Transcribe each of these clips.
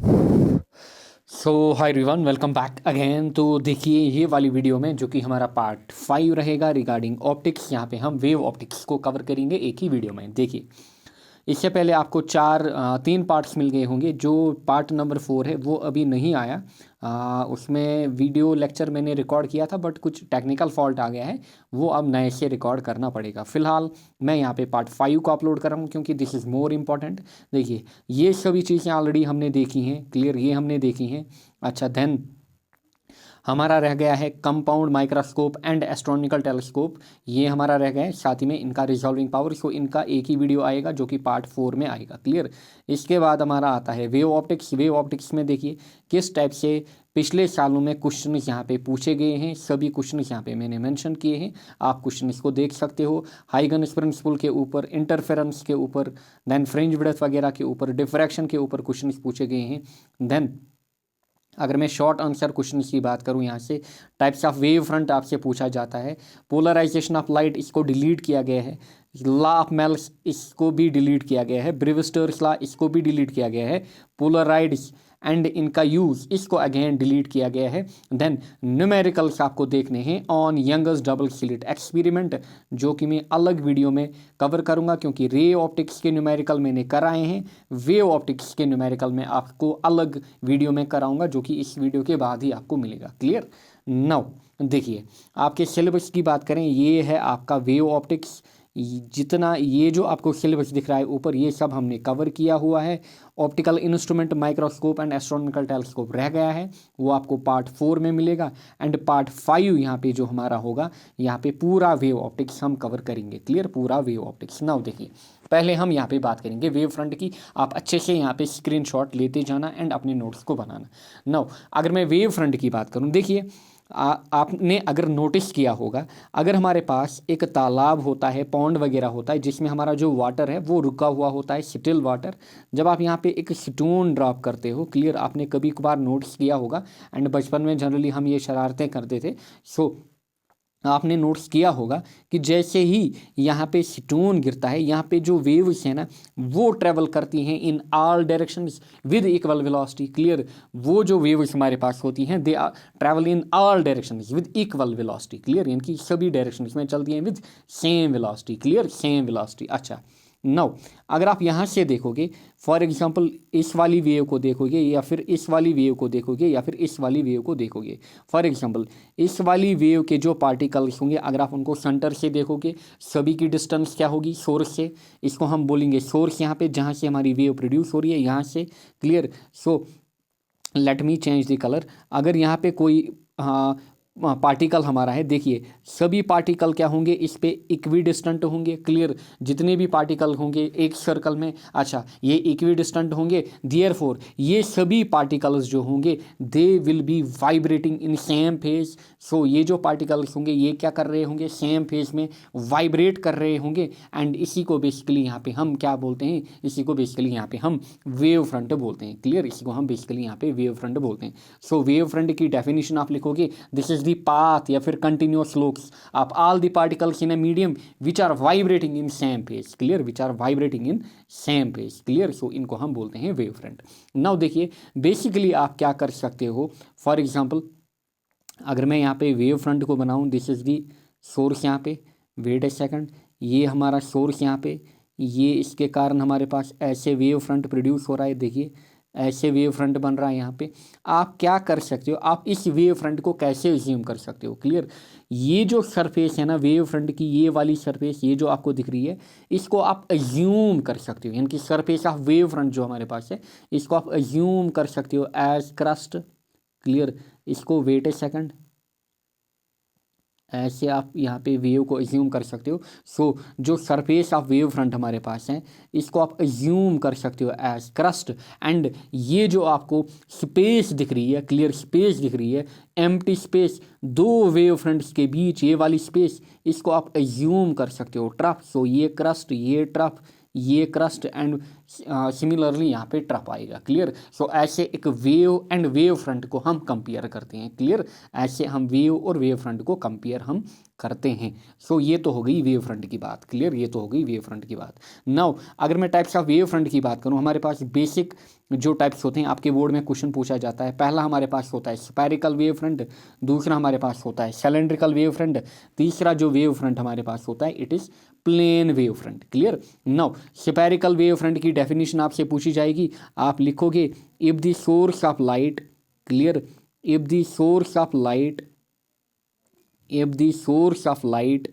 सो hi everyone, welcome back again. तो देखिए ये वाली वीडियो में जो कि हमारा पार्ट 5 रहेगा रिगार्डिंग ऑप्टिक्स। यहाँ पे हम वेव ऑप्टिक्स को कवर करेंगे एक ही वीडियो में। देखिए इससे पहले आपको तीन पार्ट्स मिल गए होंगे। जो पार्ट नंबर 4 है वो अभी नहीं आया। उसमें वीडियो लेक्चर मैंने रिकॉर्ड किया था बट कुछ टेक्निकल फॉल्ट आ गया है, वो अब नए से रिकॉर्ड करना पड़ेगा। फिलहाल मैं यहाँ पे पार्ट 5 को अपलोड कर रहा हूँ क्योंकि दिस इज़ मोर इम्पॉर्टेंट। देखिए ये सभी चीज़ें ऑलरेडी हमने देखी हैं, क्लियर, ये हमने देखी हैं। अच्छा, देन हमारा रह गया है compound microscope and astronomical telescope. ये हमारा रह गया है, साथ ही में इनका रिजॉल्विंग पावर। सो इनका एक ही वीडियो आएगा जो कि पार्ट 4 में आएगा, क्लियर। इसके बाद हमारा आता है वेव ऑप्टिक्स। वेव ऑप्टिक्स में देखिए किस टाइप से पिछले सालों में क्वेश्चन यहाँ पे पूछे गए हैं। सभी क्वेश्चन यहाँ पे मैंने मेंशन किए हैं, आप क्वेश्चन को देख सकते हो। हाइगन्स प्रिंसिपल के ऊपर, इंटरफेरेंस के ऊपर, देन फ्रिंज विड्थ वगैरह के ऊपर, डिफ्रैक्शन के ऊपर क्वेश्चन पूछे गए हैं। देन अगर मैं शॉर्ट आंसर क्वेश्चन की बात करूं, यहाँ से टाइप्स ऑफ वेव फ्रंट आपसे पूछा जाता है। पोलराइजेशन ऑफ लाइट, इसको डिलीट किया गया है। लॉ ऑफ मेल्स, इसको भी डिलीट किया गया है। ब्रेविस्टर्स लॉ, इसको भी डिलीट किया गया है। पोलराइड्स एंड इनका यूज़, इसको अगेन डिलीट किया गया है। देन न्यूमेरिकल्स आपको देखने हैं on youngers double slit experiment, जो कि मैं अलग वीडियो में कवर करूंगा क्योंकि रे ऑप्टिक्स के न्यूमेरिकल मैंने कराए हैं। वेव ऑप्टिक्स के न्यूमेरिकल में आपको अलग वीडियो में कराऊंगा जो कि इस वीडियो के बाद ही आपको मिलेगा, क्लियर। नाउ देखिए आपके सिलेबस की बात करें, ये है आपका वेव ऑप्टिक्स। जितना ये जो आपको सिलेबस दिख रहा है ऊपर, ये सब हमने कवर किया हुआ है। Optical instrument, microscope and astronomical telescope रह गया है, वो आपको पार्ट 4 में मिलेगा। एंड पार्ट 5 यहाँ पे जो हमारा होगा, यहाँ पे पूरा वेव ऑप्टिक्स हम कवर करेंगे, क्लियर, पूरा वेव ऑप्टिक्स। नाउ देखिए पहले हम यहाँ पे बात करेंगे वेव फ्रंट की। आप अच्छे से यहाँ पे स्क्रीनशॉट लेते जाना एंड अपने नोट्स को बनाना। नाउ अगर मैं वेव फ्रंट की बात करूँ, देखिए आपने अगर नोटिस किया होगा, अगर हमारे पास एक तालाब होता है, पॉन्ड वगैरह होता है, जिसमें हमारा जो वाटर है वो रुका हुआ होता है, स्टिल वाटर। जब आप यहाँ पे एक स्टोन ड्रॉप करते हो, क्लियर, आपने कभी कभार नोटिस किया होगा। एंड बचपन में जनरली हम ये शरारतें करते थे। सो आपने नोट्स किया होगा कि जैसे ही यहाँ पे स्टोन गिरता है, यहाँ पे जो वेव्स है ना, वो ट्रेवल करती हैं in all directions with equal velocity, clear. वो जो वेव्स हमारे पास होती हैं, they are travel in all directions with equal velocity, clear. इनकी सभी डायरेक्शंस में चलती हैं with same velocity, clear, same velocity. अच्छा, नाउ अगर आप यहाँ से देखोगे, फॉर एग्जांपल इस वाली वेव को देखोगे या फिर इस वाली वेव को देखोगे या फिर इस वाली वेव को देखोगे, फॉर एग्जांपल इस वाली वेव के जो पार्टिकल्स होंगे, अगर आप उनको सेंटर से देखोगे, सभी की डिस्टेंस क्या होगी सोर्स से, इसको हम बोलेंगे सोर्स। यहाँ पे जहाँ से हमारी वेव प्रोड्यूस हो रही है, यहाँ से, clear. So let me change the colour. अगर यहाँ पे कोई पार्टिकल हमारा है, देखिए सभी पार्टिकल क्या होंगे, इस पे इक्वी डिस्टेंट होंगे, क्लियर। जितने भी पार्टिकल होंगे एक सर्कल में, अच्छा, ये इक्वी डिस्टेंट होंगे। देयरफॉर ये सभी पार्टिकल्स जो होंगे, they will be vibrating in same phase. So ये जो पार्टिकल्स होंगे ये क्या कर रहे होंगे, सेम फेज में वाइब्रेट कर रहे होंगे। एंड इसी को बेसिकली यहाँ पे हम क्या बोलते हैं, इसी को बेसिकली यहाँ पे हम वेव फ्रंट बोलते हैं, क्लियर। इसी को हम बेसिकली यहाँ पे वेव फ्रंट बोलते हैं। सो वेव फ्रंट की डेफिनेशन आप लिखोगे, दिस इज द पाथ या फिर continuous slopes of all the particles in a medium which are vibrating in same phase, clear, which are vibrating in same phase, clear. So इनको हम बोलते हैं wave front. Now देखिए basically आप क्या कर सकते हो, फॉर एग्जांपल अगर मैं यहाँ पे वेव फ्रंट को बनाऊँ, दिस इज दी सोर्स, यहाँ पे वेट ए सेकंड, ये हमारा सोर्स यहाँ पे, ये इसके कारण हमारे पास ऐसे वेव फ्रंट प्रोड्यूस हो रहा है। देखिए ऐसे वेव फ्रंट बन रहा है यहाँ पे। आप क्या कर सकते हो, आप इस वेव फ्रंट को कैसे एज्यूम कर सकते हो, क्लियर। ये जो सरफेस है ना वेव फ्रंट की, ये वाली सरफेस, ये जो आपको दिख रही है, इसको आप एज्यूम कर सकते हो, यानी कि सरफेस ऑफ वेव फ्रंट जो हमारे पास है, इसको आप एज्यूम कर सकते हो एज क्रस्ट, क्लियर। इसको वेट ए सेकंड, ऐसे आप यहाँ पे वेव को एज्यूम कर सकते हो। सो जो सरफेस ऑफ वेव फ्रंट हमारे पास है, इसको आप एज्यूम कर सकते हो एज क्रस्ट। एंड ये जो आपको स्पेस दिख रही है, क्लियर, स्पेस दिख रही है, एम्प्टी स्पेस दो वेव फ्रंट्स के बीच, ये वाली स्पेस, इसको आप एज्यूम कर सकते हो ट्रफ। सो ये क्रस्ट, ये ट्रफ, ये क्रस्ट, एंड सिमिलरली यहाँ पे ट्रफ आएगा, क्लियर। सो ऐसे एक वेव एंड वेव फ्रंट को हम कंपेयर करते हैं, क्लियर। ऐसे हम वेव और वेव फ्रंट को कंपेयर हम करते हैं। सो ये तो हो गई वेव फ्रंट की बात, क्लियर, ये तो हो गई वेव फ्रंट की बात। नाउ अगर मैं टाइप्स ऑफ वेव फ्रंट की बात करूं, हमारे पास बेसिक जो टाइप्स होते हैं, आपके बोर्ड में क्वेश्चन पूछा जाता है। पहला हमारे पास होता है स्फेरिकल वेव फ्रंट, दूसरा हमारे पास होता है सिलेंड्रिकल वेव फ्रंट, तीसरा जो वेव फ्रंट हमारे पास होता है it is plane wave front, clear. Now spherical wave front की डेफिनेशन आपसे पूछी जाएगी, आप लिखोगे if the source of light, clear, if the source of light, if the source of light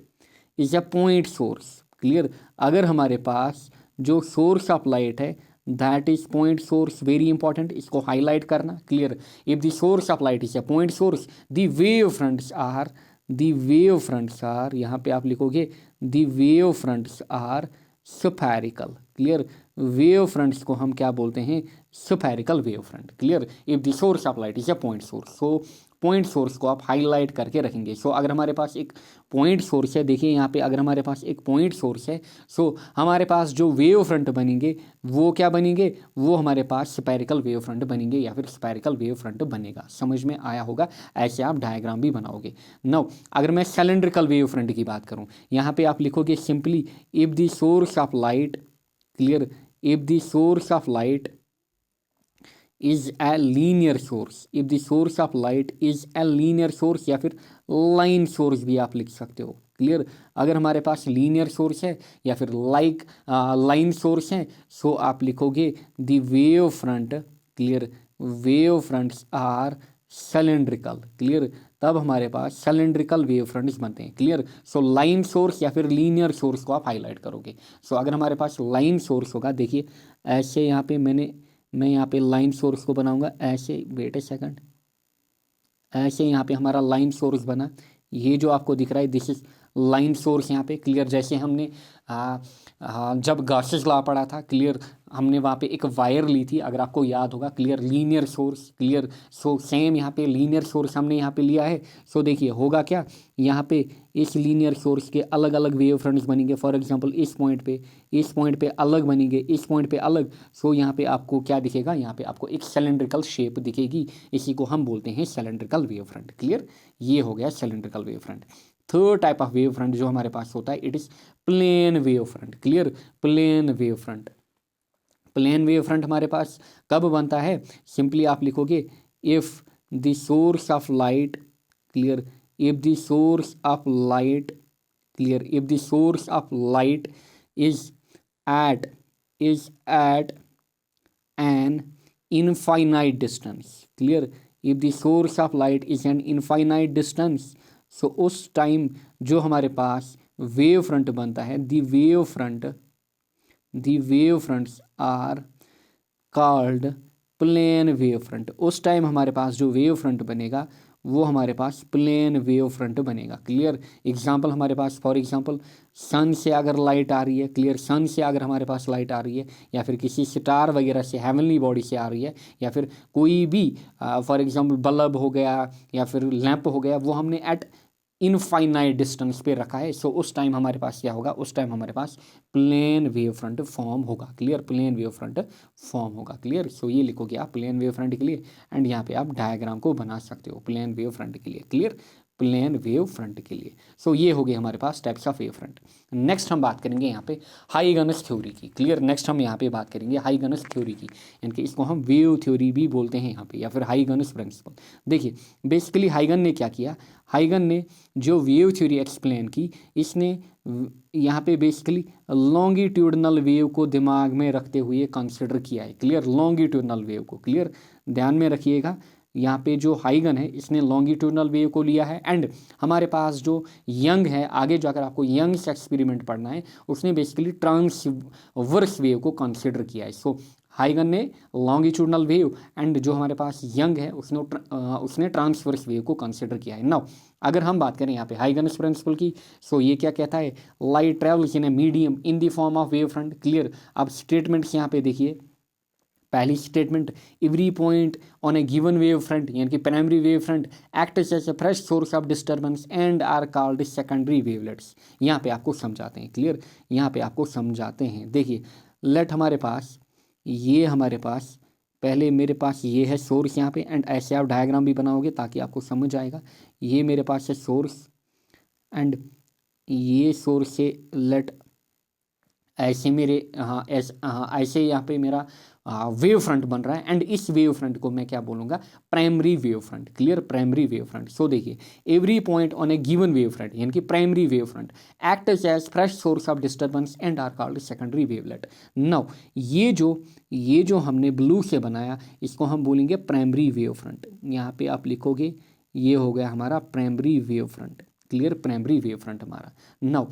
is a point source, clear, अगर हमारे पास जो सोर्स ऑफ लाइट है that is point source, very important, इसको हाईलाइट करना, clear, if the source of light is a point source, the wave fronts are, the wave fronts are, यहाँ पे आप लिखोगे the wave fronts are spherical, clear, wave fronts को हम क्या बोलते हैं, spherical wave front, clear, if the source of light is a point source. So point source को आप हाईलाइट करके रखेंगे। सो अगर हमारे पास एक पॉइंट सोर्स है, देखिए यहाँ पे अगर हमारे पास एक पॉइंट सोर्स है, सो हमारे पास जो वेव फ्रंट बनेंगे वो क्या बनेंगे, वो हमारे पास स्फेरिकल वेव फ्रंट बनेंगे या फिर स्फेरिकल वेव फ्रंट बनेगा। समझ में आया होगा, ऐसे आप डायग्राम भी बनाओगे। नाउ अगर मैं सिलेंड्रिकल वेव फ्रंट की बात करूँ, यहाँ पे आप लिखोगे simply if the source of light, clear, if the source of light is a linear source, if the source of light is a linear source, या फिर लाइन सोर्स भी आप लिख सकते हो, क्लियर, अगर हमारे पास लीनियर सोर्स है या फिर लाइन सोर्स है, सो आप लिखोगे the wave front, clear, wave fronts are cylindrical, clear, तब हमारे पास सिलेंड्रिकल वेव फ्रंट्स बनते हैं, क्लियर। सो लाइन सोर्स या फिर लीनियर सोर्स को आप हाईलाइट करोगे। सो अगर हमारे पास लाइन सोर्स होगा, देखिए ऐसे यहाँ पे मैं यहाँ पे लाइन सोर्स को बनाऊंगा ऐसे, वेट ए सेकंड, ऐसे यहाँ पे हमारा लाइन सोर्स बना, ये जो आपको दिख रहा है दिस इज लाइन सोर्स यहाँ पे, क्लियर, जैसे हमने जब गॉसेस लॉ पढ़ा था, क्लियर, हमने वहाँ पे एक वायर ली थी, अगर आपको याद होगा, clear, linear source, clear. So same यहाँ पे लीनियर सोर्स हमने यहाँ पे लिया है। सो देखिए होगा क्या, यहाँ पे इस लीनियर सोर्स के अलग अलग वेव फ्रंट्स बनेंगे, फॉर एग्जांपल इस पॉइंट पे अलग बनेंगे, इस पॉइंट पे अलग। सो यहाँ पे आपको क्या दिखेगा, यहाँ पे आपको एक सिलेंड्रिकल शेप दिखेगी, इसी को हम बोलते हैं सिलेंड्रिकल वेव फ्रंट, क्लियर, ये हो गया cylindrical wave front. Third type of wave front जो हमारे पास होता है it is plane wave front, clear, plane wave front. Plane wave front हमारे पास कब बनता है, सिंपली आप लिखोगे if the source of light, clear, if the source of light, clear, if the source of light is at an infinite distance, clear, if the source of light is an infinite distance, सो उस time जो हमारे पास wave front बनता है, the wave fronts are called plane wave front. उस time हमारे पास जो वेव फ्रंट बनेगा वो हमारे पास प्लेन वेव फ्रंट बनेगा, क्लियर। एग्जांपल हमारे पास, फॉर एग्जांपल सन से अगर लाइट आ रही है, क्लियर, सन से अगर हमारे पास लाइट आ रही है, या फिर किसी स्टार वगैरह से, हेवनली बॉडी से आ रही है, या फिर कोई भी फॉर एग्जांपल बल्ब हो गया या फिर लैंप हो गया, वो हमने एट इनफाइनाइट डिस्टेंस पे रखा है। सो उस टाइम हमारे पास क्या होगा, उस टाइम हमारे पास प्लेन वेव फ्रंट फॉर्म होगा, clear, plane wave front form होगा, क्लियर। सो ये लिखोगे आप प्लेन वेव फ्रंट के लिए, एंड यहाँ पे आप डायग्राम को बना सकते हो प्लेन वेव फ्रंट के लिए, क्लियर, प्लेन वेव फ्रंट के लिए। सो ये हो गए हमारे पास types of wave front. Next हम बात करेंगे यहाँ पे हाइगनस थ्योरी की, क्लियर, नेक्स्ट हम यहाँ पे बात करेंगे हाइगनस थ्योरी की, यानी कि इसको हम वेव थ्योरी भी बोलते हैं यहाँ पे, या फिर हाइगनस प्रिंसिपल। देखिए बेसिकली हाइगन ने क्या किया, हाइगन ने जो वेव थ्योरी एक्सप्लेन की, इसने यहाँ पे बेसिकली लॉन्गिट्यूडनल वेव को दिमाग में रखते हुए कंसिडर किया है, क्लियर, लॉन्गिट्यूडनल वेव को, क्लियर, ध्यान में रखिएगा। यहाँ पे जो हाइगन है इसने लॉन्गिट्यूडनल वेव को लिया है, एंड हमारे पास जो यंग है, आगे जाकर आपको यंग से एक्सपेरिमेंट पढ़ना है, उसने बेसिकली ट्रांसवर्स वेव को कंसिडर किया है। सो हाइगन ने लॉन्गिट्यूडनल वेव, एंड जो हमारे पास यंग है उसने ट्रांसवर्स वेव को कंसिडर किया है। नाउ अगर हम बात करें यहाँ पे हाइगन्स प्रिंसिपल की, सो ये क्या कहता है, light travels in a medium in the form of wave front, clear. अब स्टेटमेंट्स यहाँ पे देखिए, पहली statement, every point on a given wave front, यानी कि primary wave front acts as a fresh source of disturbance and are called secondary wavelets. यहाँ पे आपको समझाते हैं, क्लियर, यहाँ पे आपको समझाते हैं। देखिए लेट हमारे पास ये हमारे पास पहले मेरे पास ये है सोर्स यहाँ पे, एंड ऐसे आप डायग्राम भी बनाओगे ताकि आपको समझ आएगा। ये मेरे पास है सोर्स, एंड ये सोर्स से लेट ऐसे मेरे ऐसे यहाँ पे मेरा वेव फ्रंट बन रहा है एंड इस वेव फ्रंट को मैं क्या बोलूँगा, primary wave front. Clear, primary wave front. So देखिए, every point on a given wave front यानी कि primary wave front act as fresh source of disturbance and are called secondary wavelet. Now ये जो हमने ब्लू से बनाया इसको हम बोलेंगे प्राइमरी वेव फ्रंट। यहाँ पे आप लिखोगे ये हो गया हमारा primary wave front. Clear, primary wave front हमारा। नाउ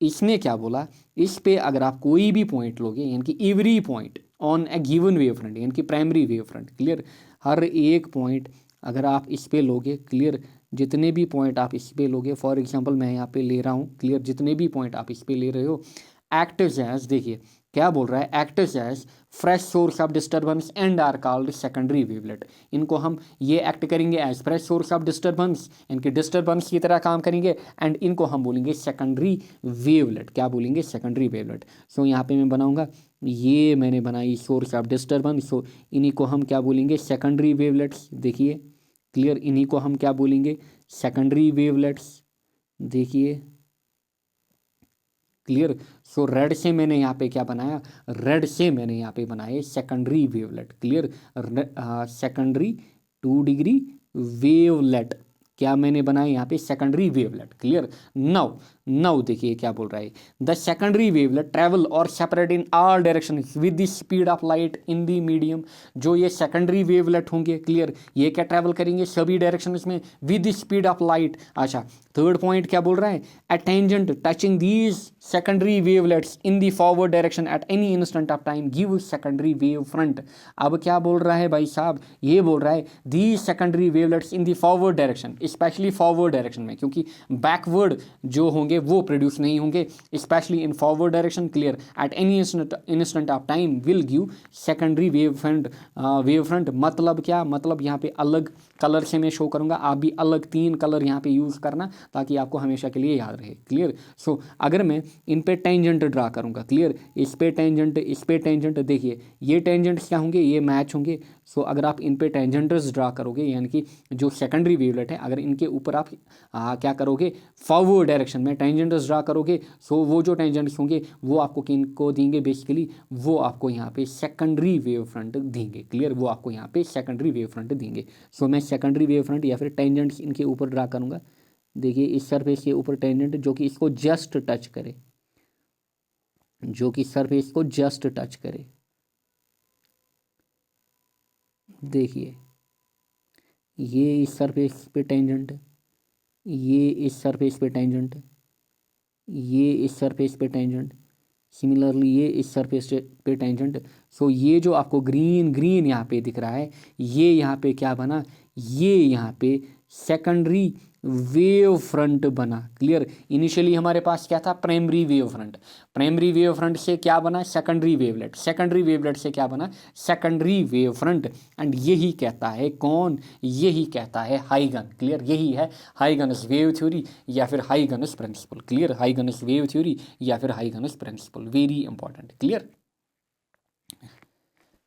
इसने क्या बोला, इस पे अगर आप कोई भी पॉइंट लोगे यानी कि every point on a given wave front यानी कि प्राइमरी वेव फ्रंट। क्लियर, हर एक पॉइंट अगर आप इस पे लोगे, क्लियर, जितने भी पॉइंट आप इस पे लोगे, फॉर एग्जांपल मैं यहाँ पे ले रहा हूँ, क्लियर, जितने भी पॉइंट आप इस पे ले रहे हो एक्ट एज, देखिए क्या बोल रहा है, act as fresh source of disturbance and are called secondary wavelet. इनको हम ये एक्ट करेंगे as fresh source of disturbance, इनके डिस्टर्बेंस की तरह काम करेंगे एंड इनको हम बोलेंगे सेकेंडरी वेवलेट। क्या बोलेंगे, सेकेंडरी वेवलेट। सो यहाँ पे मैं बनाऊंगा, ये मैंने बनाई सोर्स ऑफ डिस्टर्बेंस, सो इन्हीं को हम क्या बोलेंगे, सेकेंडरी वेवलेट्स। देखिए क्लियर, इन्हीं को हम क्या बोलेंगे, सेकेंडरी वेवलेट्स। देखिए क्लियर। सो रेड से मैंने यहाँ पे क्या बनाया, रेड से मैंने यहाँ पे बनाए secondary wavelet. Clear, secondary 2 degree wavelet क्या मैंने बनाया यहाँ पे, सेकेंडरी वेवलेट। क्लियर। नाउ देखिए क्या बोल रहा है, द सेकेंडरी वेवलेट ट्रेवल और separate in all direction with the speed of light in the medium. जो ये सेकेंडरी वेवलेट होंगे, क्लियर, ये क्या ट्रेवल करेंगे, सभी डायरेक्शन में with the speed of light. अच्छा, थर्ड पॉइंट क्या बोल रहा है, a tangent touching these secondary wavelets in the forward direction at any instant of time give secondary wave front. अब क्या बोल रहा है भाई साहब, ये बोल रहा है these secondary wavelets in the forward direction, specially forward direction में, क्योंकि बैकवर्ड जो होंगे वो प्रोड्यूस नहीं होंगे, specially in forward direction. Clear, eight any instant of time will give secondary wave front. मतलब क्या, मतलब यहाँ पे अलग कलर से मैं शो करूँगा, आप भी अलग 3 कलर यहाँ पे यूज़ करना ताकि आपको हमेशा के लिए याद रहे। क्लियर। सो अगर मैं इन पे टेंजेंट ड्रा करूँगा, क्लियर, इस पे टेंजेंट, देखिए ये टेंजेंट्स क्या होंगे, ये मैच होंगे। सो अगर आप इन पे टेंजेंट्स ड्रा करोगे यानी कि जो सेकेंडरी वेवलेट है, अगर इनके ऊपर आप क्या करोगे, फॉरवर्ड डायरेक्शन में टेंजेंट्स ड्रा करोगे, सो वो जो टेंजेंट्स होंगे वो आपको किनको देंगे, बेसिकली वो आपको यहाँ पे सेकेंडरी वेव फ्रंट देंगे। क्लियर, वो आपको यहाँ पे सेकेंडरी वेव फ्रंट देंगे। सो मैं सेकेंडरी वेव फ्रंट या फिर टेंजेंट्स इनके ऊपर ड्रा करूँगा। देखिए इस सरफेस के ऊपर टेंजेंट जो कि इसको जस्ट टच करे, जो कि सरफेस को जस्ट टच करे। देखिए ये इस सरफेस पे टेंजेंट, ये इस सरफेस पे टेंजेंट, ये इस सरफेस पे टेंजेंट, सिमिलरली ये इस सरफेस पे टेंजेंट। सो ये जो आपको ग्रीन यहाँ पे दिख रहा है, ये यहाँ पे क्या बना, ये यहाँ पे सेकेंडरी वेव फ्रंट बना। क्लियर, इनिशियली हमारे पास क्या था, primary wave front, primary wave front से क्या बना, सेकेंडरी वेवलेट, सेकेंडरी वेवलेट से क्या बना, सेकेंडरी वेव फ्रंट। एंड यही कहता है कौन, यही कहता है हाइगन। क्लियर, यही है हाइगन्स वेव थ्योरी या फिर Huygens principle. Clear, Huygens wave theory या फिर Huygens principle, very important. Clear,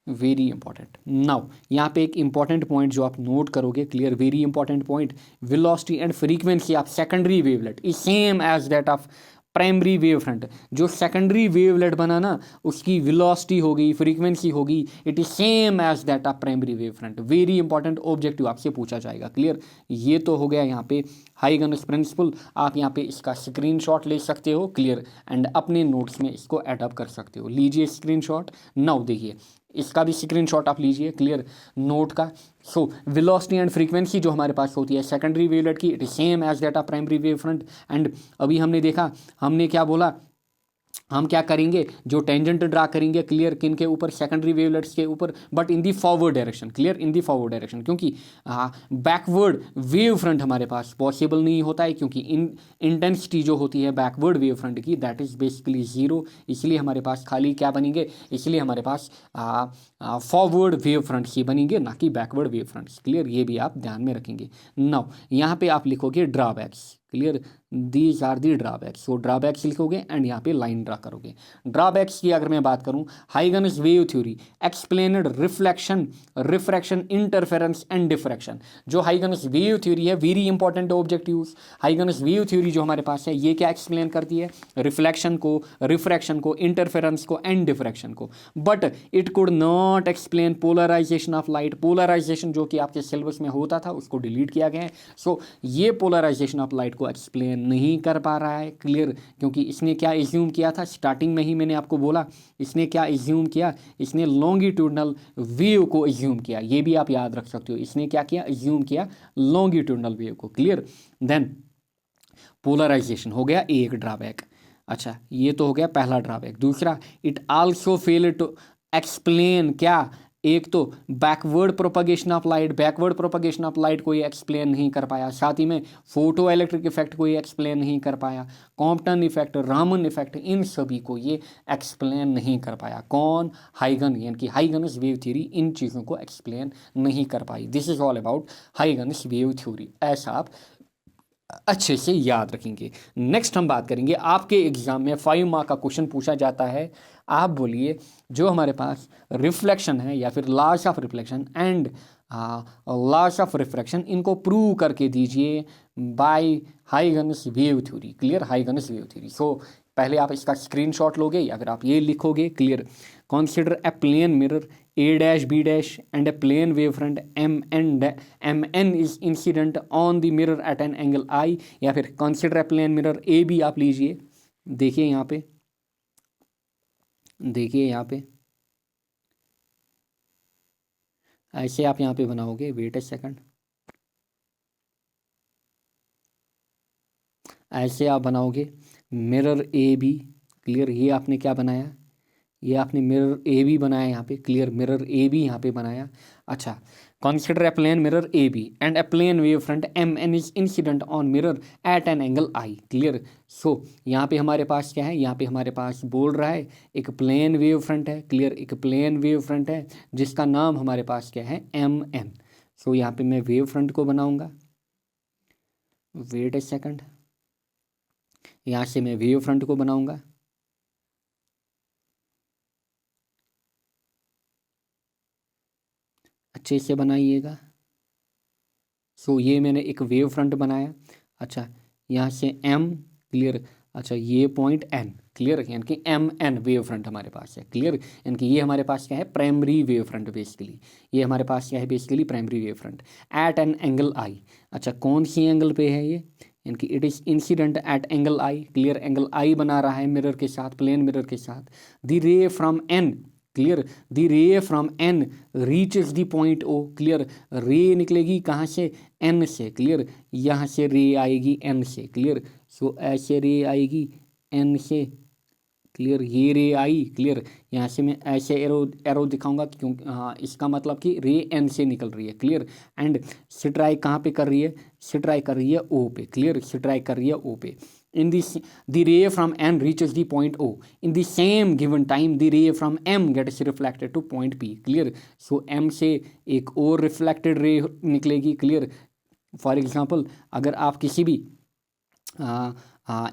very important. Now यहाँ पे एक इंपॉर्टेंट पॉइंट जो आप नोट करोगे, clear, very important point, velocity and frequency of secondary wavelet is same as that of primary wave front. जो secondary wavelet बना ना, उसकी वेलोसिटी होगी, फ्रीक्वेंसी होगी, it is same as that of primary wave front. Very important objective आपसे पूछा जाएगा। Clear, ये तो हो गया यहाँ पे हाइगन्स प्रिंसिपल, आप यहाँ पे इसका स्क्रीनशॉट ले सकते हो। क्लियर, एंड अपने नोट्स में इसको एडअप कर सकते हो। लीजिए स्क्रीनशॉट। नाउ देखिए इसका भी स्क्रीनशॉट आप लीजिए, क्लियर, नोट का। सो वेलोसिटी एंड फ्रीक्वेंसी जो हमारे पास होती है सेकेंडरी वेवलेट की, it is same as that of primary wave front. And अभी हमने देखा, हमने क्या बोला, हम क्या करेंगे, जो टेंजेंट ड्रा करेंगे, क्लियर, किन के ऊपर, सेकेंडरी वेवलेट्स के ऊपर, but in the forward direction. Clear, in the forward direction, क्योंकि बैकवर्ड वेव फ्रंट हमारे पास पॉसिबल नहीं होता है, क्योंकि इंटेंसिटी जो होती है बैकवर्ड वेव फ्रंट की, दैट इज बेसिकली 0। इसलिए हमारे पास खाली क्या बनेंगे, इसलिए हमारे पास फॉरवर्ड वेव फ्रंट्स ही बनेंगे, ना कि बैकवर्ड वेव फ्रंट्स। क्लियर, ये भी आप ध्यान में रखेंगे। नाउ यहाँ पे आप लिखोगे drawbacks. Clear, these are the drawbacks. So drawbacks लिखोगे एंड यहाँ पे लाइन ड्रा करोगे। ड्रॉबैक्स की अगर मैं बात करूँ, Huygens wave theory explained reflection, refraction, interference and diffraction. जो हाइगन्स वेव थ्योरी है, very important objectives. Huygens wave theory जो हमारे पास है ये क्या एक्सप्लेन करती है, रिफ्लेक्शन को, रिफ्रैक्शन को, इंटरफेरेंस को एंड डिफ्रैक्शन को। But it could not explain polarisation of light. Polarisation जो कि आपके सिलेबस में होता था उसको डिलीट किया गया है। सो ये पोलराइजेशन ऑफ लाइट को एक्सप्लेन नहीं कर पा रहा है। क्लियर, क्योंकि इसने क्या एज्यूम किया था, स्टार्टिंग में ही मैंने आपको बोला, इसने क्या एज्यूम किया, इसने लॉन्गिट्यूडनल वेव को एज्यूम किया। ये भी आप याद रख सकते हो, इसने क्या किया, एज्यूम किया लॉन्गिट्यूडनल वेव को। क्लियर, देन पोलराइजेशन हो गया एक ड्रॉबैक। अच्छा, ये तो हो गया पहला ड्रॉबैक। दूसरा, it also fail to explain क्या, एक तो backward propagation of light, backward propagation of light को ये एक्सप्लेन नहीं कर पाया। साथ ही में फोटो इलेक्ट्रिक इफेक्ट को ये एक्सप्लेन नहीं कर पाया। कॉम्पटन इफेक्ट, रामन इफेक्ट, इन सभी को ये एक्सप्लेन नहीं कर पाया। कौन, हाइगन, यानी कि हाइगन्स वेव थ्योरी इन चीज़ों को एक्सप्लेन नहीं कर पाई। This is all about Huygens wave theory. ऐसा आप अच्छे से याद रखेंगे। नेक्स्ट हम बात करेंगे, आपके एग्जाम में 5 मार्क का क्वेश्चन पूछा जाता है। आप बोलिए जो हमारे पास रिफ्लेक्शन है या फिर laws of reflection and laws of refraction, इनको प्रूव करके दीजिए by Huygens wave theory. Clear, Huygens wave theory. So पहले आप इसका स्क्रीनशॉट लोगे या फिर आप ये लिखोगे। Clear, consider a plane mirror A dash B dash and a plane wavefront MN is incident on the mirror at an angle I, या फिर consider a plane mirror AB आप लीजिए। देखिए यहाँ पे, देखिए यहाँ पे ऐसे आप यहाँ पे बनाओगे, वेट ए सेकंड, ऐसे आप बनाओगे मिरर AB। क्लियर, ये आपने क्या बनाया, ये आपने मिरर ए बी बनाया यहाँ पे। क्लियर, मिरर ए बी यहाँ पे बनाया। अच्छा, consider a plane mirror A B and a plane wave front M N is incident on mirror at an angle I. Clear, so यहाँ पे हमारे पास क्या है, यहाँ पे हमारे पास बोल रहा है एक प्लेन वेव फ्रंट है। क्लियर, एक प्लेन वेव फ्रंट है जिसका नाम हमारे पास क्या है, एम एन। सो यहाँ पे मैं वेव फ्रंट को बनाऊंगा, वेट ए सेकंड, यहाँ से मैं वेव फ्रंट को बनाऊंगा। अच्छे से बनाइएगा। सो ये मैंने एक वेव फ्रंट बनाया। अच्छा, यहाँ से एम, क्लियर, अच्छा ये पॉइंट एन। क्लियर, यानी कि एम एन वेव फ्रंट हमारे पास है। क्लियर, यानी कि ये हमारे पास क्या है, प्राइमरी वेव फ्रंट। बेसिकली ये हमारे पास क्या है, basically primary wave front at an angle I. अच्छा, कौन सी एंगल पे है ये, यानी कि it is incident at angle I. Clear, angle I बना रहा है मिरर के साथ, प्लेन मिरर के साथ। The ray from N, clear, the ray from N reaches the point O. Clear, ray निकलेगी कहाँ से, एन से। क्लियर, यहाँ से रे आएगी एन से। क्लियर, सो ऐसे रे आएगी एन से। क्लियर, ये रे आई। क्लियर, यहाँ से मैं ऐसे एरो एरो दिखाऊंगा क्योंकि हाँ, इसका मतलब कि रे एन से निकल रही है। क्लियर, एंड स्ट्राइक कहाँ पे कर रही है, स्ट्राइक कर रही है ओ पे। क्लियर, स्ट्राइक कर रही है ओ पे। In this, the ray from N reaches the point O. In the same given time, the ray from M gets reflected to point P. Clear? So M से एक और reflected ray निकलेगी। Clear? For example, अगर आप किसी भी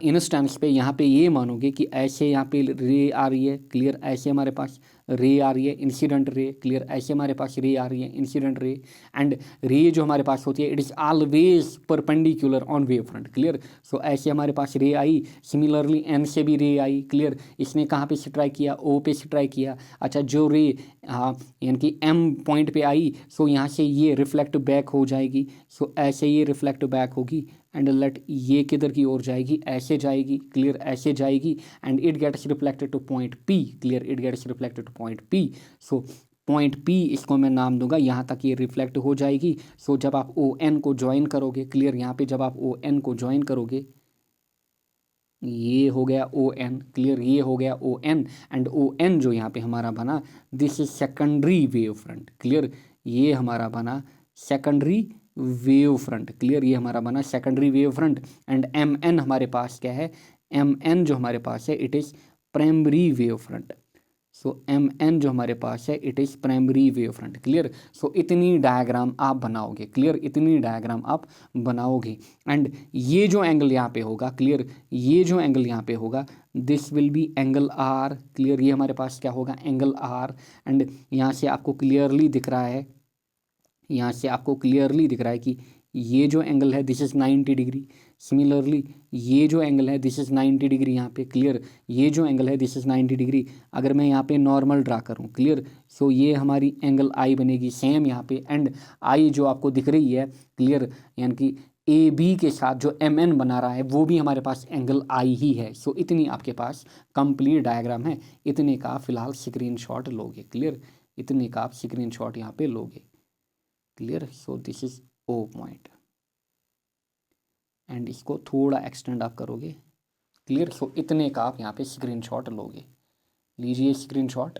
instance पे यहाँ पे ये मानोगे कि ऐसे यहाँ पे रे आ रही है। क्लियर, ऐसे हमारे पास रे आ रही है, इंसिडेंट रे। क्लियर, ऐसे हमारे पास रे आ रही है, इंसिडेंट रे। एंड रे जो हमारे पास होती है, it is always perpendicular on wave front. Clear, so ऐसे हमारे पास रे आई। सिमिलरली एन से भी रे आई। क्लियर, इसने कहाँ पे स्ट्राइक किया, ओ पे स्ट्राइक किया। अच्छा, जो रे यानी कि एम पॉइंट पे आई, सो यहाँ से ये रिफ्लेक्ट बैक हो जाएगी। सो ऐसे ये रिफ्लेक्ट बैक होगी एंड लेट ये किधर की ओर जाएगी, ऐसे जाएगी। क्लियर, ऐसे जाएगी and it gets reflected to point P. Clear, it gets reflected to point P. So point P इसको मैं नाम दूंगा, यहाँ तक ये रिफ्लेक्ट हो जाएगी। सो जब आप ओ एन को ज्वाइन करोगे, क्लियर, यहाँ पे जब आप ओ एन को ज्वाइन करोगे, ये हो गया ओ एन। क्लियर, ये हो गया O N and O N जो यहाँ पे हमारा बना, this is secondary wave front. Clear, ये हमारा बना सेकेंडरी वेव फ्रंट। क्लियर, ये हमारा बना secondary wave front and M N हमारे पास क्या है, एम एन जो हमारे पास है, it is primary wave front. So M N जो हमारे पास है it is primary wave front. Clear. So इतनी डायग्राम आप बनाओगे। क्लियर। इतनी डायग्राम आप बनाओगे एंड ये जो एंगल यहाँ पे होगा, क्लियर, ये जो एंगल यहाँ पे होगा this will be angle R. Clear. ये हमारे पास क्या होगा, एंगल आर। एंड यहाँ से आपको क्लियरली दिख रहा है, यहाँ से आपको क्लियरली दिख रहा है कि ये जो एंगल है दिस इज़ 90 डिग्री। सिमिलरली ये जो एंगल है दिस इज़ 90 डिग्री यहाँ पे। क्लियर। ये जो एंगल है दिस इज़ 90 डिग्री। अगर मैं यहाँ पे नॉर्मल ड्रा करूँ, क्लियर, सो ये हमारी एंगल आई बनेगी सेम यहाँ पे। एंड आई जो आपको दिख रही है, क्लियर, यानी कि ए बी के साथ जो एम एन बना रहा है वो भी हमारे पास एंगल आई ही है। सो इतनी आपके पास कंप्लीट डायग्राम है। इतने का फिलहाल स्क्रीनशॉट लोगे। क्लियर। इतने का आप स्क्रीनशॉट यहाँ पे लोगे। Clear. So this is O point and इसको थोड़ा एक्सटेंड आप करोगे। क्लियर। सो इतने का आप यहाँ पे स्क्रीनशॉट लोगे। लीजिए स्क्रीनशॉट,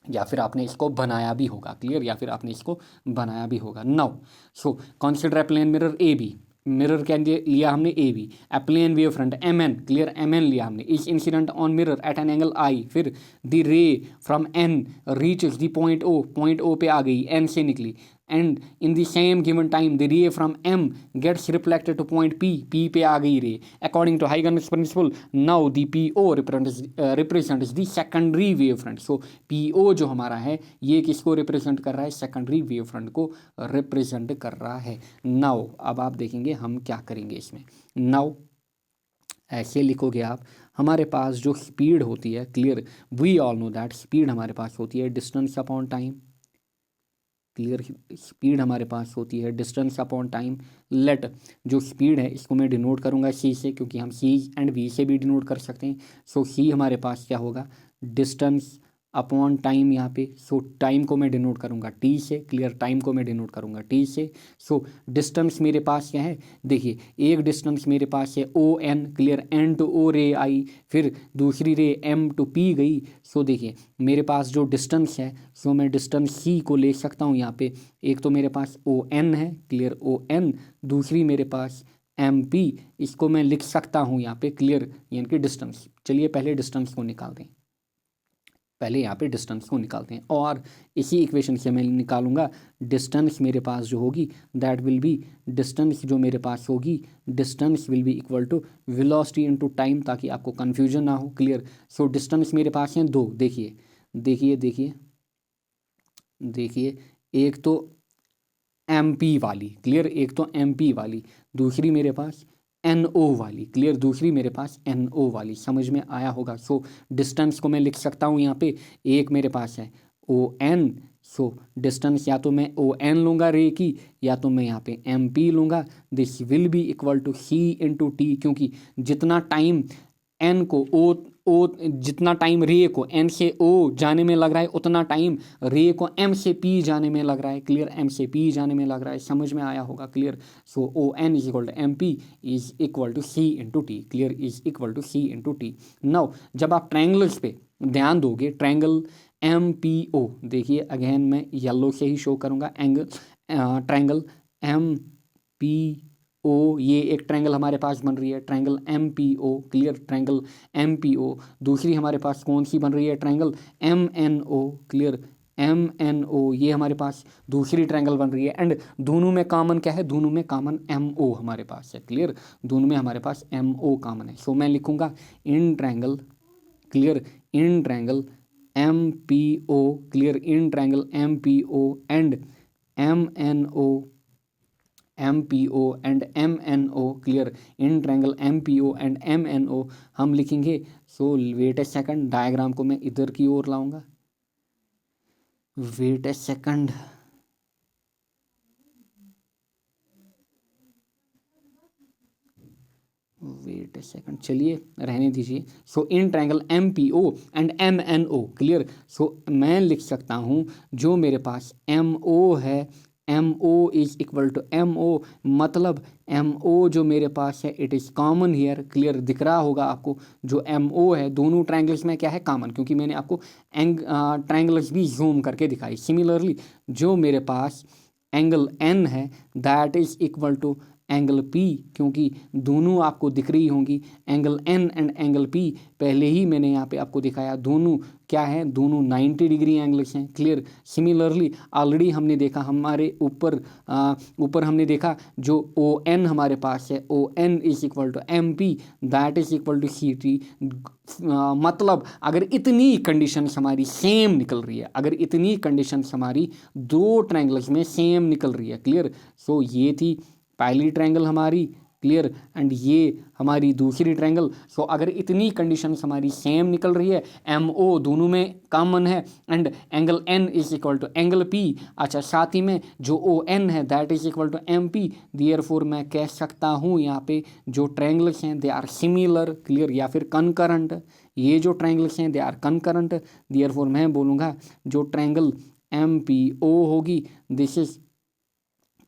या फिर आपने इसको बनाया भी होगा। क्लियर। या फिर आपने इसको बनाया भी होगा। Now so consider a plane mirror A B. Mirror क्या लिया हमने, A B. A plane wave front M N. Clear. M N लिया हमने। Is incident on mirror at an angle I. फिर the ray from N reaches the point O. Point O पे आ गई, N से निकली। And in the same given time the ray from M gets reflected to point P. P पे आ गई ray. According to Huygens principle now the P O represents the secondary wave front. So P O जो हमारा है ये किसको represent कर रहा है, सेकेंडरी वेव फ्रंट को रिप्रेजेंट कर रहा है। नाउ अब आप देखेंगे हम क्या करेंगे इसमें। नाउ ऐसे लिखोगे आप, हमारे पास जो स्पीड होती है, clear, we all know that speed हमारे पास होती है distance upon time. Clear. Speed हमारे पास होती है डिस्टेंस अपॉन टाइम। लेट जो स्पीड है इसको मैं डिनोट करूंगा सी से, क्योंकि हम सी एंड वी से भी डिनोट कर सकते हैं। सो सी हमारे पास क्या होगा, डिस्टेंस अपॉन टाइम यहाँ पे। सो टाइम को मैं डिनोट करूँगा टी से। क्लियर। टाइम को मैं डिनोट करूँगा टी से। सो डिस्टेंस मेरे पास क्या है, देखिए एक डिस्टेंस मेरे पास है O N. Clear. N to O ray I, फिर दूसरी रे एम टू पी गई। सो देखिए मेरे पास जो डिस्टेंस है, सो मैं डिस्टेंस सी को ले सकता हूँ यहाँ पे। एक तो मेरे पास ओ एन है, क्लियर, ओ एन। दूसरी मेरे पास एम पी, इसको मैं लिख सकता हूँ यहाँ पे, क्लियर, यानी कि डिस्टेंस। चलिए पहले डिस्टेंस को निकालते हैं। पहले यहाँ पे डिस्टेंस को निकालते हैं और इसी इक्वेशन से मैं निकालूंगा डिस्टेंस मेरे पास जो होगी दैट विल बी, डिस्टेंस जो मेरे पास होगी, distance will be equal to velocity into time, ताकि आपको कन्फ्यूजन ना हो। क्लियर। सो डिस्टेंस मेरे पास हैं दो। देखिए देखिए देखिए देखिए, एक तो एम पी वाली, क्लियर, एक तो एम पी वाली, दूसरी मेरे पास एन ओ वाली। क्लियर। दूसरी मेरे पास एन ओ वाली। समझ में आया होगा। सो डिस्टेंस को मैं लिख सकता हूँ यहाँ पे, एक मेरे पास है ओ एन। सो डिस्टेंस या तो मैं ओ एन लूँगा रे की, या तो मैं यहाँ पे एम पी लूँगा। This will be equal to C into T, क्योंकि जितना टाइम एन को ओ जितना टाइम रे को एन से ओ जाने में लग रहा है, उतना टाइम रे को एम से पी जाने में लग रहा है। क्लियर। एम से पी जाने में लग रहा है। समझ में आया होगा। Clear. So O N is equal to M P is equal to C into T. Clear. Is equal to C into T. Now जब आप ट्रायंगल्स पे ध्यान दोगे, ट्रायंगल एम पी ओ, देखिए अगेन मैं येलो से ही शो करूँगा angle, triangle M P O, ये एक ट्रायंगल हमारे पास बन रही है, triangle M P O. Clear. Triangle M P O. दूसरी हमारे पास कौन सी बन रही है, triangle M N O. Clear. M N O, ये हमारे पास दूसरी ट्रायंगल बन रही है। एंड दोनों में कॉमन क्या है, दोनों में कॉमन एम ओ हमारे पास है। क्लियर। दोनों में हमारे पास एम ओ कॉमन है। सो मैं लिखूंगा in triangle, clear, in triangle M P O. Clear. In triangle M P O and M N O, M P O and M N O. Clear. In triangle M P O and M N O हम लिखेंगे। So wait a second, diagram को मैं इधर की ओर लाऊंगा। Wait a second, wait a second, चलिए रहने दीजिए। So in triangle M P O and M N O. Clear. सो मैं लिख सकता हूँ जो मेरे पास एम ओ है, M O is equal to M O, मतलब एम ओ जो मेरे पास है it is common here. Clear. दिख रहा होगा आपको जो एम ओ है दोनों ट्रायंगल्स में क्या है, कॉमन, क्योंकि मैंने आपको ट्रायंगल्स भी जूम करके दिखाई। सिमिलरली जो मेरे पास एंगल एन है that is equal to angle P, क्योंकि दोनों आपको दिख रही होंगी, angle N and angle P पहले ही मैंने यहाँ पे आपको दिखाया, दोनों क्या है, दोनों 90 डिग्री एंगल्स हैं। क्लियर। सिमिलरली ऑलरेडी हमने देखा हमारे ऊपर हमने देखा जो ON हमारे पास है, ON is equal to MP, that is equal to CT। मतलब अगर इतनी कंडीशंस हमारी सेम निकल रही है, अगर इतनी कंडीशंस हमारी दो ट्रायंगल्स में सेम निकल रही है, क्लियर। सो ये थी पहली ट्रायंगल हमारी, क्लियर, एंड ये हमारी दूसरी ट्रायंगल। सो अगर इतनी कंडीशंस हमारी सेम निकल रही है, MO दोनों में कॉमन है, and angle N is equal to angle P, अच्छा साथ ही में जो ON है that is equal to MP, therefore मैं कह सकता हूँ यहाँ पे जो ट्रायंगल्स हैं दे आर सिमिलर, क्लियर, या फिर कनकरेंट। ये जो ट्रायंगल्स हैं दे आर कनकरेंट, देयरफॉर मैं बोलूँगा जो ट्रायंगल MPO होगी this is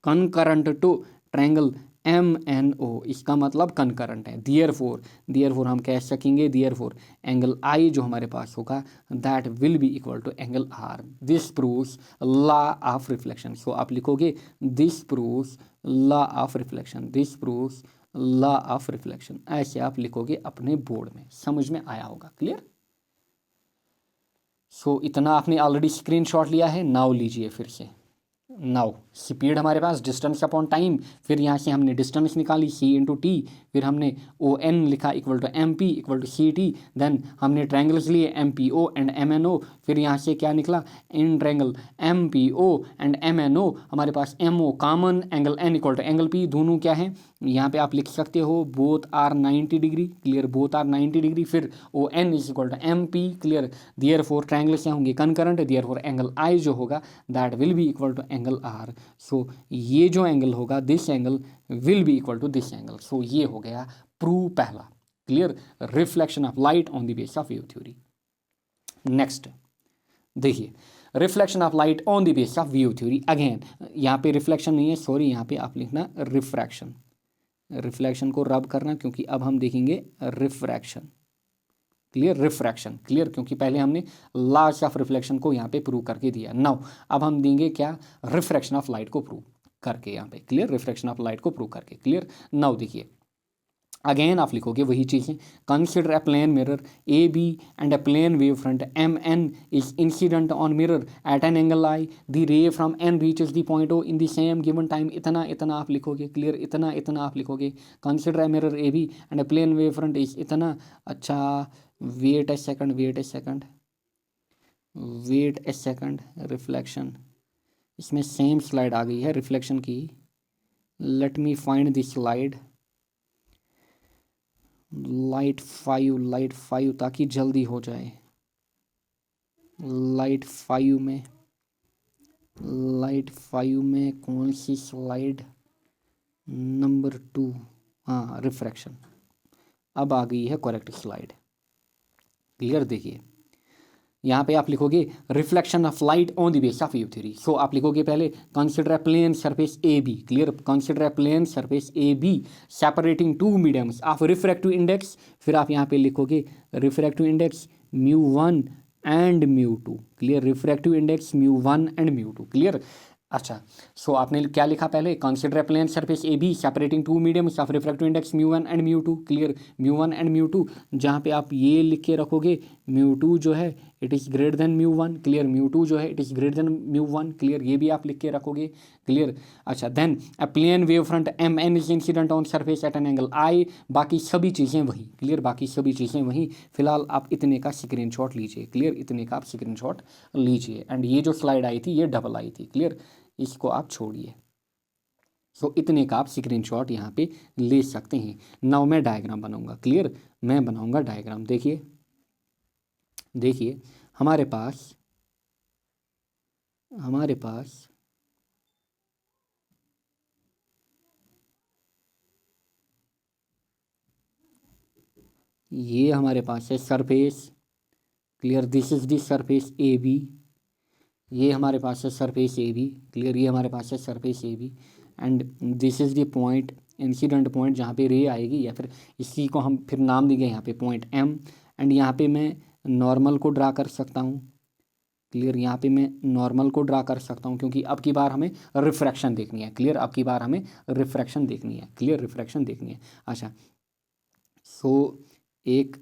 concurrent to triangle MNO, इसका मतलब कनकरेंट है। देयरफॉर हम कह सकेंगे, देयरफॉर एंगल I जो हमारे पास होगा that will be equal to angle R। This proves law of reflection. So आप लिखोगे this proves law of reflection, this proves law of reflection, ऐसे आप लिखोगे अपने बोर्ड में। समझ में आया होगा, क्लियर। सो इतना आपने ऑलरेडी स्क्रीनशॉट लिया है। नाउ लीजिए फिर से, नाउ स्पीड हमारे पास डिस्टेंस अपॉन टाइम, फिर यहाँ से हमने डिस्टेंस निकाली C/T, फिर हमने ON लिखा equal to MP equal to CT, then हमने ट्रायंगल्स लिए MPO एंड MNO, फिर यहाँ से क्या निकला, in triangle MPO and MNO हमारे पास MO common, angle N equal to angle P, दोनों क्या है यहाँ पे आप लिख सकते हो both are 90 degree, clear, both are 90 degree, फिर ON is equal to MP, clear. Therefore triangles क्या होंगे, कनकरेंट, देयरफॉर एंगल I जो होगा that will be equal to angle R। So ये जो एंगल होगा this angle will be equal to this angle. So ये हो गया प्रूव पहला, clear, reflection of light on the base of wave theory. Next देखिए, reflection of light on the base of wave theory. Again यहाँ पे reflection नहीं है, sorry, यहाँ पे आप लिखना रिफ्रैक्शन, रिफ्लेक्शन को रब करना, क्योंकि अब हम देखेंगे रिफ्रैक्शन, क्लियर, रिफ्रैक्शन, क्लियर, क्योंकि पहले हमने लॉस ऑफ रिफ्लेक्शन को यहाँ पे प्रूव करके दिया। नाउ अब हम देंगे क्या, रिफ्रैक्शन ऑफ लाइट को प्रूव करके यहाँ पे, क्लियर, रिफ्रैक्शन ऑफ लाइट को प्रूव करके, क्लियर। नाउ देखिए अगेन आप लिखोगे वही चीज़ें, consider a plane mirror AB and a plane wave front MN is incident on mirror at an angle I, the ray from N reaches the point O in the same given time. इतना इतना आप लिखोगे, clear, इतना इतना आप लिखोगे। Consider a mirror AB and a plane wave front is इतना, अच्छा wait a second, wait a second, reflection, इसमें सेम स्लाइड आ गई है रिफ्लेक्शन की, let me find this slide, light 5 ताकि जल्दी हो जाए। लाइट 5 में कौन सी स्लाइड, नंबर 2, हाँ रिफ्रैक्शन, अब आ गई है करेक्ट स्लाइड, क्लियर। देखिए यहाँ पे आप लिखोगे reflection of light on the base of wave theory. So आप लिखोगे पहले consider a plane surface AB, clear, consider a plane surface AB separating two mediums of refractive index, फिर आप यहाँ पे लिखोगे refractive index μ1 and μ2, clear, refractive index μ1 and μ2, clear. अच्छा so आपने क्या लिखा पहले, consider a plane surface AB separating two mediums of refractive index μ1 and μ2, clear, μ1 and μ2, जहाँ पे आप ये लिख के रखोगे μ2 जो है it is greater than μ1, clear, μ2 जो है it is greater than μ1, clear, ये भी आप लिख के रखोगे, क्लियर। अच्छा then a plane wave front MN is incident on surface at an angle I, बाकी सभी चीज़ें वही, क्लियर, बाकी सभी चीज़ें वही। फिलहाल आप इतने का स्क्रीनशॉट लीजिए, क्लियर, इतने का आप स्क्रीनशॉट लीजिए, एंड ये जो स्लाइड आई थी ये डबल आई थी, क्लियर, इसको आप छोड़िए। सो इतने का आप स्क्रीनशॉट यहाँ पे ले सकते हैं। नाउ मैं डायग्राम बनाऊंगा, क्लियर, मैं बनाऊंगा डायग्राम। देखिए हमारे पास ये हमारे पास है surface, clear, this is the surface AB, ये हमारे पास है सरफेस AB, क्लियर, ये हमारे पास है surface AB, and this is the point, incident point जहाँ पे रे आएगी, या फिर इसी को हम फिर नाम देंगे यहाँ पे पॉइंट M, एंड यहाँ पे मैं नॉर्मल को ड्रा कर सकता हूँ, क्लियर। यहाँ पे मैं नॉर्मल को ड्रा कर सकता हूँ क्योंकि अब की बार हमें रिफ्रैक्शन देखनी है। क्लियर, अब की बार हमें रिफ्रैक्शन देखनी है। क्लियर, रिफ्रैक्शन देखनी है। अच्छा, सो एक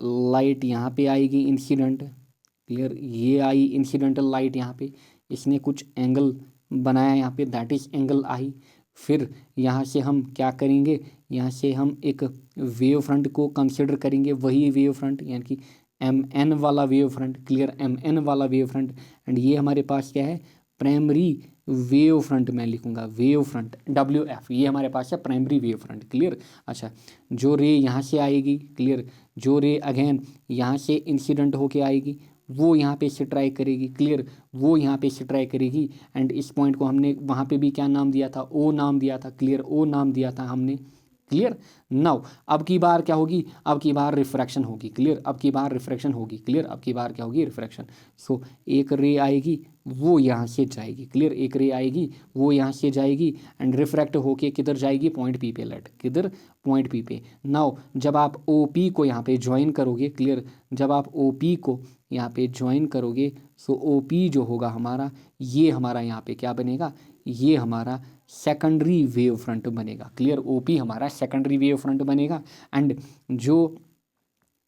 लाइट यहाँ पे आएगी इंसिडेंट। क्लियर, ये आई इंसिडेंटल लाइट यहाँ पे, इसने कुछ एंगल बनाया यहाँ पे, दैट इज एंगल आई। फिर यहाँ से हम क्या करेंगे, यहाँ से हम एक वेव फ्रंट को कंसिडर करेंगे, वही वेव फ्रंट यानी कि एम एन वाला wave front. Clear, M N वाला वेव फ्रंट। एंड ये हमारे पास क्या है, प्राइमरी वेव फ्रंट मैं लिखूंगा, वेव फ्रंट डब्ल्यू एफ, ये हमारे पास है प्राइमरी वेव फ्रंट। क्लियर। अच्छा, जो रे यहाँ से आएगी, क्लियर, जो रे अगेन यहाँ से इंसिडेंट होके आएगी, वो यहाँ पे स्ट्राइक करेगी। क्लियर, वो यहाँ पे स्ट्राइक करेगी। एंड इस पॉइंट को हमने वहाँ पे भी क्या नाम दिया था, ओ नाम दिया था। क्लियर, ओ नाम दिया था हमने। क्लियर। नाउ अब की बार क्या होगी, अब की बार रिफ्रैक्शन होगी। क्लियर, अब की बार रिफ्रैक्शन होगी। क्लियर, अब की बार क्या होगी, रिफ्रैक्शन। सो एक रे आएगी, वो यहाँ से जाएगी। क्लियर, एक रे आएगी, वो यहाँ से जाएगी एंड रिफ्रैक्ट होके किधर जाएगी, पॉइंट पी पे। लेट, किधर, पॉइंट पी पे। नाउ जब आप ओ पी को यहाँ पे ज्वाइन करोगे, क्लियर, जब आप ओ पी को यहाँ पे ज्वाइन करोगे, सो ओ पी जो होगा हमारा, ये हमारा यहाँ पे क्या बनेगा, ये हमारा सेकेंडरी वेव फ्रंट बनेगा। क्लियर, ओपी हमारा सेकेंडरी वेव फ्रंट बनेगा। एंड जो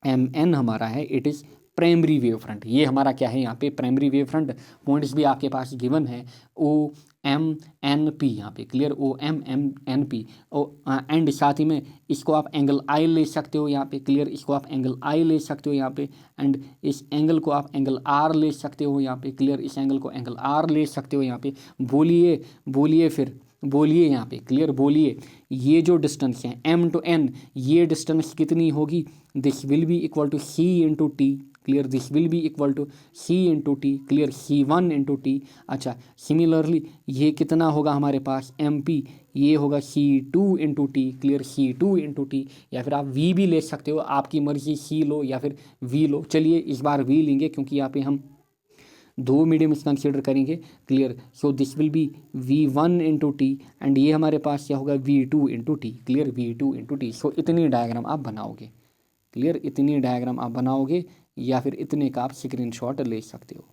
एम एन हमारा है, it is primary wave front. ये हमारा क्या है यहाँ पे, प्राइमरी वेव फ्रंट। पॉइंट्स भी आपके पास गिवन है, ओ एम एन पी यहाँ पे। Clear, O M M N P. And साथ ही में इसको आप एंगल आई ले सकते हो यहाँ पे। क्लियर, इसको आप एंगल आई ले सकते हो यहाँ पे। एंड इस एंगल को आप एंगल आर ले सकते हो यहाँ पे। क्लियर, इस एंगल को एंगल आर ले सकते हो यहाँ पे। बोलिए बोलिए, फिर बोलिए यहाँ पे। क्लियर, बोलिए, ये जो डिस्टेंस है एम टू एन, ये डिस्टेंस कितनी होगी, this will be equal to C into T. Clear, this will be equal to C into T. Clear, C one into T. अच्छा, सिमिलरली ये कितना होगा हमारे पास, एम पी, ये होगा C two into T. Clear, C two into T, या फिर आप वी भी ले सकते हो, आपकी मर्जी, सी लो या फिर वी लो। चलिए इस बार वी लेंगे क्योंकि यहाँ पे हम दो मीडियम्स कंसिडर करेंगे। Clear, so this will be v one into t and ये हमारे पास क्या होगा, v two into T. Clear, v two into t. So इतनी डायग्राम आप बनाओगे। क्लियर, इतनी डायग्राम आप बनाओगे या फिर इतने का आप स्क्रीनशॉट ले सकते हो।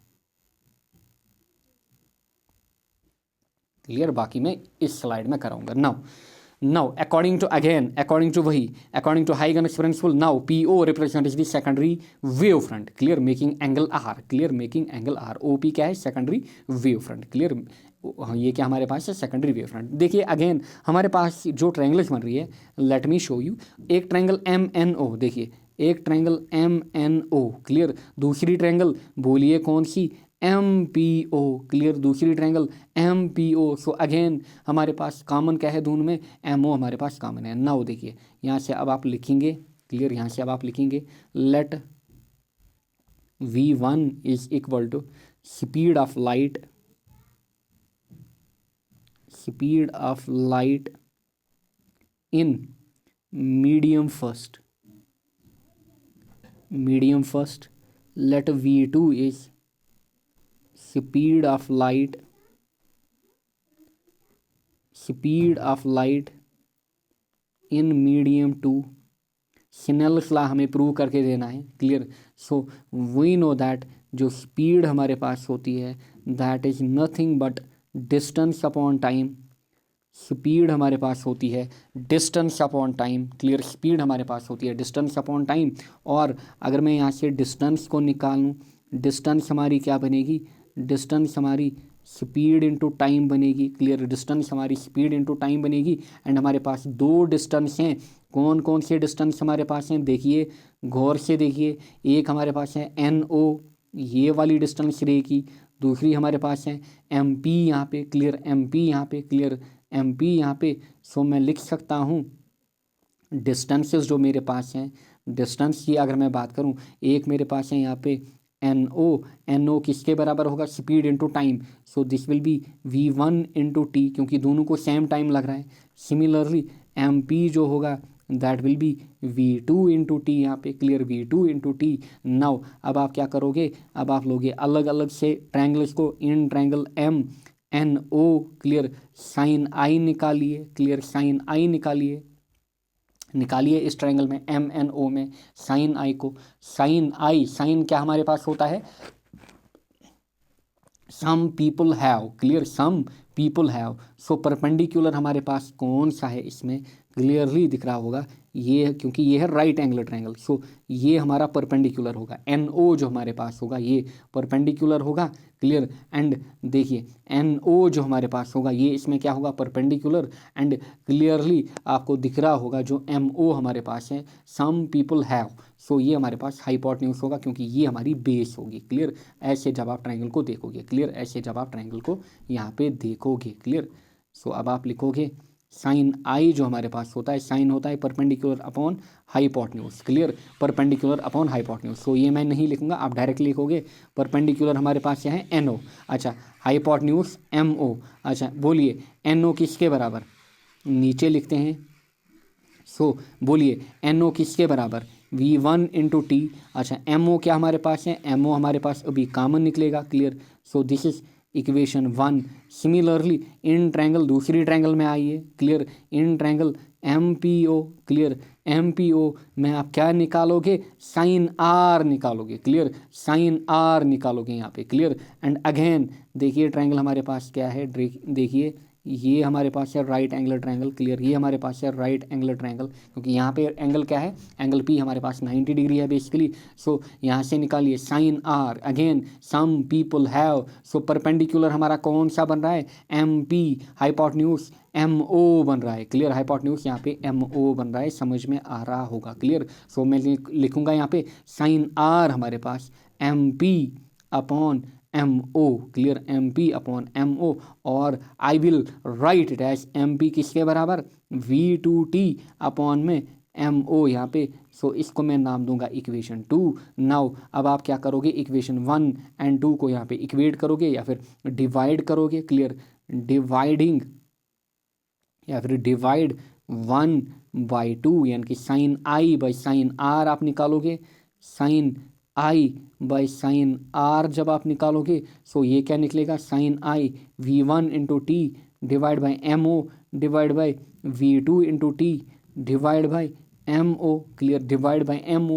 क्लियर, बाकी मैं इस स्लाइड में कराऊंगा। Now according to Huygens principle, now PO represents the secondary wave front. Clear, making angle R. Clear, making angle R. OP क्या है, secondary wave front. Clear, ये क्या हमारे पास है, सेकेंडरी वेव फ्रंट। देखिए अगेन हमारे पास जो ट्रायंगल्स बन रही है, लेट मी शो यू। एक ट्रायंगल MNO, देखिए एक ट्रायंगल MNO। क्लियर, दूसरी ट्रायंगल बोलिए कौन सी, MPO। क्लियर, दूसरी ट्रायंगल MPO। सो अगेन हमारे पास कॉमन क्या है दोनों में, MO हमारे पास कॉमन है। नाउ देखिए यहाँ से अब आप लिखेंगे, क्लियर, यहाँ से अब आप लिखेंगे let V1 is equal to speed of light, speed of light in medium first, medium first. Let V2 is speed of light, speed of light in medium 2। Snell's law हमें प्रूव करके देना है। Clear, so we know that जो speed हमारे पास होती है that is nothing but distance upon time. Speed हमारे पास होती है distance upon time. Clear, speed हमारे पास होती है डिस्टेंस अपॉन टाइम। और अगर मैं यहाँ से डिस्टेंस को निकालूँ, डिस्टेंस हमारी क्या बनेगी, डिस्टेंस हमारी स्पीड इंटू टाइम बनेगी। क्लियर, डिस्टेंस हमारी स्पीड इंटू टाइम बनेगी। एंड हमारे पास दो डिस्टेंस हैं, कौन कौन से डिस्टेंस हमारे पास हैं, देखिए गौर से देखिए। एक हमारे पास है NO, ये वाली डिस्टेंस रहेगी। दूसरी हमारे पास है MP यहाँ पे। क्लियर, MP यहाँ पे। क्लियर, MP यहाँ पे। सो मैं लिख सकता हूँ डिस्टेंसेस जो मेरे पास हैं, डिस्टेंस की अगर मैं बात करूँ, एक मेरे पास है यहाँ पे NO किसके बराबर होगा, speed into time. So this will B V1 into T, क्योंकि दोनों को सेम टाइम लग रहा है। सिमिलरली MP जो होगा that will B V2 into T यहाँ पे। Clear, V2 into T. Now अब आप क्या करोगे, अब आप लोगे अलग अलग से ट्रायंगल्स को। In triangle MNO, clear, sine i निकालिए। क्लियर, साइन आई निकालिए, निकालिए इस ट्रायंगल में MNO में साइन आई को। साइन आई, साइन क्या हमारे पास होता है, some people have, clear, some people have. So perpendicular हमारे पास कौन सा है, इसमें क्लियरली दिख रहा होगा ये है, क्योंकि ये है राइट एंगल ट्रायंगल। सो ये हमारा परपेंडिकुलर होगा, एन ओ जो हमारे पास होगा ये परपेंडिकुलर होगा, क्लियर। एंड देखिए एन ओ जो हमारे पास होगा ये इसमें क्या होगा, परपेंडिकुलर। एंड क्लियरली आपको दिख रहा होगा जो एम ओ हमारे पास है, सम पीपल हैव, सो ये हमारे पास हाइपोटेन्यूज होगा, क्योंकि ये हमारी बेस होगी, क्लियर। ऐसे जब आप ट्रायंगल को देखोगे, क्लियर, ऐसे जब आप ट्रायंगल को यहाँ पे देखोगे, क्लियर। सो अब आप लिखोगे साइन आई जो हमारे पास होता है, साइन होता है perpendicular upon hypotenuse, clear, perpendicular upon hypotenuse. So ये मैं नहीं लिखूंगा, आप डायरेक्टली लिखोगे परपेंडिकुलर हमारे पास क्या है, एन ओ, अच्छा, हाइपोटेन्यूज एम ओ। अच्छा बोलिए एन ओ किसके बराबर, नीचे लिखते हैं। सो बोलिए एन ओ किसके बराबर, V1 इंटू टी। अच्छा एम ओ क्या हमारे पास है, एम ओ हमारे पास अभी कॉमन निकलेगा, clear. So this is equation 1। Similarly in triangle दूसरी ट्रायंगल में आइए, clear, in triangle M P O, clear, M P O में आप क्या निकालोगे, साइन आर निकालोगे, क्लियर, साइन आर निकालोगे यहाँ पे, क्लियर। एंड अगेन देखिए ट्रायंगल हमारे पास क्या है, देखिए ये हमारे पास है राइट एंगल ट्रायंगल, क्लियर, ये हमारे पास है राइट एंगल ट्रायंगल, क्योंकि यहाँ पे एंगल क्या है, एंगल पी हमारे पास 90 डिग्री है बेसिकली। सो यहाँ से निकालिए sine R, again some people have. So perpendicular हमारा कौन सा बन रहा है, M P, hypotenuse M O बन रहा है, क्लियर, हाइपोटेन्यूज यहाँ पे एम ओ बन रहा है, समझ में आ रहा होगा, क्लियर। सो मैं लिखूंगा यहाँ पे साइन आर हमारे पास एम पी अपॉन एम ओ, clear, M p upon m ओ, और I will write it as m p किसके बराबर, V2T अपॉन में एम ओ यहाँ पे। सो इसको मैं नाम दूंगा इक्वेशन 2। नाउ अब आप क्या करोगे, इक्वेशन 1 एंड 2 को यहाँ पे इक्वेट करोगे या फिर डिवाइड करोगे, क्लियर, डिवाइडिंग या फिर डिवाइड 1/2, यानी कि sine I by sine R आप निकालोगे, sine I by sine R जब आप निकालोगे, सो ये क्या निकलेगा, sine I V1 into T divide by M O divide by V2 into T divide by M O, clear, divide by M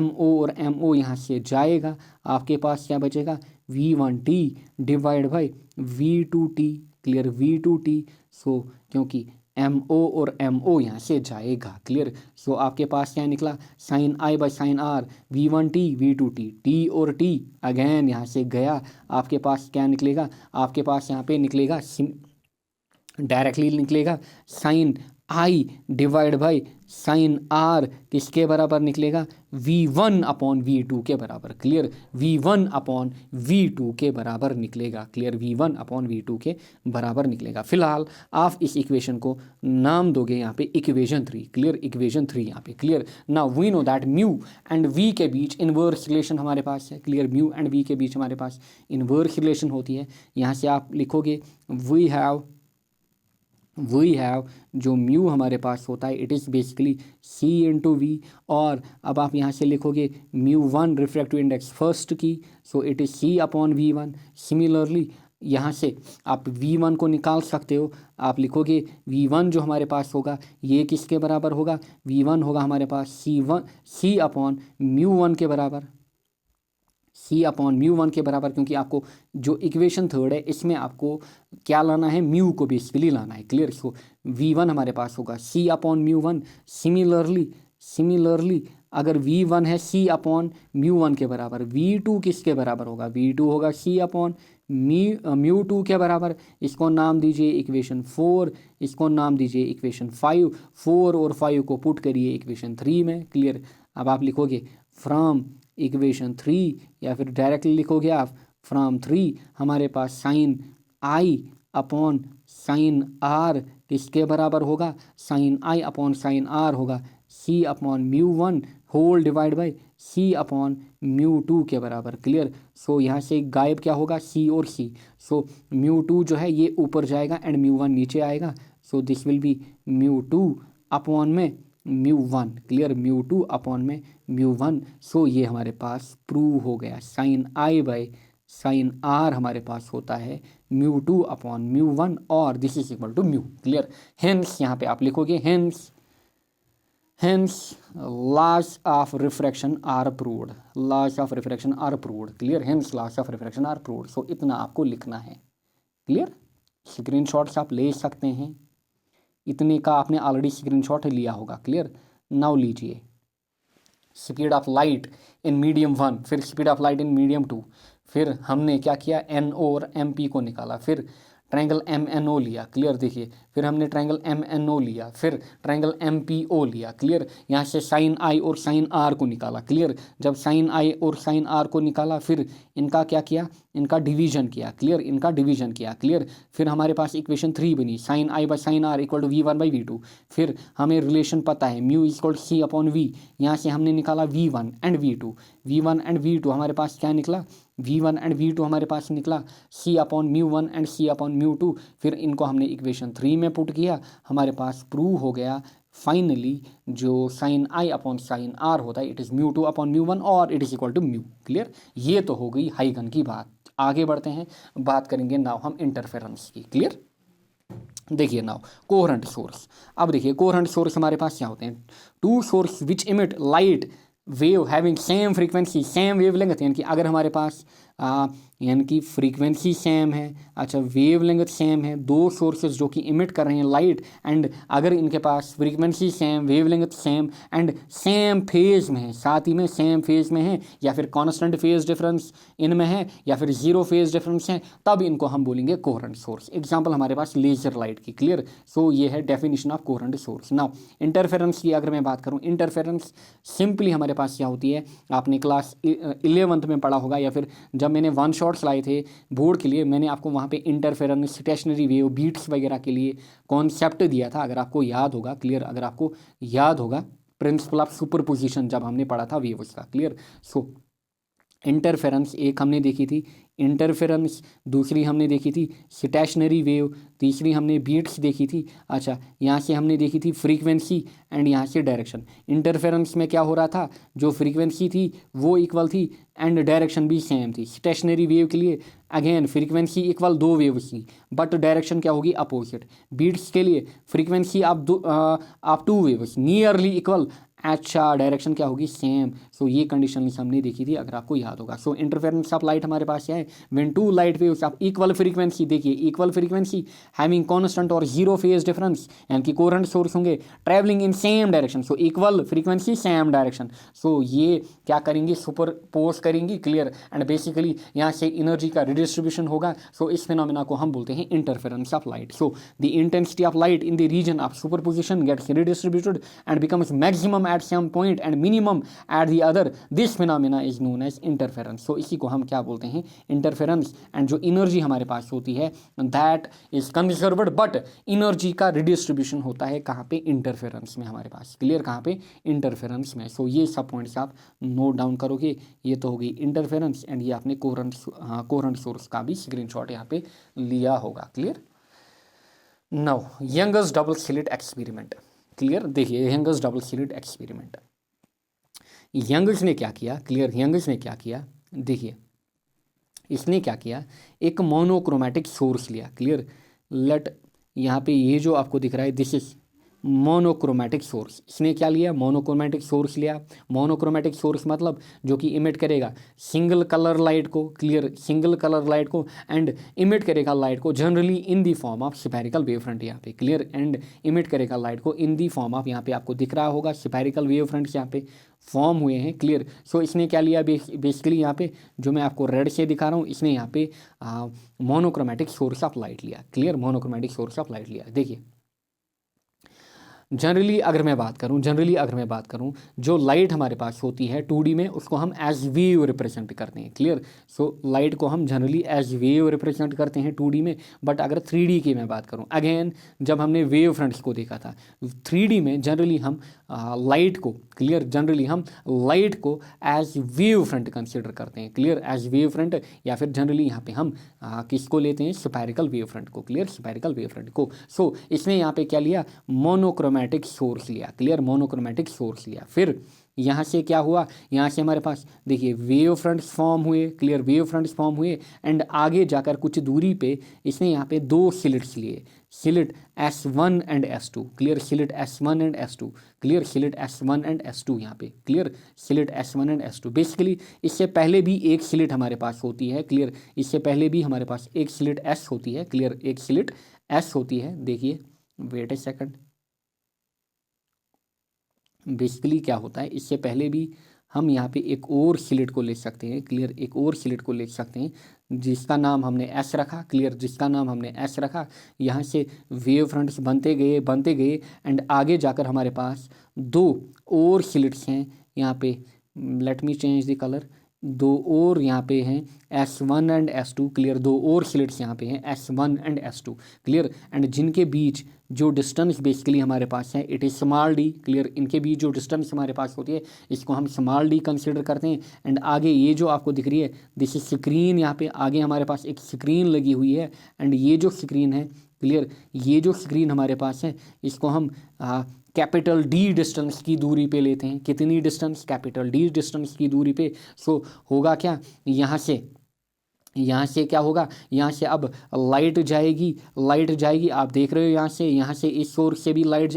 ओ और M ओ यहाँ से जाएगा, आपके पास क्या बचेगा, V1T divide by V2T, clear, V2T। सो क्योंकि एम ओ और एम ओ यहाँ से जाएगा, क्लियर। सो आपके पास क्या निकला, sine I by sine R, V1T V2T, T और टी अगेन यहाँ से गया, आपके पास क्या निकलेगा, आपके पास यहाँ पे निकलेगा डायरेक्टली निकलेगा sine I divide by sine are किसके बराबर निकलेगा, V1 अपॉन V2 के बराबर, क्लियर, V1 अपॉन V2 के बराबर निकलेगा, क्लियर, V1 अपॉन V2 के बराबर निकलेगा। फिलहाल आप इस इक्वेशन को नाम दोगे यहाँ पे इक्वेशन 3, क्लियर, इक्वेशन 3 यहाँ पे, clear. Now we know that mu and V के बीच इनवर्स रिलेशन हमारे पास है, क्लियर, म्यू एंड वी के बीच हमारे पास इनवर्स रिलेशन होती है। यहाँ से आप लिखोगे वी हैव जो म्यू हमारे पास होता है it is basically C into V, और अब आप यहाँ से लिखोगे μ1 रिफ्रैक्टिव इंडेक्स फर्स्ट की, सो it is C upon V1। Similarly यहाँ से आप V1 को निकाल सकते हो, आप लिखोगे V1 जो हमारे पास होगा ये किसके बराबर होगा, V1 होगा हमारे पास C अपॉन μ1 के बराबर, C अपॉन μ1 के बराबर, क्योंकि आपको जो इक्वेशन 3 है इसमें आपको क्या लाना है, म्यू को बेसिकली लाना है, क्लियर। सो V1 हमारे पास होगा C अपॉन μ1। सिमिलरली अगर V1 है C अपॉन μ1 के बराबर, V2 किसके बराबर होगा, V2 होगा C अपॉन μ2 के बराबर। इसको नाम दीजिए इक्वेशन 4, इसको नाम दीजिए इक्वेशन 5, 4 और 5 को पुट करिए इक्वेशन 3 में, क्लियर। अब आप लिखोगे फ्रॉम इक्वेशन 3 या फिर डायरेक्टली लिखोगे आप फ्रॉम 3, हमारे पास sine I upon sine are किसके बराबर होगा, साइन आई अपॉन साइन आर होगा C upon μ1 whole divide by C upon μ2 के बराबर, क्लियर। सो यहाँ से गायब क्या होगा, C और C। सो μ2 जो है ये ऊपर जाएगा एंड μ1 नीचे आएगा, so this will be μ2 upon में μ1, क्लियर, μ2 अपॉन में μ1। सो ये हमारे पास प्रूव हो गया, sine I by sine are हमारे पास होता है μ2 अपॉन μ1 और this is equal to mu, clear. Hence यहाँ पे आप लिखोगे hence Hence, laws of refraction are proved. Laws of refraction are proved. Clear? Hence, laws of refraction are proved. So इतना आपको लिखना है. क्लियर? स्क्रीनशॉट्स आप ले सकते हैं. इतने का आपने ऑलरेडी स्क्रीनशॉट लिया होगा. क्लियर? नाउ लीजिए speed of light in medium 1, फिर speed of light in medium 2, फिर हमने क्या किया, एन ओ और एम पी को निकाला, फिर ट्रायंगल एम एन ओ लिया. क्लियर? देखिए, फिर हमने ट्रायंगल एम एन ओ लिया, फिर ट्रायंगल एम पी ओ लिया. क्लियर? यहाँ से साइन आई और साइन आर को निकाला. क्लियर? जब साइन आई और साइन आर को निकाला, फिर इनका क्या किया, इनका डिवीजन किया. क्लियर? इनका डिवीजन किया. क्लियर? फिर हमारे पास इक्वेशन 3 बनी, sine I by sine R equal to V1/V2. फिर हमें रिलेशन पता है, mu equal to C upon V. यहाँ से हमने निकाला V1 and V2. V1 and V2 हमारे पास क्या निकला, V1 एंड V2 हमारे पास निकला C upon mu 1 and C upon mu 2. फिर इनको हमने इक्वेशन 3 में पुट किया. हमारे पास प्रूव हो गया फाइनली जो साइन आई अपॉन साइन आर होता है, it is mu 2 upon mu 1 और it is equal to mu. Clear? ये तो हो गई हाइगन की बात. आगे बढ़ते हैं, बात करेंगे नाउ हम इंटरफेरेंस की. क्लियर? देखिए नाउ कोहेरेंट सोर्स. अब देखिए कोहेरेंट सोर्स हमारे पास क्या होते हैं, two source which emit light wave having same frequency same wavelength. यानी कि अगर हमारे पास यानी कि फ्रीक्वेंसी सेम है, अच्छा वेवलेंथ सेम है, दो सोर्सेज जो कि इमिट कर रहे हैं लाइट, एंड अगर इनके पास frequency same wavelength same and same phase में है, साथ ही में सेम फेज में है, या फिर कांस्टेंट फेज डिफरेंस इनमें है, या फिर जीरो फेज डिफरेंस है, तब इनको हम बोलेंगे कोहेरेंट सोर्स. एग्जांपल हमारे पास लेजर लाइट की. क्लियर? सो ये है definition of coherent source. Now interference की अगर मैं बात करूँ, इंटरफेरेंस सिंपली हमारे पास क्या होती है, आपने क्लास 11th में पढ़ा होगा, या फिर जब मैंने वन शॉट्स लाए थे बोर्ड के लिए, मैंने आपको वहाँ पे इंटरफेरेंस, स्टेशनरी वेव, बीट्स वगैरह के लिए कॉन्सेप्ट दिया था, अगर आपको याद होगा. क्लियर? अगर आपको याद होगा, प्रिंसिपल ऑफ सुपरपोजिशन जब हमने पढ़ा था वेव्स का. क्लियर? सो इंटरफेरेंस एक हमने देखी थी, इंटरफेरेंस दूसरी हमने देखी थी स्टेशनरी वेव, तीसरी हमने बीट्स देखी थी. अच्छा, यहाँ से हमने देखी थी फ्रीक्वेंसी एंड यहाँ से डायरेक्शन. इंटरफेरेंस में क्या हो रहा था, जो फ्रीक्वेंसी थी वो इक्वल थी एंड डायरेक्शन भी सेम थी. स्टेशनरी वेव के लिए अगेन फ्रीक्वेंसी इक्वल दो वेव्स की, बट डायरेक्शन क्या होगी, अपोजिट. बीट्स के लिए फ्रीक्वेंसी आप टू वेव्स नियरली इक्वल, अच्छा डायरेक्शन क्या होगी, सेम. सो ये कंडीशन हमने देखी थी, अगर आपको याद होगा. सो इंटरफेरेंस ऑफ लाइट हमारे पास क्या है, when two light waves of equal frequency, देखिए इक्वल फ्रीक्वेंसी हैविंग कांस्टेंट और जीरो फेज डिफरेंस, यानी कि कोहेरेंट सोर्स होंगे travelling in same direction. So equal frequency same direction. So ये क्या करेंगे, सुपर पोज करेंगी. क्लियर? एंड बेसिकली यहाँ से एनर्जी का रिडिस्ट्रीब्यूशन होगा. सो इस फिनोमेना को हम बोलते हैं interference of light. So the intensity of light in the region of superposition gets redistributed and becomes maximum at some point and minimum at the other. This phenomena is known as interference. So इसी को हम क्या बोलते हैं, interference. And जो energy हमारे पास होती है that is conserved, but energy का रिडिस्ट्रीब्यूशन होता है कहाँ पे, इंटरफेरेंस में हमारे पास. क्लियर? कहाँ पे, इंटरफेरेंस में. सो ये सब पॉइंट्स आप नोट डाउन करोगे. ये तो हो गई इंटरफेरेंस, एंड ये आपने कोहेरेंट सोर्स का भी स्क्रीनशॉट यहाँ पे लिया होगा. Clear? Now Young's double slit experiment. Clear? देखिए Young's double slit experiment, Young's ने क्या किया. क्लियर? यंगर्स ने क्या किया, देखिए इसने क्या किया, एक मोनोक्रोमेटिक सोर्स लिया. क्लियर? लेट यहाँ पे ये जो आपको दिख रहा है, दिस इज मोनोक्रोमेटिक सोर्स. इसने क्या लिया, मोनोक्रोमेटिक सोर्स लिया. मोनोक्रोमेटिक सोर्स मतलब जो कि इमिट करेगा सिंगल कलर लाइट को. क्लियर? सिंगल कलर लाइट को, एंड इमिट करेगा लाइट को generally in the form of spherical wave front. यहाँ पे क्लियर? एंड इमिट करेगा लाइट को इन दी फॉर्म ऑफ, यहाँ पे आपको दिख रहा होगा स्फेरिकल वेव फ्रंट्स यहाँ पे फॉर्म हुए हैं. क्लियर? सो इसने क्या लिया, बेसिकली यहाँ पे जो मैं आपको रेड से दिखा रहा हूँ, इसने यहाँ पे मोनोक्रोमेटिक सोर्स ऑफ लाइट लिया. Clear? Monochromatic source of light लिया. देखिए जनरली अगर मैं बात करूं जो लाइट हमारे पास होती है 2D में, उसको हम एज वेव रिप्रेजेंट करते हैं. क्लियर? सो लाइट को हम जनरली एज वेव रिप्रेजेंट करते हैं 2D में. बट अगर 3D की मैं बात करूं, अगेन जब हमने वेव फ्रंट्स को देखा था 3D में, जनरली हम लाइट को, क्लियर, जनरली हम लाइट को एज वेव फ्रंट कंसिडर करते हैं. क्लियर? एज वेव फ्रंट, या फिर जनरली यहाँ पे हम किसको लेते हैं, स्फेरिकल वेव फ्रंट को. क्लियर? स्फेरिकल वेव फ्रंट को. सो इसने यहाँ पे क्या लिया, मोनोक्रोमेटिक सोर्स लिया. क्लियर? मोनोक्रोमेटिक सोर्स लिया. फिर यहाँ से क्या हुआ, यहाँ से हमारे पास देखिए वेव फ्रंट्स फॉर्म हुए, क्लियर, वेव फ्रंट्स फॉर्म हुए एंड आगे जाकर कुछ दूरी पे इसने यहाँ पे दो स्लिट्स लिए, slit S1 and S2, clear, slit S1 and S2, clear, slit S1 and S2 यहाँ पे, clear, slit S1 and S2। Basically इससे पहले भी एक स्लिट हमारे पास होती है, क्लियर, इससे पहले भी हमारे पास एक स्लिट S होती है, क्लियर, एक स्लिट S होती है। देखिए वेट ए सेकंड, बेसिकली क्या होता है, इससे पहले भी हम यहाँ पे एक और स्लिट को ले सकते हैं, क्लियर, एक और स्लिट को ले सकते हैं जिसका नाम हमने एस रखा, क्लियर, जिसका नाम हमने एस रखा। यहाँ से वेव फ्रंट्स बनते गए एंड आगे जाकर हमारे पास दो और स्लिट्स हैं यहाँ पे, let me change the colour, दो और यहाँ पे हैं S1 एंड S2, क्लियर, दो और स्लिट्स यहाँ पे हैं S1 and S2, clear, and जिनके बीच जो डिस्टेंस बेसिकली हमारे पास है it is small D, clear, इनके बीच जो डिस्टेंस हमारे पास होती है इसको हम स्मॉल डी कंसिडर करते हैं। एंड आगे ये जो आपको दिख रही है दिस इज स्क्रीन, यहाँ पे आगे हमारे पास एक स्क्रीन लगी हुई है एंड ये जो स्क्रीन है, क्लियर, ये जो स्क्रीन हमारे पास है इसको हम कैपिटल डी डिस्टेंस की दूरी पे लेते हैं। कितनी डिस्टेंस, कैपिटल डी डिस्टेंस की दूरी पे। सो होगा क्या, यहाँ से क्या होगा, यहाँ से अब लाइट जाएगी, आप देख रहे हो यहाँ से इस सोर्स से भी लाइट,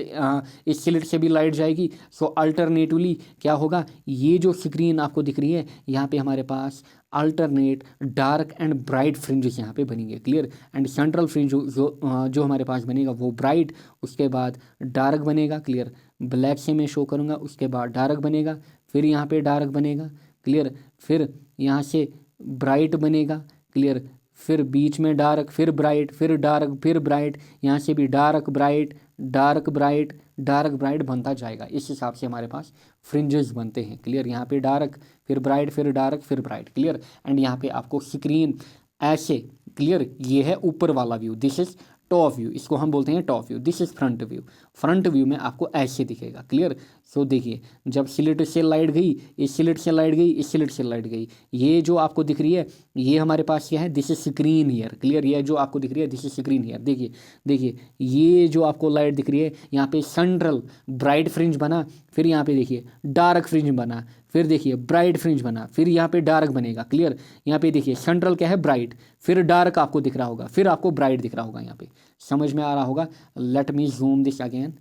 इस स्लिट से भी लाइट जाएगी। सो अल्टरनेटिवली क्या होगा, ये जो स्क्रीन आपको दिख रही है यहाँ पे हमारे पास alternate dark and bright fringes यहाँ पे बनेंगे, क्लियर, एंड सेंट्रल फ्रिंज जो हमारे पास बनेगा वो ब्राइट, उसके बाद डार्क बनेगा, क्लियर, ब्लैक से मैं शो करूँगा, उसके बाद डार्क बनेगा, फिर यहाँ पे डार्क बनेगा, क्लियर, फिर यहाँ से ब्राइट बनेगा, क्लियर, फिर बीच में डार्क, फिर ब्राइट, फिर डार्क, फिर ब्राइट, यहाँ से भी dark bright, dark bright, dark bright बनता जाएगा। इस हिसाब से हमारे पास फ्रिंजेस बनते हैं, क्लियर, यहाँ पे डार्क, फिर ब्राइट, फिर डार्क, फिर ब्राइट, क्लियर, एंड यहाँ पे आपको स्क्रीन ऐसे, क्लियर, ये है ऊपर वाला view, this is top view, इसको हम बोलते हैं top view, this is front view. Front view में आपको ऐसे दिखेगा, क्लियर। सो देखिए जब स्लिट से लाइट गई, इस स्लिट से लाइट गई, इस स्लिट से लाइट गई, ये जो आपको दिख रही है ये हमारे पास क्या है, this is screen here, clear, ये जो आपको दिख रही है दिस इज स्क्रीन हियर। देखिए ये जो आपको लाइट दिख रही है यहाँ पे सेंट्रल ब्राइट फ्रिंज बना, फिर यहाँ पे देखिए डार्क फ्रिंज बना, फिर देखिए ब्राइट फ्रिंज बना, फिर यहाँ पे डार्क बनेगा, क्लियर। यहाँ पे देखिए सेंट्रल क्या है, ब्राइट, फिर डार्क आपको दिख रहा होगा, फिर आपको ब्राइट दिख रहा होगा, यहाँ पे समझ में आ रहा होगा। Let me zoom this again,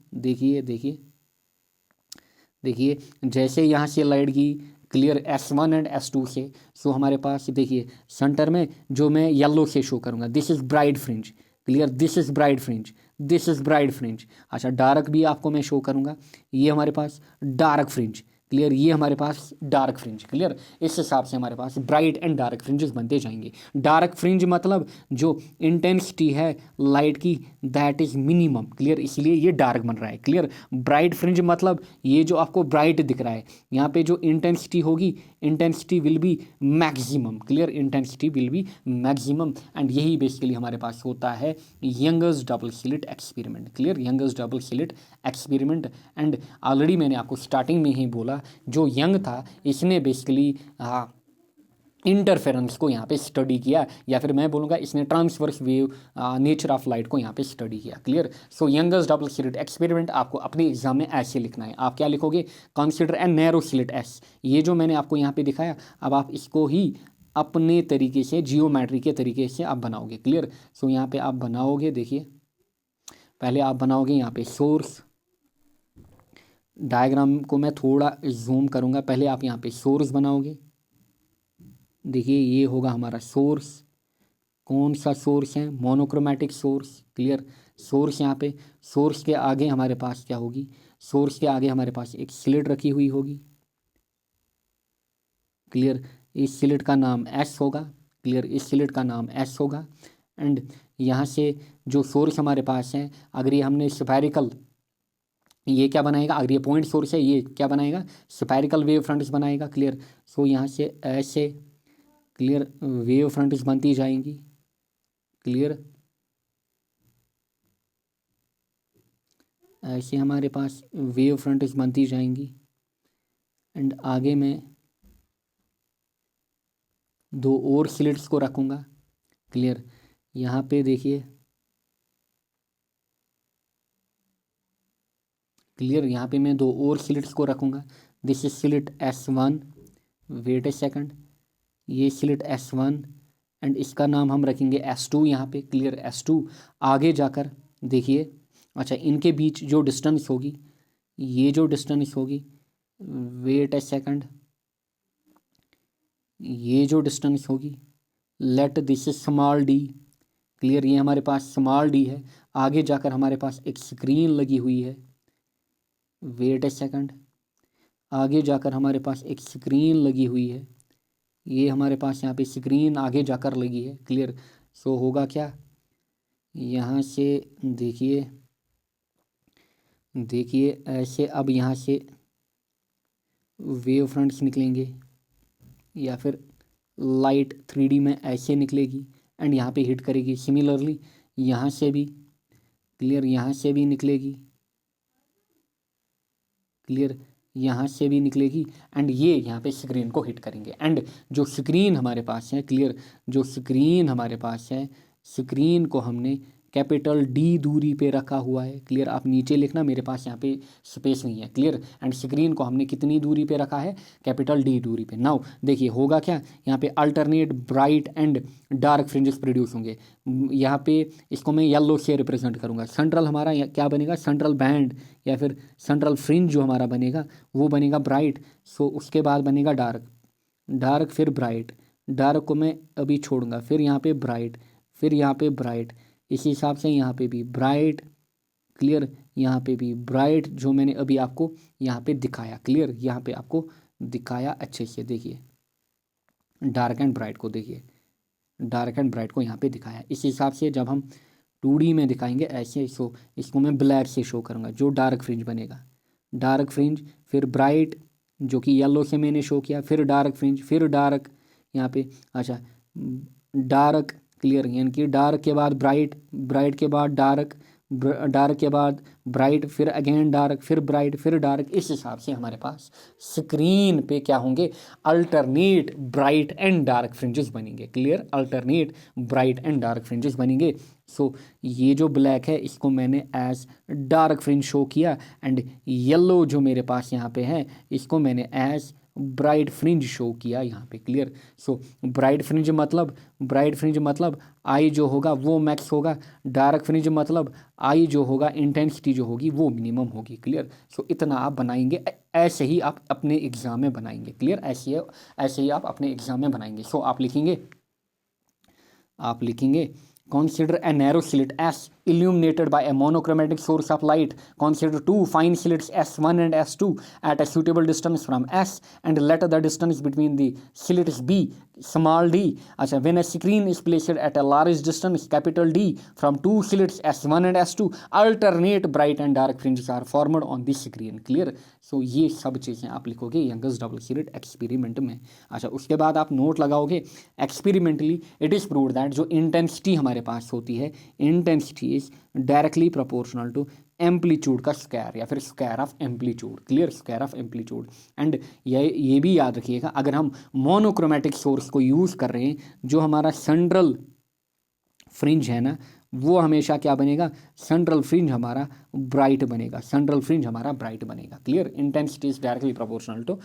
देखिए जैसे यहाँ से लाइट गई, क्लियर, S1 एंड S2 से, सो हमारे पास देखिए सेंटर में जो मैं येलो से शो करूँगा this is bright fringe, clear, this is bright fringe, this is bright fringe. अच्छा डार्क भी आपको मैं शो करूँगा, ये हमारे पास डार्क फ्रिंज, क्लियर, ये हमारे पास डार्क फ्रिंज, क्लियर। इस हिसाब से हमारे पास ब्राइट एंड डार्क फ्रिंजेस बनते जाएंगे। डार्क फ्रिंज मतलब जो इंटेंसिटी है लाइट की दैट इज मिनिमम, क्लियर, इसलिए ये डार्क बन रहा है, क्लियर। ब्राइट फ्रिंज मतलब ये जो आपको ब्राइट दिख रहा है, यहाँ पे जो इंटेंसिटी होगी, intensity will be maximum, clear, intensity will be maximum. And यही बेसिकली हमारे पास होता है youngers double slit experiment, clear, youngers double slit experiment. And already मैंने आपको स्टार्टिंग में ही बोला जो यंग था इसने बेसिकली इंटरफेरेंस को यहाँ पे स्टडी किया, या फिर मैं बोलूँगा इसने transverse wave nature of light को यहाँ पे स्टडी किया, क्लियर। सो यंगर्स डबल स्लिट एक्सपेरिमेंट आपको अपने एग्जाम में ऐसे लिखना है। आप क्या लिखोगे, consider a narrow slit S, ये जो मैंने आपको यहाँ पे दिखाया, अब आप इसको ही अपने तरीके से जियोमेट्री के तरीके से आप बनाओगे, क्लियर। सो यहाँ पे आप बनाओगे, देखिए पहले आप बनाओगे यहाँ पे सोर्स, डायग्राम को मैं थोड़ा जूम करूँगा, पहले आप यहाँ पे सोर्स बनाओगे। देखिए ये होगा हमारा सोर्स, कौन सा सोर्स है, मोनोक्रोमेटिक सोर्स, क्लियर। सोर्स यहाँ पे, सोर्स के आगे हमारे पास क्या होगी, सोर्स के आगे हमारे पास एक स्लिट रखी हुई होगी, क्लियर, इस स्लिट का नाम एस होगा, क्लियर, इस स्लिट का नाम एस होगा। एंड यहाँ से जो सोर्स हमारे पास है, अगर ये हमने स्फेरिकल, ये क्या बनाएगा, अगर ये पॉइंट सोर्स है ये क्या बनाएगा, स्फेरिकल वेव फ्रंट्स बनाएगा, क्लियर। सो यहाँ से ऐसे, क्लियर, वेव फ्रंट्स बनती जाएंगी, क्लियर, ऐसे हमारे पास वेव फ्रंट्स बनती जाएंगी। एंड आगे मैं दो और स्लिट्स को रखूँगा, क्लियर, यहाँ पे देखिए, क्लियर, यहाँ पे मैं दो और स्लिट्स को रखूँगा this is slit S1, wait a second, ये स्लिट S1 एंड इसका नाम हम रखेंगे S2 यहाँ पे, क्लियर S2। आगे जाकर देखिए, अच्छा इनके बीच जो डिस्टेंस होगी, ये जो डिस्टेंस होगी, वेट ए सेकंड, ये जो डिस्टेंस होगी, late this is small D, clear, ये हमारे पास स्मॉल डी है। आगे जाकर हमारे पास एक स्क्रीन लगी हुई है, वेट ए सेकंड, आगे जाकर हमारे पास एक स्क्रीन लगी हुई है, ये हमारे पास यहाँ पे स्क्रीन आगे जाकर लगी है, क्लियर। सो होगा क्या, यहाँ से देखिए, देखिए ऐसे अब यहाँ से वेव फ्रंट्स निकलेंगे या फिर लाइट 3D में ऐसे निकलेगी एंड यहाँ पे हिट करेगी। सिमिलरली यहाँ से भी, क्लियर, यहाँ से भी निकलेगी, क्लियर, यहाँ से भी निकलेगी एंड ये यहाँ पे स्क्रीन को हिट करेंगे। एंड जो स्क्रीन हमारे पास है, क्लियर, जो स्क्रीन हमारे पास है, स्क्रीन को हमने कैपिटल D दूरी पे रखा हुआ है, क्लियर। आप नीचे लिखना, मेरे पास यहाँ पे स्पेस नहीं है, क्लियर। एंड स्क्रीन को हमने कितनी दूरी पे रखा है, कैपिटल D दूरी पे। नाउ देखिए होगा क्या, यहाँ पे alternate bright and dark fringes produce होंगे। यहाँ पे इसको मैं येलो से रिप्रेजेंट करूँगा। सेंट्रल हमारा क्या बनेगा, सेंट्रल बैंड या फिर सेंट्रल फ्रिंज जो हमारा बनेगा वो बनेगा ब्राइट। सो उसके बाद बनेगा डार्क, डार्क फिर ब्राइट, डार्क को मैं अभी छोड़ूंगा, फिर यहाँ पे ब्राइट, फिर यहाँ पे ब्राइट, इसी हिसाब से यहाँ पे भी ब्राइट, क्लियर, यहाँ पे भी ब्राइट, जो मैंने अभी आपको यहाँ पे दिखाया, क्लियर, यहाँ पे आपको दिखाया अच्छे से। देखिए डार्क एंड ब्राइट को, देखिए डार्क एंड ब्राइट को यहाँ पे दिखाया। इस हिसाब से जब हम 2D में दिखाएंगे ऐसे, सो इसको मैं ब्लैक से शो करूँगा, जो डार्क फ्रिंज बनेगा, डार्क फ्रिंज, फिर ब्राइट जो कि येलो से मैंने शो किया, फिर डार्क फ्रिंज, फिर डार्क यहाँ पे, अच्छा डार्क, क्लियर, यानी कि डार्क के बाद ब्राइट, ब्राइट के बाद डार्क, डार्क के बाद ब्राइट, फिर अगेन डार्क, फिर ब्राइट, फिर डार्क। इस हिसाब से हमारे पास स्क्रीन पे क्या होंगे, alternate bright and dark fringes बनेंगे, clear, alternate bright and dark fringes बनेंगे। सो ये जो ब्लैक है इसको मैंने एज डार्क फ्रिंज शो किया एंड येलो जो मेरे पास यहाँ पे है इसको मैंने एज ब्राइट फ्रिंज शो किया यहाँ पे, क्लियर। सो ब्राइट फ्रिंज मतलब, ब्राइट फ्रिंज मतलब आई जो होगा वो मैक्स होगा, डार्क फ्रिंज मतलब आई जो होगा, इंटेंसिटी जो होगी वो मिनिमम होगी, क्लियर। सो इतना आप बनाएंगे, ऐसे ही आप अपने एग्जाम में बनाएंगे, क्लियर, ऐसे ही आप अपने एग्जाम में बनाएंगे। सो आप लिखेंगे consider a narrow slit as illuminated by a monochromatic source of light. Consider two fine slits S1 and S2 at a suitable distance from S and let the distance between the slits be small d. अच्छा, when a screen is placed at a large distance capital D from two slits S1 and S2, alternate bright and dark fringes are formed on the screen. Clear? So ये सब चीज़ें आप लिखोगे Young's double slit experiment में। अच्छा, उसके बाद आप नोट लगाओगे, experimentally it is proved that जो इंटेंसिटी हमारे पास होती है, intensity is directly proportional to amplitude का स्क्वायर या फिर square of amplitude, clear, square of amplitude. And ये भी याद रखिएगा, अगर हम मोनोक्रोमेटिक सोर्स को यूज़ कर रहे हैं, जो हमारा सेंट्रल फ्रिंज है ना, वो हमेशा क्या बनेगा, सेंट्रल फ्रिंज हमारा ब्राइट बनेगा, सेंट्रल फ्रिंज हमारा ब्राइट बनेगा, clear. Intensity is directly proportional to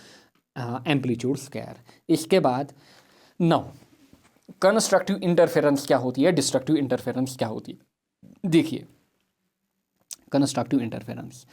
amplitude square. इसके बाद नाउ कंस्ट्रक्टिव इंटरफेरेंस क्या होती है, डिस्ट्रक्टिव इंटरफेरेंस क्या होती है। देखिए constructive interference,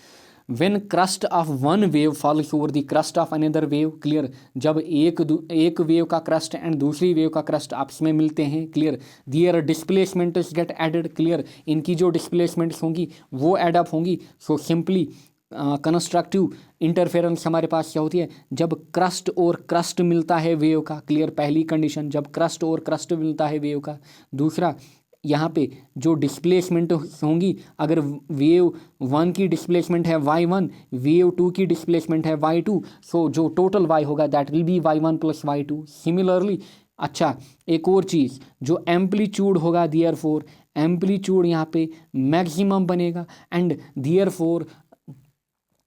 when crest of one wave falls over the crest of another wave, clear, जब एक वेव का क्रस्ट एंड दूसरी वेव का क्रस्ट आपस में मिलते हैं, clear, their displacements get added, clear, इनकी जो डिस्प्लेसमेंट्स होंगी वो एड अप होंगी। सो सिंपली कंस्ट्रक्टिव इंटरफेरेंस हमारे पास क्या होती है, जब क्रस्ट और क्रस्ट मिलता है वेव का, क्लियर, पहली कंडीशन जब क्रस्ट और क्रस्ट मिलता है वेव का। दूसरा, यहाँ पे जो डिस्प्लेसमेंट होंगी, अगर वेव 1 की डिस्प्लेसमेंट है y1, वेव 2 की डिस्प्लेसमेंट है y2, सो जो टोटल y होगा that will be y1 plus y2। Similarly, अच्छा एक और चीज़, जो एम्पलीट्यूड होगा,, एम्पलीट्यूड यहाँ पे मैक्सिमम बनेगा एंड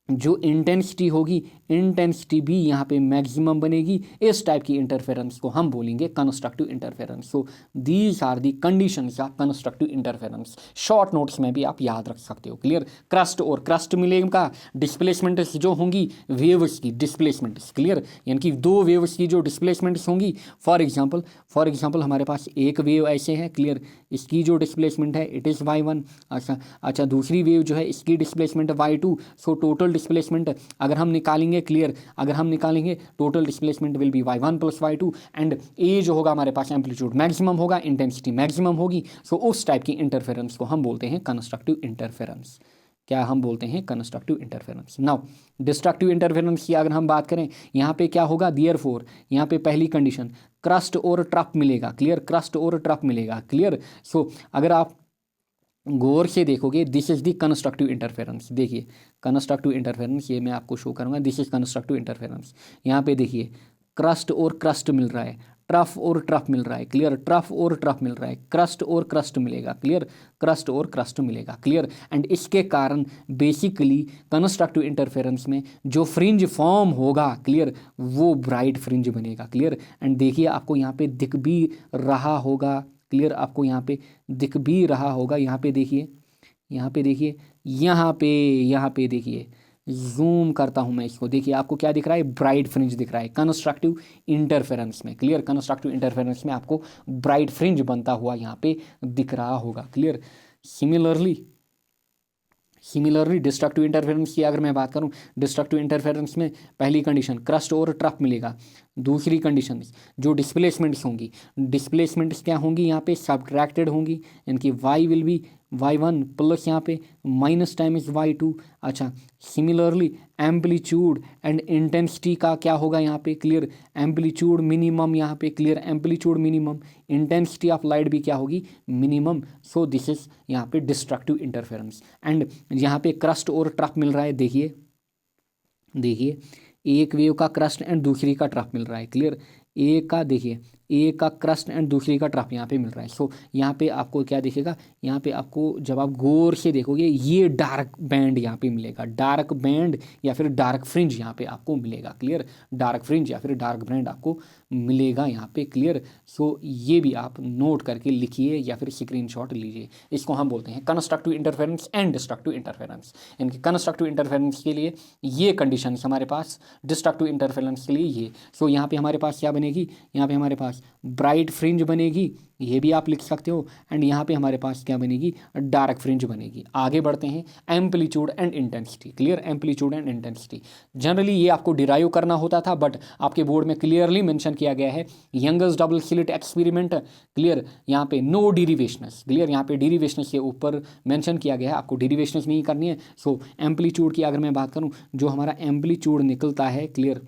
जो इंटेंसिटी होगी, इंटेंसिटी भी यहाँ पे मैक्सिमम बनेगी। इस टाइप की इंटरफेरेंस को हम बोलेंगे constructive interference. So these are the conditions of constructive interference. Short notes में भी आप याद रख सकते हो। क्लियर। क्रस्ट और क्रस्ट मिलेगा, डिस्प्लेसमेंट्स जो होंगी वेव्स की डिस्प्लेसमेंट्स। क्लियर। यानी कि दो वेव्स की जो डिस्प्लेसमेंट्स होंगी, फॉर एग्जाम्पल हमारे पास एक वेव ऐसे है। क्लियर। इसकी जो डिस्प्लेसमेंट है इट इज़ y1। अच्छा दूसरी वेव जो है इसकी displacement y2। So total displacement अगर हम निकालेंगे, क्लियर, अगर हम निकालेंगे total displacement will be y1 plus y2 and a जो होगा हमारे पास एम्पलीट्यूड मैक्सिमम होगा, इंटेंसिटी मैक्सिमम होगी। सो उस टाइप की इंटरफेरेंस को हम बोलते हैं कंस्ट्रक्टिव इंटरफेरेंस। क्या हम बोलते हैं? Constructive interference. Now destructive interference की अगर हम बात करें, यहाँ पे क्या होगा? देयरफॉर यहाँ पे पहली कंडीशन क्रस्ट और ट्रफ मिलेगा। क्लियर। क्रस्ट और ट्रफ मिलेगा। क्लियर। सो अगर आप गौर से देखोगे, this is the constructive interference. देखिए कंस्ट्रक्टिव इंटरफेरेंस, ये मैं आपको शो करूंगा। This is constructive interference. यहाँ पे देखिए क्रस्ट और क्रस्ट मिल रहा है, ट्रफ और ट्रफ मिल रहा है। क्लियर। ट्रफ और ट्रफ मिल रहा है, क्रस्ट और क्रस्ट मिलेगा। क्लियर। क्रस्ट और क्रस्ट मिलेगा। क्लियर। एंड इसके कारण बेसिकली कंस्ट्रक्टिव इंटरफेरेंस में जो फ्रिंज फॉर्म होगा, क्लियर, वो ब्राइट फ्रिंज बनेगा। क्लियर। एंड देखिए आपको यहाँ पे दिख भी रहा होगा। क्लियर। आपको यहाँ पे दिख भी रहा होगा। यहाँ पे देखिए, यहाँ पे देखिए, यहाँ पे देखिए, जूम करता हूँ मैं इसको। देखिए आपको क्या दिख रहा है? ब्राइट फ्रिंज दिख रहा है कंस्ट्रक्टिव इंटरफेरेंस में। क्लियर। कंस्ट्रक्टिव इंटरफेरेंस में आपको ब्राइट फ्रिंज बनता हुआ यहाँ पे दिख रहा होगा। क्लियर। सिमिलरली डिस्ट्रक्टिव इंटरफेरेंस की अगर मैं बात करूं, डिस्ट्रक्टिव इंटरफेरेंस में पहली कंडीशन क्रस्ट और ट्रफ मिलेगा। दूसरी कंडीशन जो डिस्प्लेसमेंट्स होंगी, डिस्प्लेसमेंट्स क्या होंगी? यहाँ पे सब्ट्रैक्टेड होंगी, यानी कि y will be y1 plus यहाँ पे माइनस टाइम इज y2। अच्छा सिमिलरली एम्पलीट्यूड एंड इंटेंसिटी का क्या होगा यहाँ पे? क्लियर। एम्पलीट्यूड मिनिमम यहाँ पे। Clear. Amplitude minimum, intensity of light भी क्या होगी? मिनिमम। सो दिस इज यहाँ पे डिस्ट्रक्टिव इंटरफेरेंस। एंड यहाँ पे क्रस्ट और ट्रफ मिल रहा है। देखिए एक वेव का क्रस्ट एंड दूसरी का ट्रफ मिल रहा है। क्लियर। एक का देखिए, एक का क्रस्ट एंड दूसरी का ट्रफ यहाँ पे मिल रहा है। सो यहाँ पे आपको क्या दिखेगा? यहाँ पे आपको जब आप गौर से देखोगे ये डार्क बैंड यहाँ पे मिलेगा, डार्क बैंड या फिर डार्क फ्रिंज यहाँ पे आपको मिलेगा। क्लियर। डार्क फ्रिंज या फिर डार्क बैंड आपको मिलेगा यहाँ पे। क्लियर। सो ये भी आप नोट करके लिखिए या फिर स्क्रीनशॉट लीजिए। इसको हम बोलते हैं constructive interference and destructive interference. यानी कंस्ट्रक्टिव इंटरफेरेंस के लिए ये कंडीशन हमारे पास, डिस्ट्रक्टिव इंटरफेरेंस के लिए ये। सो यहाँ पे हमारे पास क्या बनेगी? यहाँ पे हमारे पास ब्राइट फ्रिंज बनेगी, ये भी आप लिख सकते हो। एंड यहाँ पे हमारे पास क्या बनेगी? डार्क फ्रिंज बनेगी। आगे बढ़ते हैं, amplitude and intensity. Clear. Amplitude and intensity generally ये आपको डिराइव करना होता था, बट आपके बोर्ड में क्लियरली मेंशन किया गया है youngers double slit experiment. Clear. यहाँ पे नो डेरिवेशंस। क्लियर। यहाँ पे डेरिवेशंस के ऊपर मेंशन किया गया है, आपको डेरिवेशंस नहीं करनी है। सो एम्पलीट्यूड की अगर मैं बात करूँ, जो हमारा एम्पलीट्यूड निकलता है, क्लियर,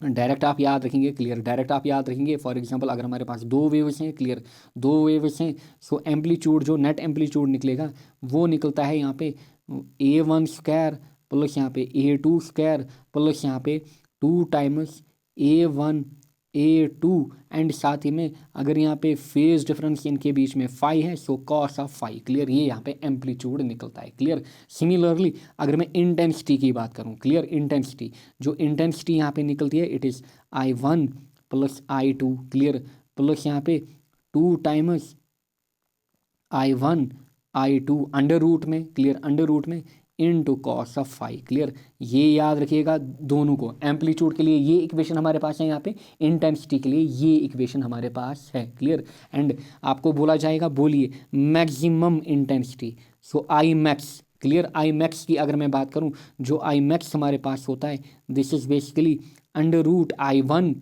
डायरेक्ट आप याद रखेंगे। क्लियर। डायरेक्ट आप याद रखेंगे। फॉर एग्जांपल अगर हमारे पास दो वेव्स हैं, क्लियर, दो वेव्स हैं, सो एम्पलीट्यूड जो नेट एम्पलीट्यूड निकलेगा वो निकलता है यहाँ पे A1 स्क्वायर प्लस यहाँ पे A2 स्क्वायर प्लस यहाँ पे 2 टाइम्स A1 A2 एंड साथ ही में अगर यहाँ पे फेज डिफरेंस इनके बीच में फाई है, so cos of phi. Clear. ये यहाँ पे एम्पलीट्यूड निकलता है। क्लियर। सिमिलरली अगर मैं इंटेंसिटी की बात करूँ, क्लियर, इंटेंसिटी, जो इंटेंसिटी यहाँ पे निकलती है it is I1 plus I2। Clear. Plus यहाँ पे 2 times I1 I2 under root में। क्लियर। अंडर रूट में into cos of phi. Clear. ये याद रखिएगा दोनों को। एम्पलीट्यूड के लिए ये इक्वेशन हमारे पास है यहाँ पे, इंटेंसिटी के लिए ये इक्वेशन हमारे पास है। क्लियर। एंड आपको बोला जाएगा, बोलिए, maximum intensity. So I max. Clear. I max की अगर मैं बात करूँ, जो आई मैक्स हमारे पास होता है this is basically under root I1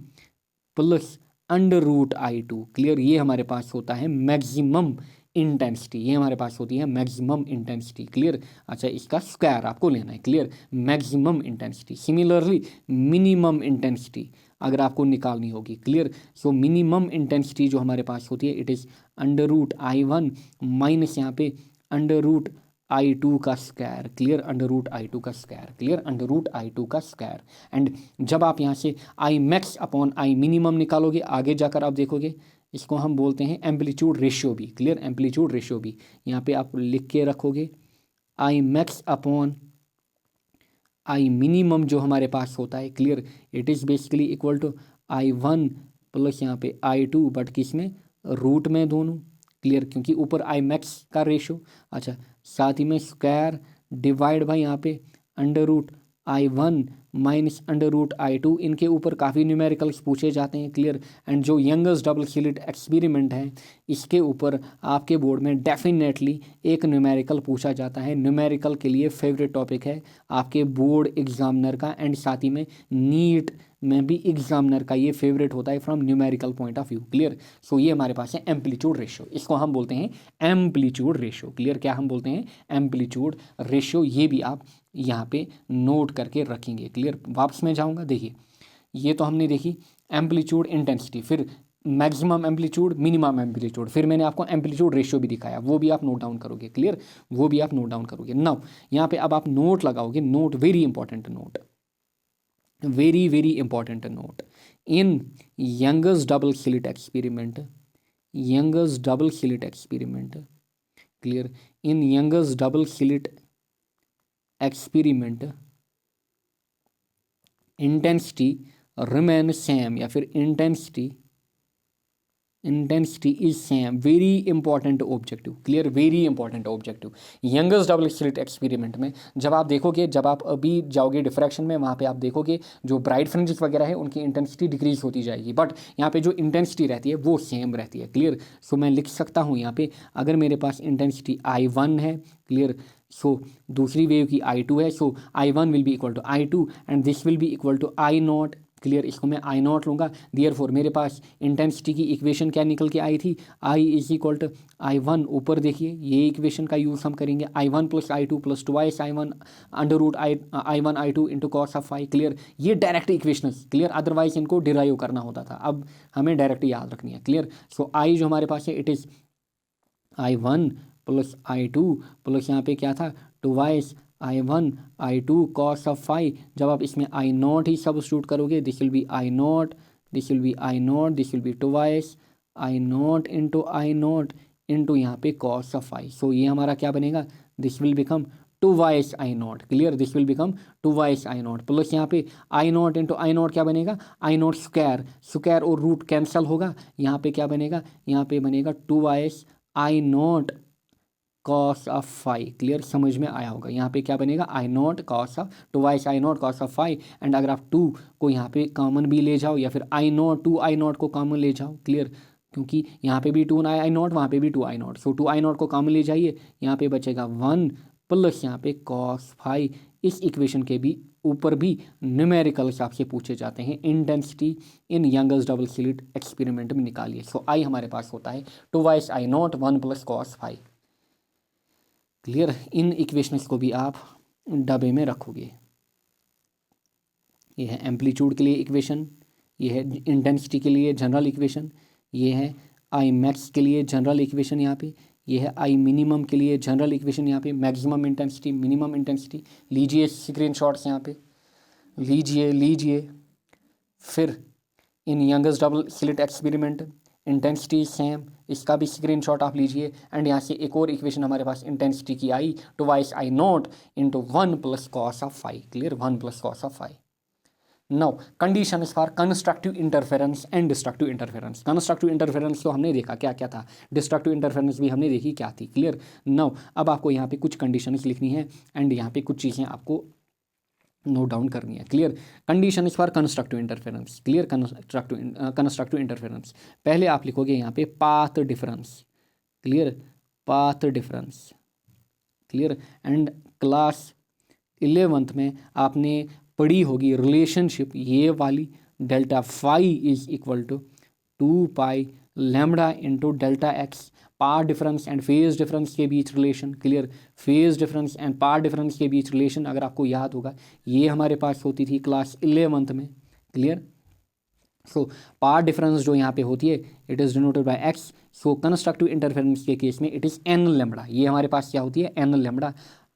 plus under root I2। Clear. ये हमारे पास होता है मैक्सिमम इंटेंसिटी, ये हमारे पास होती है मैक्सिमम इंटेंसिटी। क्लियर। अच्छा इसका स्क्वायर आपको लेना है। Clear. Maximum intensity. Similarly minimum intensity अगर आपको निकालनी होगी। क्लियर। सो मिनिमम इंटेंसिटी जो हमारे पास होती है it is under root I1 minus यहाँ पे अंडर रूट I2 का square. Clear. Under root I2 का square. Clear. Under root I2 का स्क्वायर। एंड जब आप यहाँ से I max upon I minimum निकालोगे, आगे जाकर आप देखोगे इसको हम बोलते हैं एम्पलीट्यूड रेशियो भी। क्लियर। एम्पलीट्यूड रेशियो भी यहाँ पे आप लिख के रखोगे, I max upon I minimum जो हमारे पास होता है, clear, it is basically equal to I1 plus यहाँ पे I2, बट किस में, रूट में दोनों, क्लियर, क्योंकि ऊपर आई मैक्स का रेशो। अच्छा, साथ ही में स्क्वायर डिवाइड बाई यहाँ पे √I1 माइनस √I2, इनके ऊपर काफ़ी न्यूमेरिकल्स पूछे जाते हैं, क्लियर। एंड जो यंगर्स डबल स्लिट एक्सपेरिमेंट है, इसके ऊपर आपके बोर्ड में डेफिनेटली एक न्यूमेरिकल पूछा जाता है। न्यूमेरिकल के लिए फेवरेट टॉपिक है आपके बोर्ड एग्जामिनर का, एंड साथ ही में नीट में भी एग्जामिनर का ये फेवरेट होता है from numerical point of view, clear. So ये हमारे पास है एम्पलीट्यूड रेशियो, इसको हम बोलते हैं एम्पलीट्यूड रेशियो, क्लियर। क्या हम बोलते हैं, एम्पलीट्यूड रेशियो। ये भी आप यहाँ पे नोट करके रखेंगे, क्लियर। वापस में जाऊँगा, देखिए ये तो हमने देखी एम्पलीट्यूड इंटेंसिटी, फिर मैक्सिमम एम्पलीट्यूड, मिनिमम एम्पलीट्यूड, फिर मैंने आपको एम्पलीट्यूड रेशियो भी दिखाया, वो भी आप नोट डाउन करोगे, क्लियर, वो भी आप नोट डाउन करोगे। नाउ यहाँ पे अब आप नोट लगाओगे, note, very important note, very very important note, in youngest double slit experiment, youngest double slit experiment, clear, in youngest double slit experiment intensity remain same, या फिर intensity is same, very important objective, clear, very important objective. Youngers double slit experiment में जब आप देखोगे, जब आप अभी जाओगे डिफ्रैक्शन में, वहाँ पे आप देखोगे जो ब्राइट फ्रिंजेस वगैरह है उनकी इंटेंसिटी डिक्रीज होती जाएगी, बट यहाँ पे जो इंटेंसिटी रहती है वो सेम रहती है, क्लियर। सो मैं लिख सकता हूँ यहाँ पे, अगर मेरे पास इंटेंसिटी I1 है, क्लियर, सो दूसरी वेव की I2 है, so I1 will be equal to I2 and this will be equal to I0, clear. इसको मैं I0 लूँगा, देयरफॉर मेरे पास इंटेंसिटी की इक्वेशन क्या निकल के आई थी, I is equal to I1, ऊपर देखिए ये इक्वेशन का यूज़ हम करेंगे, I1 plus I2 plus twice I1 √I1 I2 into cos of phi, clear. ये डायरेक्ट इक्वेशन, क्लियर, अदरवाइज इनको डिराइव करना होता था, अब हमें डायरेक्ट याद रखनी है, क्लियर। सो I जो हमारे पास है, it is I1 plus I2 plus यहाँ पे क्या था, twice I1 I2 cos of phi, जब आप इसमें I0 ही सब्स्टिट्यूट करोगे, this will B I0, this will B I0, this will be twice I0 into यहाँ पे cos ऑफ फाई। सो ये हमारा क्या बनेगा, this will become twice I0, clear, this will become twice I0, plus यहाँ पे I0 into I0 क्या बनेगा, I0 स्क्वायर, स्क्वायर और रूट कैंसिल होगा, यहाँ पे क्या बनेगा, यहाँ पे बनेगा twice I0 cos of phi, clear, समझ में आया होगा। यहाँ पे क्या बनेगा, I0 cos of twice I0 cos of phi, and अगर आप 2 को यहाँ पे कॉमन भी ले जाओ, या फिर I0 2I0 को कॉमन ले जाओ, क्लियर, क्योंकि यहाँ पे भी 2I0 वहाँ पे भी 2I0, सो 2I0 को कॉमन ले जाइए, यहाँ पे बचेगा 1 प्लस यहाँ पे कॉस फाई। इस इक्वेशन के भी ऊपर भी न्यूमेरिकल्स आपसे पूछे जाते हैं, intensity in Young's double slit experiment में निकालिए। सो I हमारे पास होता है twice I0 1 plus cos phi, clear. इन इक्वेशंस को भी आप डब्बे में रखोगे। ये है एम्पलीट्यूड के लिए इक्वेशन, ये है इंटेंसिटी के लिए जनरल इक्वेशन, ये है I मैक्स के लिए जनरल इक्वेशन यहाँ पे, ये है I मिनिमम के लिए जनरल इक्वेशन यहाँ पे, मैक्सिमम इंटेंसिटी, मिनिमम इंटेंसिटी। लीजिए स्क्रीनशॉट्स यहाँ पे, लीजिए। फिर in Young's double slit experiment intensity same, इसका भी स्क्रीनशॉट आप लीजिए, एंड यहाँ से एक और इक्वेशन हमारे पास इंटेंसिटी की i, twice I0 into 1 plus cos of phi, clear, 1 plus cos of phi. Now condition for constructive interference and destructive interference. Constructive interference तो हमने देखा क्या क्या था, डिस्ट्रक्टिव इंटरफेरेंस भी हमने देखी क्या थी, क्लियर। नाउ अब आपको यहाँ पे कुछ कंडीशंस लिखनी है, एंड यहाँ पे कुछ चीज़ें आपको नोट डाउन करनी है, clear. Condition for constructive interference, clear, constructive interference. पहले आप लिखोगे यहाँ पे path difference, clear, path difference, clear. And class 11th में आपने पढ़ी होगी रिलेशनशिप ये वाली, delta phi is equal to 2 pi lambda into delta x, path difference and phase difference के बीच relation, clear, phase difference and path difference के बीच रिलेशन अगर आपको याद होगा, ये हमारे पास होती थी क्लास 11th में, क्लियर। सो पाथ डिफरेंस जो यहाँ पे होती है, it is denoted by x. So constructive interference के केस में इट इज़ एन लैम्बडा, ये हमारे पास क्या होती है, एन लैम्बडा,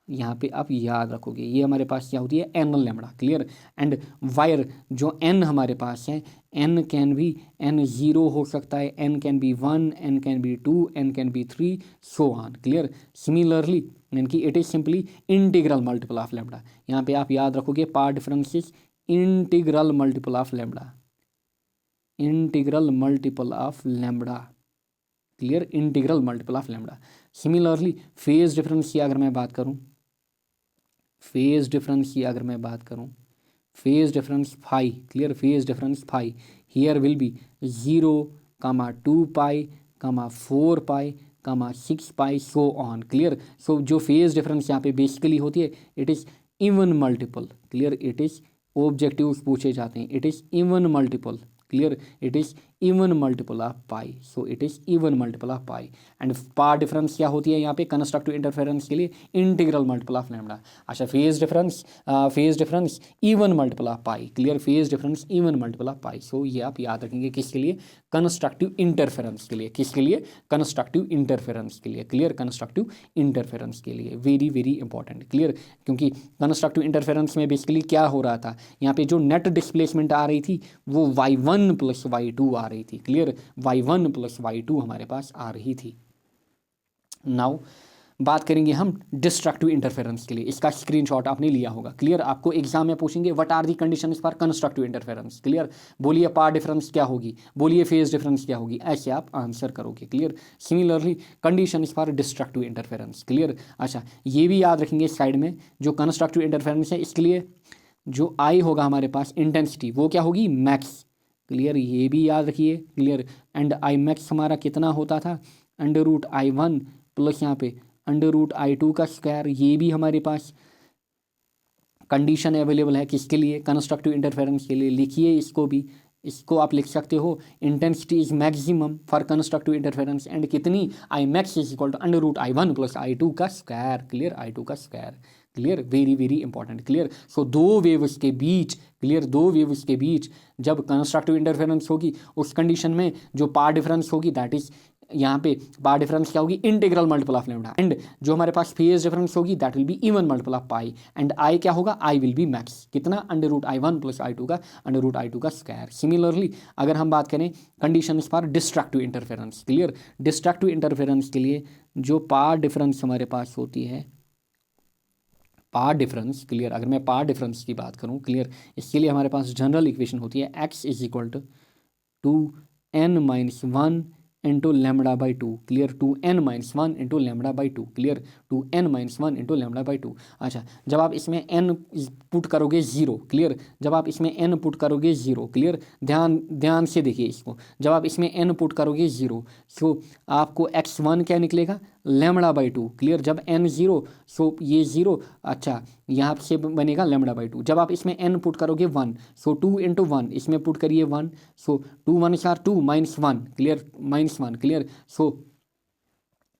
यहाँ पे आप याद रखोगे, ये हमारे पास क्या होती है, N lambda, clear. And where जो एन हमारे पास है, एन कैन बी, एन 0 हो सकता है, N can be 1, N can be 2, N can be 3, so on, clear. Similarly यानी कि it is simply integral multiple of lambda. यहाँ पे आप याद रखोगे path difference is integral multiple of lambda, integral multiple of lambda, clear, integral multiple of lambda. Similarly phase difference की अगर मैं बात करूँ, फेज डिफरेंस की अगर मैं बात करूँ, phase difference phi, clear, phase difference phi here will be 0, 2 pi, 4 pi, 6 pi, so on, clear. So जो फेज डिफरेंस यहाँ पे बेसिकली होती है it is even multiple, clear, it is objectives पूछे जाते हैं, it is even multiple, clear, it is even multiple of pi, so it is even multiple of pi. And path difference क्या होती है यहाँ पे कंस्ट्रक्टिव इंटरफेरेंस के लिए, इंटीग्रल मल्टीपल ऑफ लैम्डा। अच्छा, phase difference even multiple of pi, clear, phase difference even multiple of pi. So ये आप याद रखेंगे किसके लिए, कंस्ट्रक्टिव इंटरफेरेंस के लिए, किसके लिए, कंस्ट्रक्टिव इंटरफेरेंस के लिए, क्लियर, कंस्ट्रक्टिव इंटरफेरेंस के लिए, वेरी वेरी इंपॉर्टेंट, क्लियर। क्योंकि कंस्ट्रक्टिव इंटरफेरेंस में बेसिकली क्या हो रहा था, यहाँ पे जो नेट डिस्प्लेसमेंट आ रही थी वो y1 + y2 आ रही थी, क्लियर, y1 + y2 हमारे पास आ रही थी। नाउ बात करेंगे हम डिस्ट्रक्टिव इंटरफेरेंस के लिए, इसका स्क्रीनशॉट आपने लिया होगा, क्लियर। आपको एग्जाम में पूछेंगे what are the conditions for constructive interference, clear, बोलिए पार्ट डिफरेंस क्या होगी, बोलिए फेज डिफरेंस क्या होगी, ऐसे आप आंसर करोगे, clear. Similarly conditions for destructive interference, clear. अच्छा, ये भी याद रखेंगे साइड में, जो कंस्ट्रक्टिव इंटरफेरेंस है इसके लिए जो आई होगा हमारे पास इंटेंसिटी वो क्या होगी, मैक्स, क्लियर, ये भी याद रखिए, क्लियर। एंड आई मैक्स हमारा कितना होता था, √I1 प्लस यहाँ पे √I2 का स्क्वायर, ये भी हमारे पास कंडीशन अवेलेबल है किसके लिए, कंस्ट्रक्टिव इंटरफेरेंस के लिए। लिखिए इसको भी, इसको आप लिख सकते हो, intensity is maximum for constructive interference and कितनी, i max is equal to √I1 + I2 का स्क्वायर, क्लियर, I2 का square, clear, very very important, clear. So दो वेव्स के बीच, क्लियर, दो वेव्स के बीच जब कंस्ट्रक्टिव इंटरफेरेंस होगी उस कंडीशन में जो पार्ट डिफरेंस होगी दैट इज, यहाँ पे पार्ट डिफरेंस क्या होगी, integral multiple of lambda. And जो हमारे पास फेज डिफरेंस होगी that will be even multiple of pi. And I क्या होगा, आई विल बी मैक्स, कितना, √I1 + I2 का √I2 का स्क्वायर। सिमिलरली अगर हम बात करें condition for destructive interference, clear, destructive interference के लिए जो पार्ट डिफरेंस हमारे पास होती है, पार्ट डिफरेंस, क्लियर, अगर मैं पार्ट डिफरेंस की बात करूं, क्लियर, इसके लिए हमारे पास जनरल इक्वेशन होती है x = 2n - 1 × λ/2, clear, 2n - 1 × λ/2, clear, 2n - 1 × λ/2। अच्छा, जब आप इसमें n पुट करोगे 0, क्लियर, जब आप इसमें n पुट करोगे 0, क्लियर, ध्यान से देखिए इसको, जब आप इसमें n पुट करोगे 0 सो आपको x1 क्या निकलेगा, λ/2, क्लियर, जब n 0 सो ये 0, अच्छा यहाँ से बनेगा λ/2। जब आप इसमें n पुट करोगे 1 सो 2 × 1, इसमें पुट करिए 1 सो 2 1 4 2 -1, क्लियर, -1, क्लियर। सो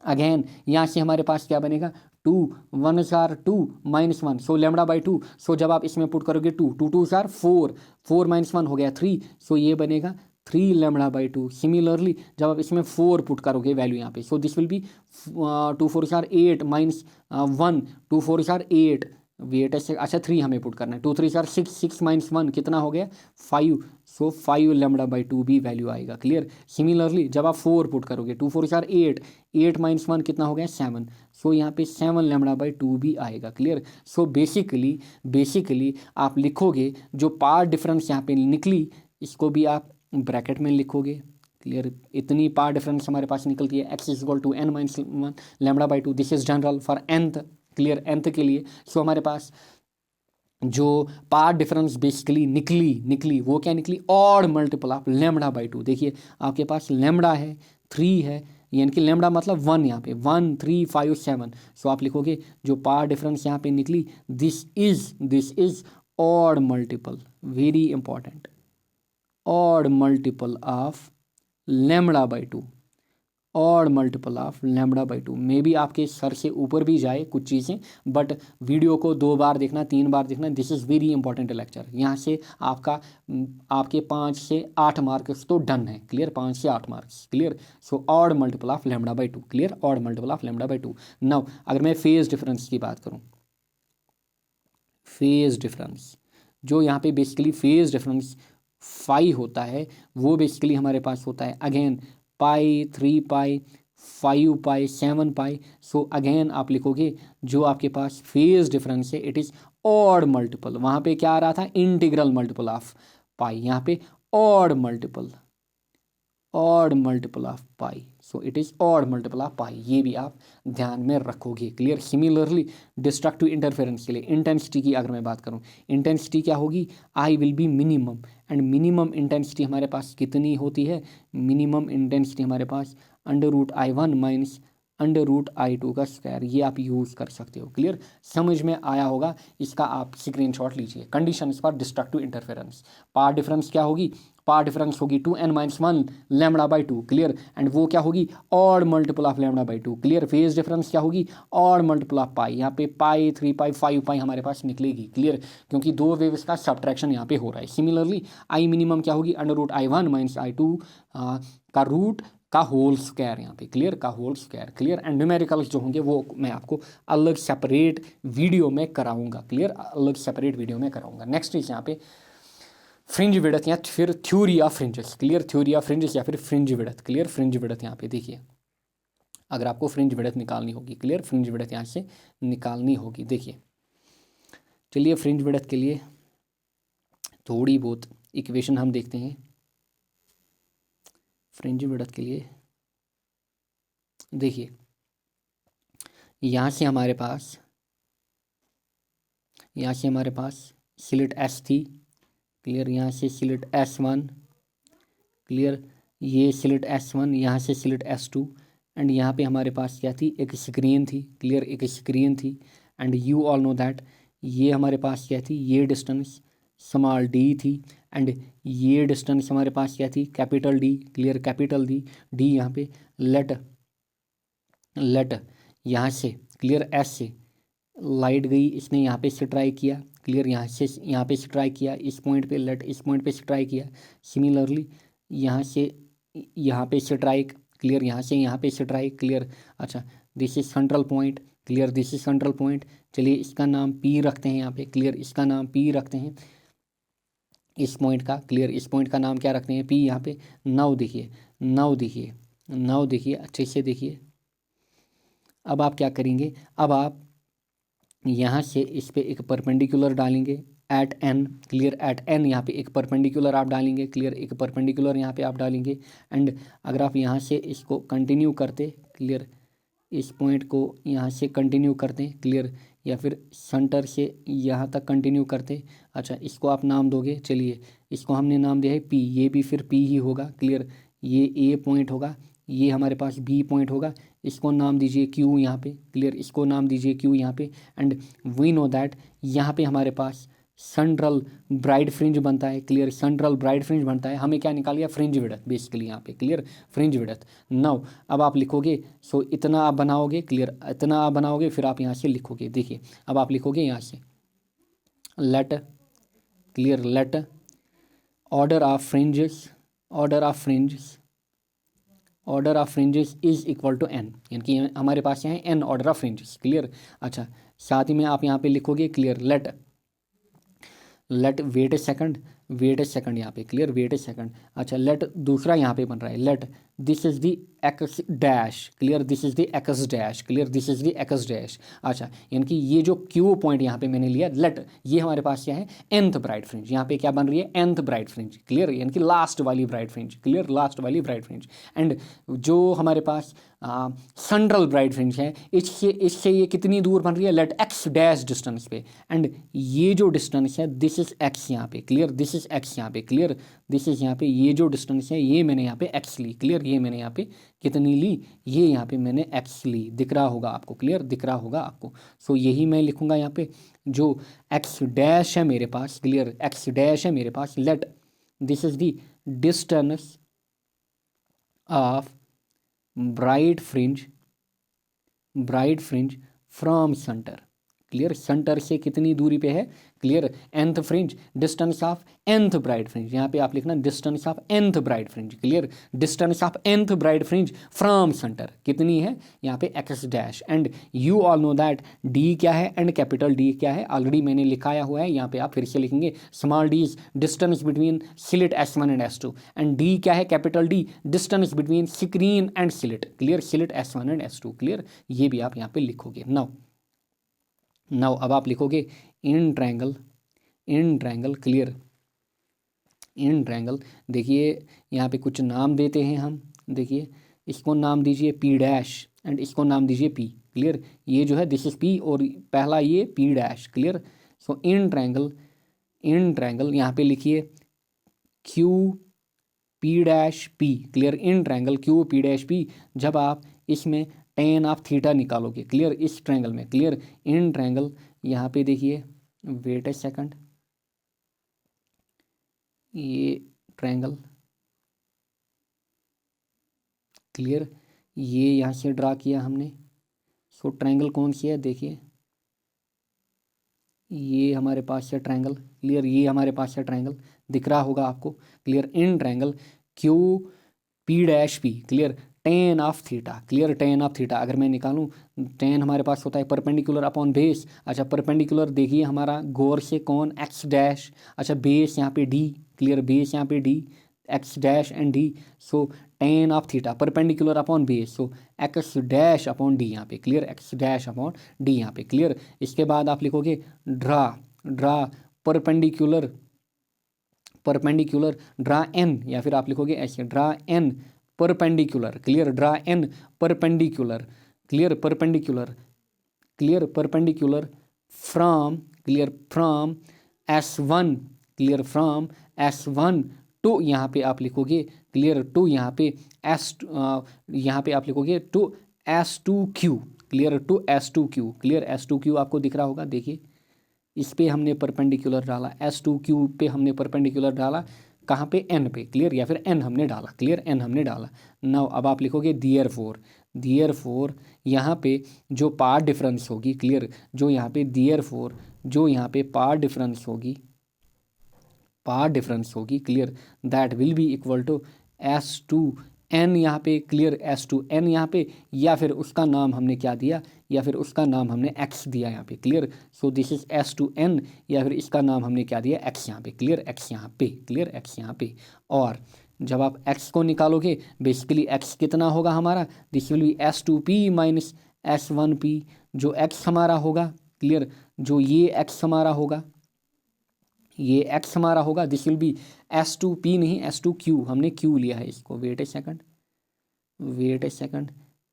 अगेन यहाँ से हमारे पास क्या बनेगा, 2 1 4 2 -1 सो λ/2। सो जब आप इसमें पुट करोगे 2 2 2 4 4 4 -1 हो गया 3, सो ये बनेगा 3 λ/2। सिमिलरली जब आप इसमें 4 पुट करोगे वैल्यू यहाँ पे, so this will be 2 4 4 8 -1 2 4 4 8 wait है, अच्छा 3 हमें पुट करना है, 2 3 4 6 6 -1 कितना हो गया 5, सो 5 λ/2 भी वैल्यू आएगा, क्लियर। सिमिलरली जब आप 4 पुट करोगे 2 4 4 8 8 -1 कितना हो गया 7, सो यहाँ पे 7 λ/2 भी आएगा, क्लियर। सो बेसिकली आप लिखोगे जो पार्ट डिफरेंस यहाँ पे निकली इसको भी आप ब्रैकेट में लिखोगे, क्लियर, इतनी पार्ट डिफरेंस हमारे पास निकलती है, x = n - 1 λ/2, this is general for nth, clear, nth के लिए। सो हमारे पास जो पार्ट डिफरेंस बेसिकली निकली वो क्या निकली, ऑड मल्टीपल ऑफ λ/2। देखिए आपके पास लैम्डा है 3 है, यानी कि लैम्डा मतलब 1, यहाँ पे 1 3 5 7, सो आप लिखोगे जो पार्ट डिफरेंस यहाँ पे निकली this is odd multiple, very important, odd multiple of λ/2, odd multiple of λ/2। मे भी आपके सर से ऊपर भी जाए कुछ चीज़ें, बट वीडियो को 2 बार देखना 3 बार देखना, this is very important lecture. यहाँ से आपके 5 से 8 मार्क्स तो डन है, क्लियर, 5 से 8 marks, clear. So odd multiple of λ/2, clear, odd multiple of λ/2। Now अगर मैं फेज डिफरेंस की बात करूँ, फेज डिफरेंस जो यहाँ पे बेसिकली फेज डिफरेंस फाई होता है वो बेसिकली हमारे पास होता है अगेन पाई 3 पाई 5 पाई 7 पाई। सो अगेन आप लिखोगे जो आपके पास फेज डिफरेंस है इट इज़ ऑड मल्टीपल। वहाँ पे क्या आ रहा था, इंटीग्रल मल्टीपल ऑफ पाई, यहाँ पे odd multiple of pi. So it is odd multiple of pi, ये भी आप ध्यान में रखोगे। क्लियर। सिमिलरली डिस्ट्रक्टिव इंटरफेरेंस के लिए इंटेंसिटी की अगर मैं बात करूँ, इंटेंसिटी क्या होगी, I will be minimum. And minimum intensity हमारे पास कितनी होती है, मिनिमम इंटेंसिटी हमारे पास √I1 माइनस √I2 का स्क्वायर, ये आप यूज़ कर सकते हो। क्लियर, समझ में आया होगा। इसका आप स्क्रीनशॉट लीजिए। Conditions for destructive interference, path difference क्या होगी, पाथ डिफरेंस होगी 2n-1 λ/2। क्लियर। एंड वो क्या होगी, odd multiple of λ/2। Clear. Phase difference क्या होगी, ऑड मल्टीपल ऑफ पाई। यहाँ पे पाई 3 पाई 5 पाई हमारे पास निकलेगी। क्लियर, क्योंकि दो वेव्स का सब्ट्रैक्शन यहाँ पे हो रहा है। सिमिलरली आई मिनिमम क्या होगी, √I1 माइनस I2 का रूट का होल स्क्वायर, यहाँ पे क्लियर, का whole square. Clear. And numericals जो होंगे वो मैं आपको अलग सेपरेट वीडियो में कराऊंगा। क्लियर, अलग सेपरेट वीडियो में कराऊंगा। नेक्स्ट इज यहाँ पे फ्रिंज विड्थ या फिर theory of fringes. Clear, theory of fringes या फिर fringe width. Clear, fringe width यहाँ पे देखिए, अगर आपको फ्रिंज विड्थ निकालनी होगी, क्लियर, फ्रिंज विड्थ यहाँ से निकालनी होगी। देखिए, चलिए फ्रिंज विड्थ के लिए थोड़ी बहुत इक्वेशन हम देखते हैं। फ्रिंज विड्थ के लिए देखिए, यहाँ से हमारे पास स्लिट S थी। क्लियर, यहाँ से स्लिट S1। क्लियर, ये स्लिट S1, यहाँ से स्लिट S2। एंड यहाँ पे हमारे पास क्या थी, एक स्क्रीन थी। क्लियर, एक स्क्रीन थी। And you all know that ये हमारे पास क्या थी, ये डिस्टेंस स्मॉल d थी। एंड ये डिस्टेंस हमारे पास क्या थी, capital D। Clear, capital D यहाँ पे लेट यहाँ से क्लियर S से लाइट गई, इसने यहाँ पे स्ट्राइक किया। क्लियर, यहाँ पे स्ट्राइक किया, इस पॉइंट पे लेट, इस पॉइंट पे स्ट्राइक किया। सिमिलरली यहाँ से यहाँ पे स्ट्राइक। क्लियर, यहाँ से यहाँ पे स्ट्राइक। क्लियर, अच्छा, this is central point. Clear, this is central point. चलिए इसका नाम P रखते हैं यहाँ पे। क्लियर, इसका नाम P रखते हैं इस पॉइंट का। क्लियर, इस पॉइंट का नाम क्या रखते हैं, P यहाँ पे। नाउ देखिए अच्छे से देखिए। अब आप क्या करेंगे, अब आप यहाँ से इस पे एक परपेंडिकुलर डालेंगे at n। Clear, at n यहाँ पे एक परपेंडिकुलर आप डालेंगे। क्लियर, एक परपेंडिकुलर यहाँ पे आप डालेंगे। एंड अगर आप यहाँ से इसको कंटिन्यू करते, क्लियर, इस पॉइंट को यहाँ से कंटिन्यू करते, क्लियर, या फिर सेंटर से यहाँ तक कंटिन्यू करते। अच्छा, इसको आप नाम दोगे, चलिए इसको हमने नाम दिया है P, ये भी फिर P ही होगा। क्लियर, ये A पॉइंट होगा, ये हमारे पास B पॉइंट होगा। इसको नाम दीजिए Q यहाँ पे। क्लियर, इसको नाम दीजिए Q यहाँ पे। एंड वी नो दैट यहाँ पे हमारे पास सेंट्रल ब्राइड फ्रिंज बनता है। क्लियर, सेंट्रल ब्राइड फ्रिंज बनता है। हमें क्या निकाल लिया, फ्रिंज विड्थ बेसिकली यहाँ पे। Clear, fringe width. नाउ अब आप लिखोगे, सो इतना आप बनाओगे। क्लियर, इतना आप बनाओगे, फिर आप यहाँ से लिखोगे। देखिए, अब आप लिखोगे यहाँ से let, clear, let order of fringes is equal to n, यानी कि हमारे पास यहाँ है n order of fringes. Clear, अच्छा, साथ ही में आप यहाँ पे लिखोगे, clear, let wait a second यहाँ पे। Clear, wait a second. अच्छा, लेट दूसरा यहाँ पे बन रहा है, let this is the x dash. Clear, this is the x dash. Clear, this is the x dash. अच्छा, यानी कि ये जो क्यू पॉइंट यहाँ पे मैंने लिया, लेट, ये हमारे पास क्या है, nth ब्राइड फ्रिंज। यहाँ पे क्या बन रही है, nth ब्राइड फ्रिंज। क्लियर, यानी कि लास्ट वाली ब्राइड फ्रिंज। क्लियर, लास्ट वाली ब्राइड फ्रिंज। एंड जो हमारे पास सेंट्रल ब्राइड फ्रिंज है, इससे ये कितनी दूर बन रही है, लेट एक्स डैश डिस्टेंस पे। एंड ये जो डिस्टेंस है, दिस इज एक्स यहाँ पे। क्लियर, दिस इज एक्स यहाँ पे। क्लियर, दिस इज यहाँ पे, ये जो डिस्टेंस है ये मैंने यहाँ पे एक्स ली। क्लियर, ये मैंने यहाँ पे कितनी ली, ये यहाँ पे मैंने एक्स ली। दिख रहा होगा आपको। क्लियर, दिख रहा होगा आपको। सो यही मैं लिखूंगा यहाँ पे, जो एक्स डैश है मेरे पास। क्लियर, एक्स डैश है मेरे पास, let this is the distance of bright fringe from centre. Clear, centre से कितनी दूरी पे है, clear, nth fringe, distance of nth bright fringe, यहाँ पे आप लिखना distance of nth bright fringe, clear, distance of nth bright fringe from centre कितनी है, यहाँ पे x dash, and you all know that d क्या है एंड कैपिटल D क्या है, ऑलरेडी मैंने लिखाया हुआ है, यहाँ पे आप फिर से लिखेंगे small d is distance between slit S1 and S2, and D क्या है, capital D distance between screen and slit, clear, slit S1 and S2, clear, ये भी आप यहाँ पे लिखोगे। नाउ अब आप लिखोगे इन ट्रायंगल, क्लियर, इन ट्रायंगल, देखिए यहाँ पे कुछ नाम देते हैं हम, देखिए इसको नाम दीजिए P डैश एंड इसको नाम दीजिए P, क्लियर, ये जो है दिस इज P और पहला ये P dash, clear. So in triangle यहाँ पे लिखिए Q P dash P, clear, in triangle Q P dash P, जब आप इसमें tan ऑफ थीटा निकालोगे, क्लियर, इस ट्रायंगल में, क्लियर, इन ट्रायंगल, यहाँ पे देखिए, वेट ए सेकंड, ये ट्रायंगल, क्लियर, ये यहाँ से ड्रा किया हमने। सो ट्रायंगल कौन सी है, देखिए ये हमारे पास है ट्रायंगल, क्लियर, ये हमारे पास है ट्रायंगल, दिख रहा होगा आपको, clear, in triangle Q P dash P, clear, tan of theta, clear, tan of theta, अगर मैं निकालूं tan हमारे पास होता है परपेंडिकुलर अपॉन बेस, अच्छा परपेंडिकुलर देखिए हमारा गौर से कौन, x डैश, अच्छा बेस यहाँ पे D, क्लियर, बेस यहाँ पे D, x dash and D, so tan of theta perpendicular upon base, so x dash upon D यहाँ पे, clear, x dash upon D यहाँ पे, क्लियर। इसके बाद आप लिखोगे ड्रा परपेंडिकुलर ड्रा n, या फिर आप लिखोगे ऐसे draw n perpendicular, clear, draw n perpendicular, clear, perpendicular from, clear, from S1, clear, from S1 to, यहाँ पे आप लिखोगे, क्लियर, टू, यहाँ पे यहाँ पे आप लिखोगे to S2Q, clear, to S2Q, clear, S2Q आपको दिख रहा होगा, देखिए इस पे हमने परपेंडिकुलर डाला, S2Q पे हमने परपेंडिकुलर डाला, कहाँ पे, n पे, क्लियर, या फिर n हमने डाला, क्लियर, n हमने डाला। नाउ अब आप लिखोगे देयरफॉर यहाँ पे जो पार्ट डिफरेंस होगी, क्लियर, जो यहाँ पे देयरफॉर जो यहाँ पे पार्ट डिफरेंस होगी, clear, that will be equal to S2n यहाँ पे, क्लियर, S2n यहाँ पे, या फिर उसका नाम हमने क्या दिया, या फिर उसका नाम हमने x दिया यहाँ पे, clear, so this is S2n, या फिर इसका नाम हमने क्या दिया, x यहाँ पे, क्लियर, x यहाँ पे, क्लियर, x यहाँ पे। और जब आप x को निकालोगे, बेसिकली x कितना होगा हमारा, this will B S2p minus S1p, जो x हमारा होगा, क्लियर, जो ये x हमारा होगा, ये x हमारा होगा, दिस विल बी S2p नहीं S2q, हमने q लिया है इसको, wait a second,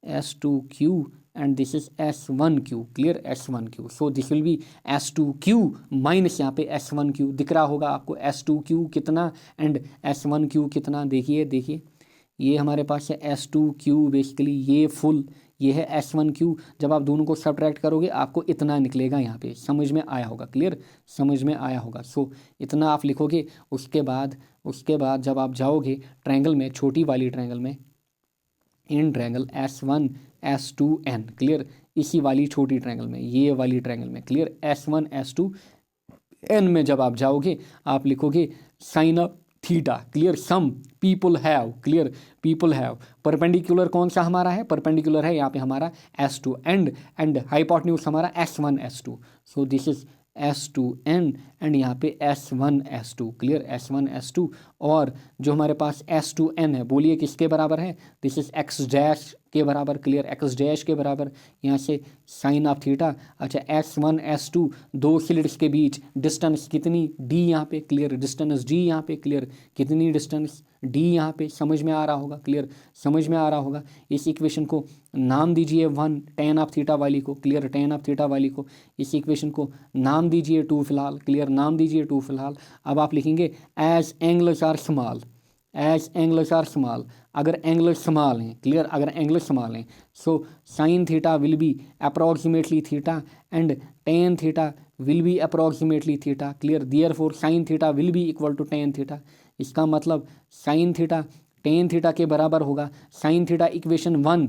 S2q and this is S1q, clear, S1q, so this will be S2q minus यहाँ पे S1q, दिख रहा होगा आपको S2q कितना एंड S1q कितना, देखिए ये हमारे पास है S2q, बेसिकली ये फुल, ये है S1q, जब आप दोनों को सब्ट्रैक्ट करोगे आपको इतना निकलेगा यहाँ पे, समझ में आया होगा, क्लियर, समझ में आया होगा। सो इतना आप लिखोगे, उसके बाद जब आप जाओगे ट्रायंगल में, छोटी वाली ट्रायंगल में, in triangle S1 S2n, clear, इसी वाली छोटी ट्रायंगल में, ये वाली ट्रायंगल में, क्लियर, S1 S2n में जब आप जाओगे आप लिखोगे sine of theta, clear, some people have, clear, people have, perpendicular कौन सा हमारा है, परपेंडिकुलर है यहाँ पे हमारा S2 एंड हाइपोटेन्यूज हमारा S1 S2, so this is S2n and यहाँ पे S1 S2, clear, S1 S2, और जो हमारे पास S2n है, बोलिए किसके बराबर है, दिस इज x डैश के बराबर, क्लियर, x डैश के बराबर, यहाँ से साइन ऑफ थीटा, अच्छा S1 S2, दो स्लिट्स के बीच डिस्टेंस कितनी, d यहाँ पे, क्लियर, डिस्टेंस d यहाँ पे, क्लियर, कितनी डिस्टेंस d यहाँ पे, समझ में आ रहा होगा, क्लियर, समझ में आ रहा होगा। इस इक्वेशन को नाम दीजिए 1 tan ऑफ थीटा वाली को, क्लियर, tan ऑफ थीटा वाली को, इस इक्वेशन को नाम दीजिए 2 फिलहाल, क्लियर, नाम दीजिए 2 फिलहाल। अब आप लिखेंगे एज एंगल्स आर स्मॉल, अगर एंगल स्मॉल हैं, क्लियर, अगर एंगल स्मॉल हैं, so sine theta will be approximately theta and tan theta will be approximately theta, clear, therefore sine theta will be equal to tan theta, इसका मतलब sine theta tan theta के बराबर होगा, sine theta equation 1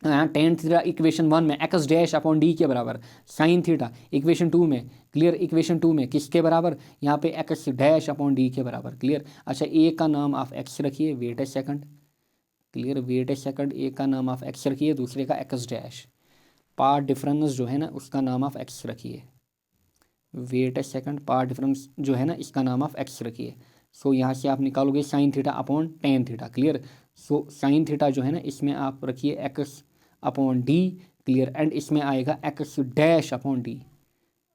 यहाँ tan theta equation 1 में x dash upon D के बराबर, sine theta equation 2 में, क्लियर, इक्वेशन 2 में किसके बराबर, यहाँ पे एक्स डैश अपॉन डी के बराबर, क्लियर। अच्छा, एक का नाम आप एक्स रखिए, wait a second, clear, wait a second, एक का नाम आप एक्स रखिए, दूसरे का एक्स डैश, पार्ट डिफरेंस जो है ना उसका नाम आप एक्स रखिए, wait a second, path difference जो है ना इसका नाम आप एक्स रखिए। सो यहाँ से आप निकालोगे sine theta upon tan theta, clear. सो साइन थीटा जो है ना इसमें आप रखिए x upon D, clear, and इसमें आएगा x dash upon D,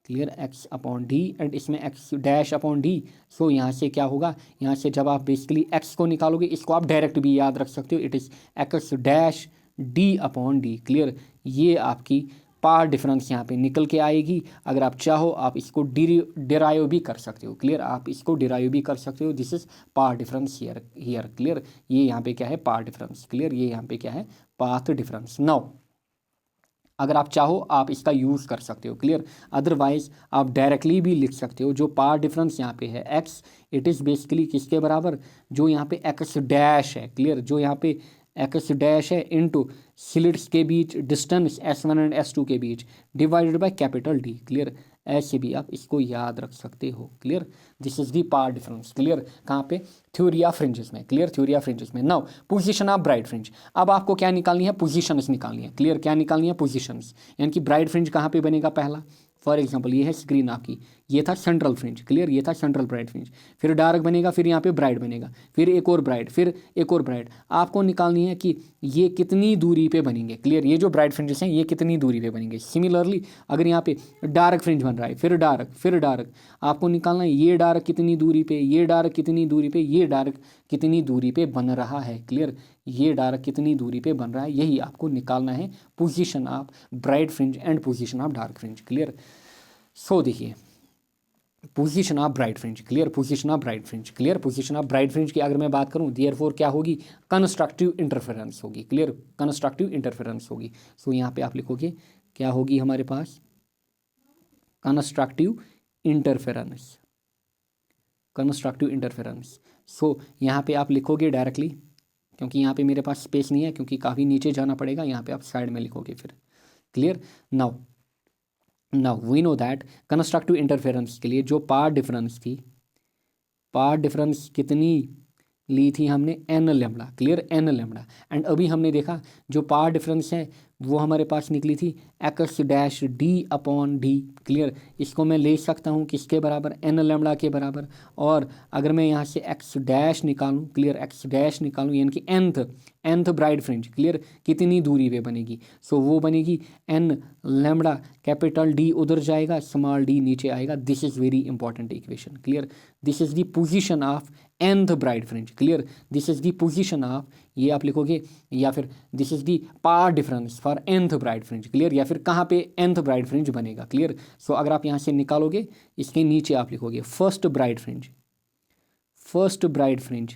clear, x upon D, and इसमें एक्स डैश अपॉन डी। सो यहाँ से क्या होगा, यहाँ से जब आप बेसिकली एक्स को निकालोगे, इसको आप डायरेक्ट भी याद रख सकते हो, it is x dash d upon D, clear. ये आपकी पार्ट डिफरेंस यहाँ पे निकल के आएगी। अगर आप चाहो आप इसको डिराइव भी कर सकते हो, क्लियर, आप इसको डिराइव भी कर सकते हो। This is path difference here, clear. ये यहाँ पे क्या है, पार्ट डिफरेंस, क्लियर, ये यहाँ पे क्या है, पाथ डिफरेंस। नाउ अगर आप चाहो आप इसका यूज़ कर सकते हो, क्लियर, अदरवाइज आप डायरेक्टली भी लिख सकते हो। जो पार्ट डिफरेंस यहाँ पे है एक्स, इट इज़ बेसिकली किसके बराबर, जो यहाँ पे एक्स डैश है, क्लियर, जो यहाँ पे एक्स डैश है इनटू स्लिट्स के बीच डिस्टेंस S1 एंड S2 के बीच divided by capital d, clear. ऐसे भी आप इसको याद रख सकते हो, clear. This is the path difference, clear. कहाँ पे, थ्योरी ऑफ फ्रिंजेस में, क्लियर, थ्योरी ऑफ फ्रिंजेस में। Now position of bright fringe, अब आपको क्या निकालनी है, पोजीशंस निकालनी है, क्लियर, क्या निकालनी है, पोजीशंस, यानी कि ब्राइट फ्रिंज कहाँ पे बनेगा पहला। फॉर एग्जाम्पल ये है स्क्रीन आपकी, ये था सेंट्रल फ्रिंज, क्लियर, ये था सेंट्रल ब्राइट फ्रिंज, फिर डार्क बनेगा, फिर यहाँ पे ब्राइट बनेगा, फिर एक और ब्राइट, फिर एक और ब्राइट। आपको निकालनी है कि ये कितनी दूरी पे बनेंगे, क्लियर, ये जो ब्राइट फ्रिंजेस हैं ये कितनी दूरी पे बनेंगे। सिमिलरली अगर यहाँ पे डार्क फ्रिंज बन रहा है, फिर डार्क, फिर डार्क, आपको निकालना है ये डार्क कितनी दूरी पे, ये डार्क कितनी दूरी पे, ये डार्क कितनी दूरी पे बन रहा है, क्लियर, ये डार्क कितनी दूरी पे बन रहा है, यही आपको निकालना है position of bright fringe and position of dark fringe, clear. So देखिए position of bright fringe, clear, position of bright fringe, clear, position of bright fringe की अगर मैं बात करूं, देयरफॉर क्या होगी, कंस्ट्रक्टिव इंटरफेरेंस होगी, क्लियर, कंस्ट्रक्टिव इंटरफेरेंस होगी। सो यहाँ पे आप लिखोगे क्या होगी हमारे पास, constructive interference, constructive interference. So यहाँ पे आप लिखोगे डायरेक्टली, क्योंकि यहाँ पे मेरे पास स्पेस नहीं है, क्योंकि काफ़ी नीचे जाना पड़ेगा, यहाँ पे आप साइड में लिखोगे फिर, clear. Now we know that constructive interference के लिए जो पार्ट डिफरेंस थी, पार्ट डिफरेंस कितनी ली थी हमने, n lambda, clear, n lambda. And अभी हमने देखा जो पार्ट डिफरेंस है वो हमारे पास निकली थी x dash d upon D, clear. इसको मैं ले सकता हूँ किसके बराबर, एन लेमड़ा के बराबर। और अगर मैं यहाँ से एक्स डैश निकालूँ, क्लियर, एक्स डैश निकालूँ, यानी कि nth ब्राइट फ्रिंज, क्लियर, कितनी दूरी पे बनेगी। सो वो बनेगी एन लेमड़ा, कैपिटल डी उधर जाएगा, स्मॉल डी नीचे आएगा। This is very important equation, clear. This is the position of nth bright fringe, clear. This is the position of, ये आप लिखोगे, या फिर this is the path difference for nth bright fringe, clear, या फिर कहाँ पे nth ब्राइट फ्रिंज बनेगा, क्लियर। सो अगर आप यहाँ से निकालोगे, इसके नीचे आप लिखोगे first bright fringe, first bright fringe,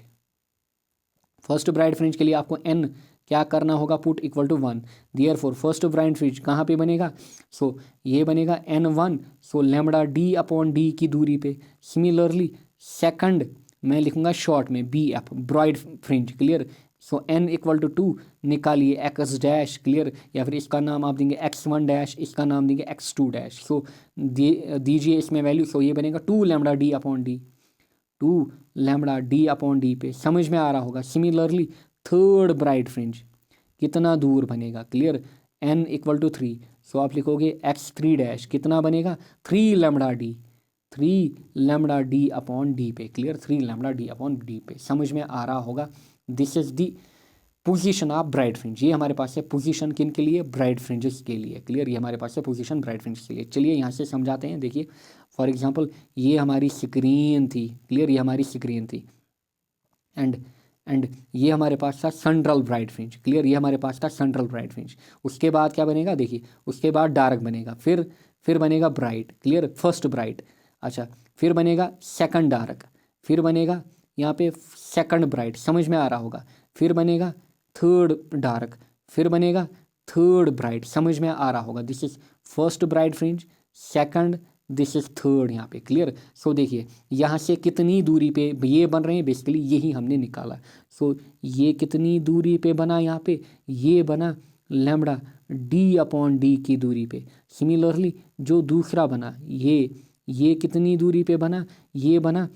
first bright fringe के लिए आपको n क्या करना होगा, put equal to 1। Therefore first bright fringe कहाँ पे बनेगा, सो ये बनेगा n1, so lambda D upon D की दूरी पे। सिमिलरली सेकंड मैं लिखूंगा शॉर्ट में BF, bright fringe, clear. So n equal to 2 निकालिए एक्स डैश, क्लियर, या फिर इसका नाम आप देंगे x1 डैश, इसका नाम देंगे x2 डैश। सो दीजिए इसमें वैल्यू, सो ये बनेगा 2 lambda D upon D, 2 lambda D upon d पे, समझ में आ रहा होगा। सिमिलरली थर्ड ब्राइट फ्रिंज कितना दूर बनेगा, clear, n equal to 3, so आप लिखोगे x3 डैश कितना बनेगा, 3 lambda d, 3 lambda D upon d पे, clear, 3 lambda D upon d पे, समझ में आ रहा होगा। This is the position of bright fringe. ये हमारे पास है पोजीशन किन के लिए, ब्राइट फ्रिंजेस के लिए, क्लियर, ये हमारे पास है पोजीशन ब्राइट फ्रिंजेस के लिए। चलिए यहाँ से समझाते हैं। देखिए फॉर एग्जांपल ये हमारी स्क्रीन थी, क्लियर, ये हमारी स्क्रीन थी, एंड ये हमारे पास था सेंट्रल ब्राइट फ्रिंज, क्लियर, ये हमारे पास था सेंट्रल ब्राइट फ्रिंज। उसके बाद क्या बनेगा, देखिए उसके बाद डार्क बनेगा, फिर बनेगा ब्राइट, क्लियर, फर्स्ट ब्राइट, अच्छा, फिर बनेगा सेकंड डार्क, फिर बनेगा यहाँ पे सेकंड ब्राइट, समझ में आ रहा होगा, फिर बनेगा थर्ड डार्क, फिर बनेगा थर्ड ब्राइट, समझ में आ रहा होगा। This is first bright fringe, second, this is third यहाँ पे, क्लियर। सो देखिए यहाँ से कितनी दूरी पे ये बन रहे हैं, बेसिकली यही हमने निकाला। सो ये कितनी दूरी पे बना, यहाँ पे ये बना लैम्बडा डी अपॉन डी की दूरी पे। सिमिलरली जो दूसरा बना ये कितनी दूरी पे बना, ये बना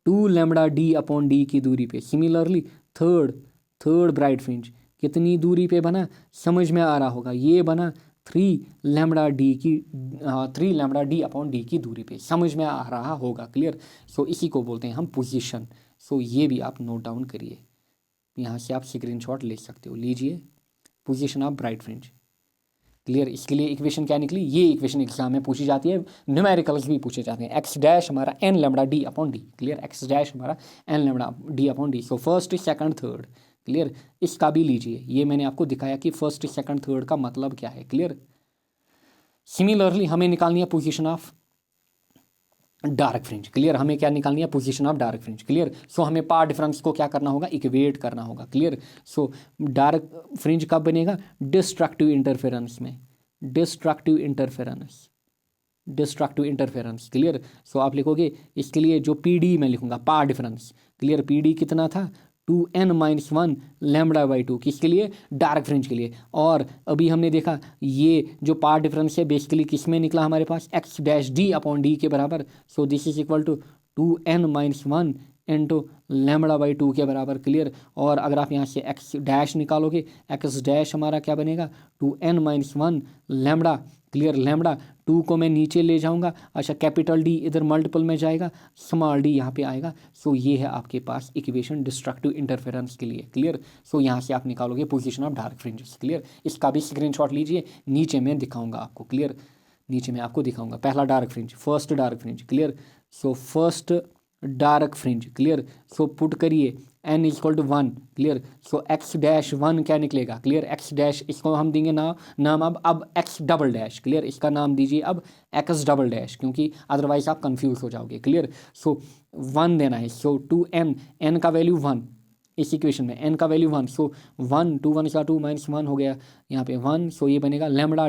2 लैम्बडा डी अपॉन डी की दूरी पे। सिमिलरली थर्ड ब्राइट फ्रिंज कितनी दूरी पे बना, समझ में आ रहा होगा, ये बना 3 लैम्बडा डी अपॉन डी की दूरी पे। समझ में आ रहा होगा, क्लियर। सो इसी को बोलते हैं हम पोजीशन। सो ये भी आप नोट डाउन करिए, यहाँ से आप स्क्रीनशॉट ले सकते हो। लीजिए position of bright fringe, clear. इसके लिए इक्वेशन क्या निकली, ये इक्वेशन एग्जाम में पूछी जाती है, न्यूमेरिकल्स भी पूछे जाते हैं। एक्स डैश हमारा n lambda D upon D, clear. X dash हमारा n lambda D upon d. So first second third, clear. इसका भी लीजिए, ये मैंने आपको दिखाया कि फर्स्ट सेकंड थर्ड का मतलब क्या है, क्लियर। सिमिलरली हमें निकालनी है position of dark fringe, clear. हमें क्या निकालनी है, position of dark fringe, clear. So हमें पार डिफरेंस को क्या करना होगा, इक्वेट करना होगा, क्लियर। सो डार्क फ्रिंज कब बनेगा, डिस्ट्रक्टिव इंटरफेरेंस में, डिस्ट्रक्टिव इंटरफेरेंस, क्लियर। सो आप लिखोगे इसके लिए जो पी डी मैं लिखूंगा, पार डिफरेंस, क्लियर। पी डी कितना था, 2n-1 लैम्बडा बाई 2, किसके लिए, डार्क फ्रिंज के लिए। और अभी हमने देखा ये जो पार्ट डिफरेंस है बेसिकली किस में निकला हमारे पास, x dash d upon D के बराबर। So this is equal to 2n-1 into lambda by 2 के बराबर, क्लियर। और अगर आप यहाँ से एक्स डैश निकालोगे, एक्स डैश हमारा क्या बनेगा, 2n-1 लैम्बडा, क्लियर। लैम्बडा 2 को मैं नीचे ले जाऊंगा, अच्छा कैपिटल डी इधर मल्टीपल में जाएगा, स्मॉल डी यहाँ पे आएगा। सो ये है आपके पास इक्वेशन डिस्ट्रक्टिव इंटरफेरेंस के लिए, क्लियर। सो यहाँ से आप निकालोगे position of dark fringes, clear. इसका भी स्क्रीनशॉट लीजिए, नीचे मैं दिखाऊंगा आपको, क्लियर। नीचे मैं आपको दिखाऊंगा पहला dark fringe, first dark fringe, clear. So first dark fringe, clear. So put करिए n इक्वल टू 1, क्लियर। सो x डैश 1 क्या निकलेगा, क्लियर। x डैश इसको हम देंगे नाम अब x डबल डैश, क्लियर। इसका नाम दीजिए अब x डबल डैश, क्योंकि अदरवाइज आप कंफ्यूज हो जाओगे, क्लियर। सो 1 देना है, सो 2n, n का वैल्यू 1 इस इक्वेशन में, n का वैल्यू 1। सो 1 2 1 2 -1 हो गया यहाँ पे 1। सो ये बनेगा लैम्बडा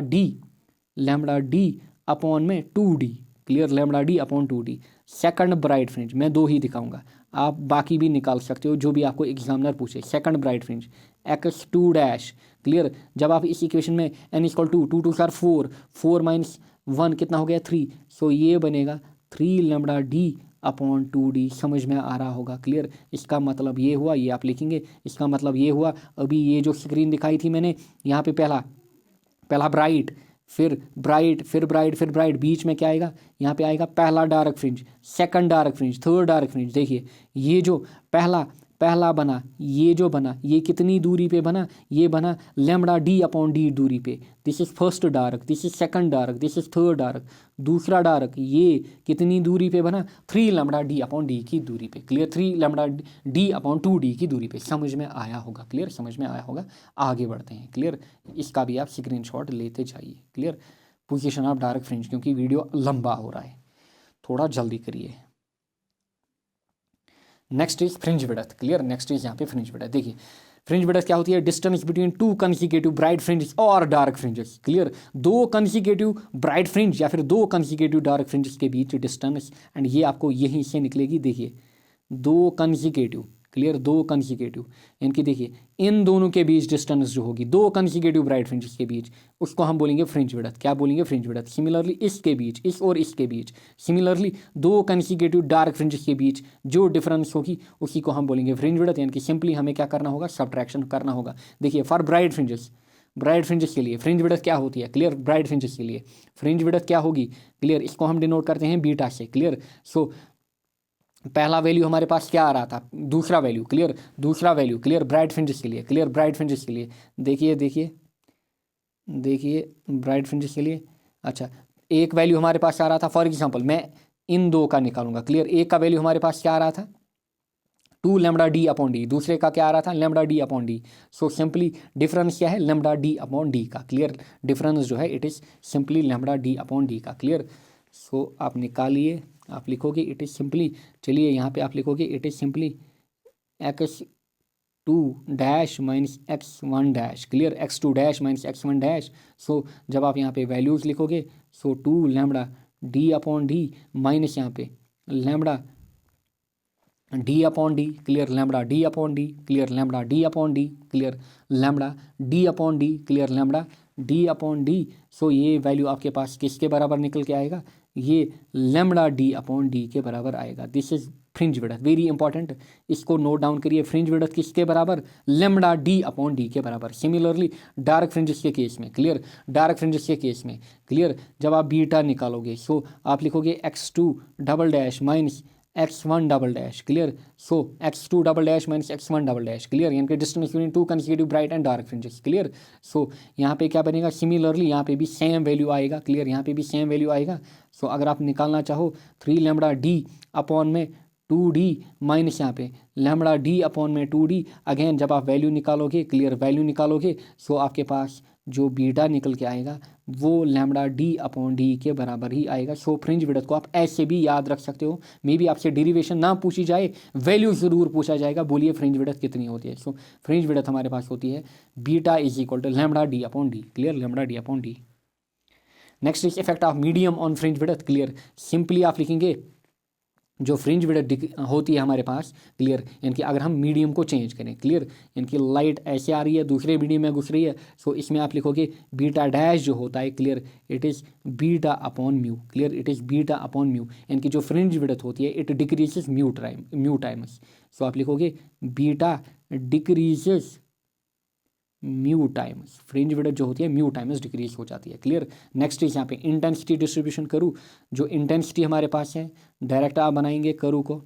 डी अपॉन में 2d, clear. Lambda D upon 2d। Second bright fringe मैं 2 ही दिखाऊंगा, आप बाकी भी निकाल सकते हो जो भी आपको एग्जामिनर पूछे। Second bright fringe x2 dash, clear. जब आप इस इक्वेशन में n इक्वल टू 2 2 4 4 -1 कितना हो गया 3। सो ये बनेगा 3 लैम्बडा डी अपॉन 2d। समझ में आ रहा होगा, क्लियर। इसका मतलब ये हुआ, ये आप लिखेंगे, इसका मतलब ये हुआ। अभी ये जो स्क्रीन दिखाई थी मैंने यहाँ पे पहला ब्राइट, फिर ब्राइट, बीच में क्या आएगा, यहाँ पे आएगा पहला dark fringe, second dark fringe, third dark fringe. देखिए ये जो पहला बना, ये जो बना, ये कितनी दूरी पे बना, ये बना लैम्बडा डी अपॉन डी दूरी पे। This is first dark, this is second dark, this is third dark. दूसरा डार्क ये कितनी दूरी पे बना, 3 लैम्बडा डी अपॉन डी की दूरी पे, clear. 3 lambda D upon 2d की दूरी पे। समझ में आया होगा, क्लियर, समझ में आया होगा। आगे बढ़ते हैं, क्लियर। इसका भी आप स्क्रीनशॉट लेते जाइए, clear. Position of dark fringe, क्योंकि वीडियो लंबा हो रहा है, थोड़ा जल्दी करिए। Next is fringe width, clear. Next is यहाँ पे फ्रिंज विड्थ। देखिए फ्रिंज विड्थ क्या होती है, distance between 2 consecutive bright fringes और dark fringes, clear. 2 consecutive bright fringe या फिर 2 कंसिक्यूटिव डार्क फ्रिंजेस के बीच डिस्टेंस, एंड ये आपको यहीं से निकलेगी। देखिए 2 कंसिक्यूटिव, क्लियर, 2 कंसिक्यूटिव, इनकी देखिए इन दोनों के बीच डिस्टेंस जो होगी 2 कंसिक्यूटिव ब्राइट फ्रिंजेस के बीच, उसको हम बोलेंगे फ्रिंज विड्थ। क्या बोलेंगे, फ्रिंज विड्थ। सिमिलरली इसके बीच, इस और इसके बीच, सिमिलरली 2 कंसिक्यूटिव डार्क फ्रिंजेस के बीच जो डिफरेंस होगी उसी को हम बोलेंगे फ्रिंज विड्थ। यानी कि सिंपली हमें क्या करना होगा, सब्ट्रैक्शन करना होगा। देखिए फॉर ब्राइट फ्रिंजेस के लिए फ्रिंज विड्थ क्या होती है, क्लियर। ब्राइट फ्रिंजेस के लिए फ्रिंज विड्थ क्या होगी, क्लियर। इसको हम डिनोट करते हैं बीटा से, क्लियर। सो पहला वैल्यू हमारे पास क्या आ रहा था, दूसरा वैल्यू, क्लियर। दूसरा वैल्यू, क्लियर, ब्राइट फ्रिंजेस के लिए, क्लियर। ब्राइट फ्रिंजेस के लिए देखिए ब्राइट फ्रिंजेस के लिए, अच्छा एक वैल्यू हमारे पास आ रहा था, फॉर एग्जांपल मैं इन 2 का निकालूंगा, क्लियर। एक का वैल्यू हमारे पास क्या आ रहा था, 2 लैम्बडा डी अपॉन डी, दूसरे का क्या आ रहा था, lambda D upon d. So simply difference क्या है, लैम्बडा डी अपॉन डी का, क्लियर। डिफरेंस जो है it is simply lambda D upon D का, क्लियर। सो आप निकालिए, आप लिखोगे इट इज़ सिंपली, चलिए यहाँ पे आप लिखोगे it is simply x2 dash minus x1 dash, clear. x2 dash minus x1 dash. So जब आप यहाँ पे वैल्यूज़ लिखोगे, so 2 lambda D upon d minus यहाँ पे lambda D upon D, clear lambda D upon D, clear lambda D upon D, clear lambda D upon D, clear lambda D upon d. So ये value आपके पास किसके बराबर निकल के आएगा, ये लैम्बडा डी अपॉन डी के बराबर आएगा। This is fringe width, very important, इसको नोट डाउन करिए। फ्रिंज विड्थ किसके बराबर, लैम्बडा डी अपॉन डी के बराबर। सिमिलरली डार्क फ्रिंजेस के केस में, क्लियर डार्क फ्रिंजेस के केस में, क्लियर जब आप बीटा निकालोगे सो आप लिखोगे x2 double dash minus x1 double dash, clear. So x2 double dash minus x1 double dash, clear, यानी कि distance between two consecutive bright and dark fringes, clear. So यहाँ पे क्या बनेगा, सिमिलरली यहाँ पे भी सेम वैल्यू आएगा, क्लियर, यहाँ पे भी सेम वैल्यू आएगा। सो अगर आप निकालना चाहो 3 लैम्बडा डी अपॉन में 2d माइनस यहाँ पे लैम्बडा डी अपॉन में 2d, अगेन जब आप वैल्यू निकालोगे, क्लियर वैल्यू निकालोगे, सो आपके पास जो बीटा निकल के आएगा वो लैम्बडा डी अपॉन डी के बराबर ही आएगा। सो फ्रिंज विड्थ को आप ऐसे भी याद रख सकते हो, मे बी आपसे डेरिवेशन ना पूछी जाए, वैल्यू ज़रूर पूछा जाएगा, बोलिए फ्रिंज विड्थ कितनी होती है। सो फ्रिंज विड्थ हमारे पास होती है beta is equal to lambda D upon D, clear lambda D upon D. Next is effect of medium on fringe width, clear, simply आप लिखेंगे जो फ्रिंज विड्थ होती है हमारे पास, क्लियर, यानी कि अगर हम मीडियम को चेंज करें, क्लियर, यानी कि लाइट ऐसे आ रही है दूसरे मीडियम में घुस रही है, सो इसमें आप लिखोगे बीटा डैश जो होता है, clear, it is beta upon mu, clear, it is beta upon mu, यानी कि जो फ्रिंज विड्थ होती है इट डिक्रीजेस म्यू टाइम्स। सो आप लिखोगे beta decreases mu times, fringe width जो होती है म्यू टाइम्स डिक्रीज हो जाती है, क्लियर। नेक्स्ट इज यहाँ पे इंटेंसिटी डिस्ट्रीब्यूशन करूँ, जो इंटेंसिटी हमारे पास है डायरेक्ट आप बनाएंगे करूँ को,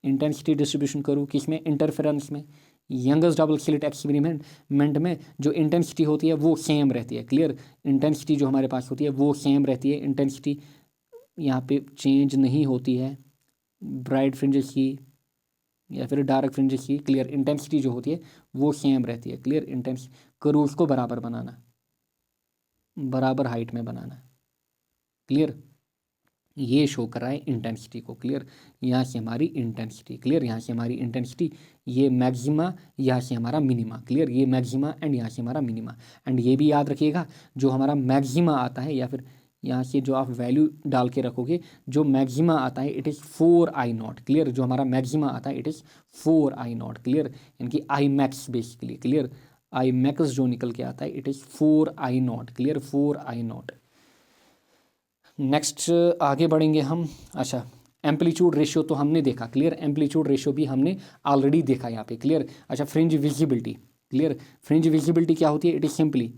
इंटेंसिटी डिस्ट्रीब्यूशन करूँ किसमें, इंटरफेरेंस में, यंगस डबल स्लिट एक्सपेरिमेंट में जो इंटेंसिटी होती है वो सेम रहती है, क्लियर, इंटेंसिटी जो हमारे पास होती है वो सेम रहती है, इंटेंसिटी यहाँ पे चेंज नहीं होती है ब्राइट फ्रिंजेस की या फिर डार्क फ्रिंजेस की, क्लियर, इंटेंसिटी जो होती है वो सेम रहती है, क्लियर। इंटेंस करूँ उसको बराबर बनाना, बराबर हाइट में बनाना, क्लियर, ये शो कर रहा है इंटेंसिटी को, क्लियर, यहाँ से हमारी इंटेंसिटी, क्लियर, यहाँ से हमारी इंटेंसिटी, ये मैक्सिमा, यहाँ से हमारा मिनिमा, क्लियर, ये मैक्सिमा एंड यहाँ से हमारा मिनिमा। एंड ये भी याद रखिएगा जो हमारा मैक्सिमा आता है या फिर यहाँ से जो आप वैल्यू डाल के रखोगे, जो मैक्सिमा आता है इट इज़ 4I0, क्लियर, जो हमारा मैक्सिमा आता है इट इज़ 4I0, क्लियर, यानी कि I max basically, clear, I max जो निकल के आता है it is 4I0, clear, 4I0। Next आगे बढ़ेंगे हम। अच्छा, एम्पलीट्यूड रेशियो तो हमने देखा, क्लियर, एम्पलीट्यूड रेशियो भी हमने ऑलरेडी देखा यहाँ पे, क्लियर। अच्छा, fringe visibility, clear, fringe visibility क्या होती है, it is simply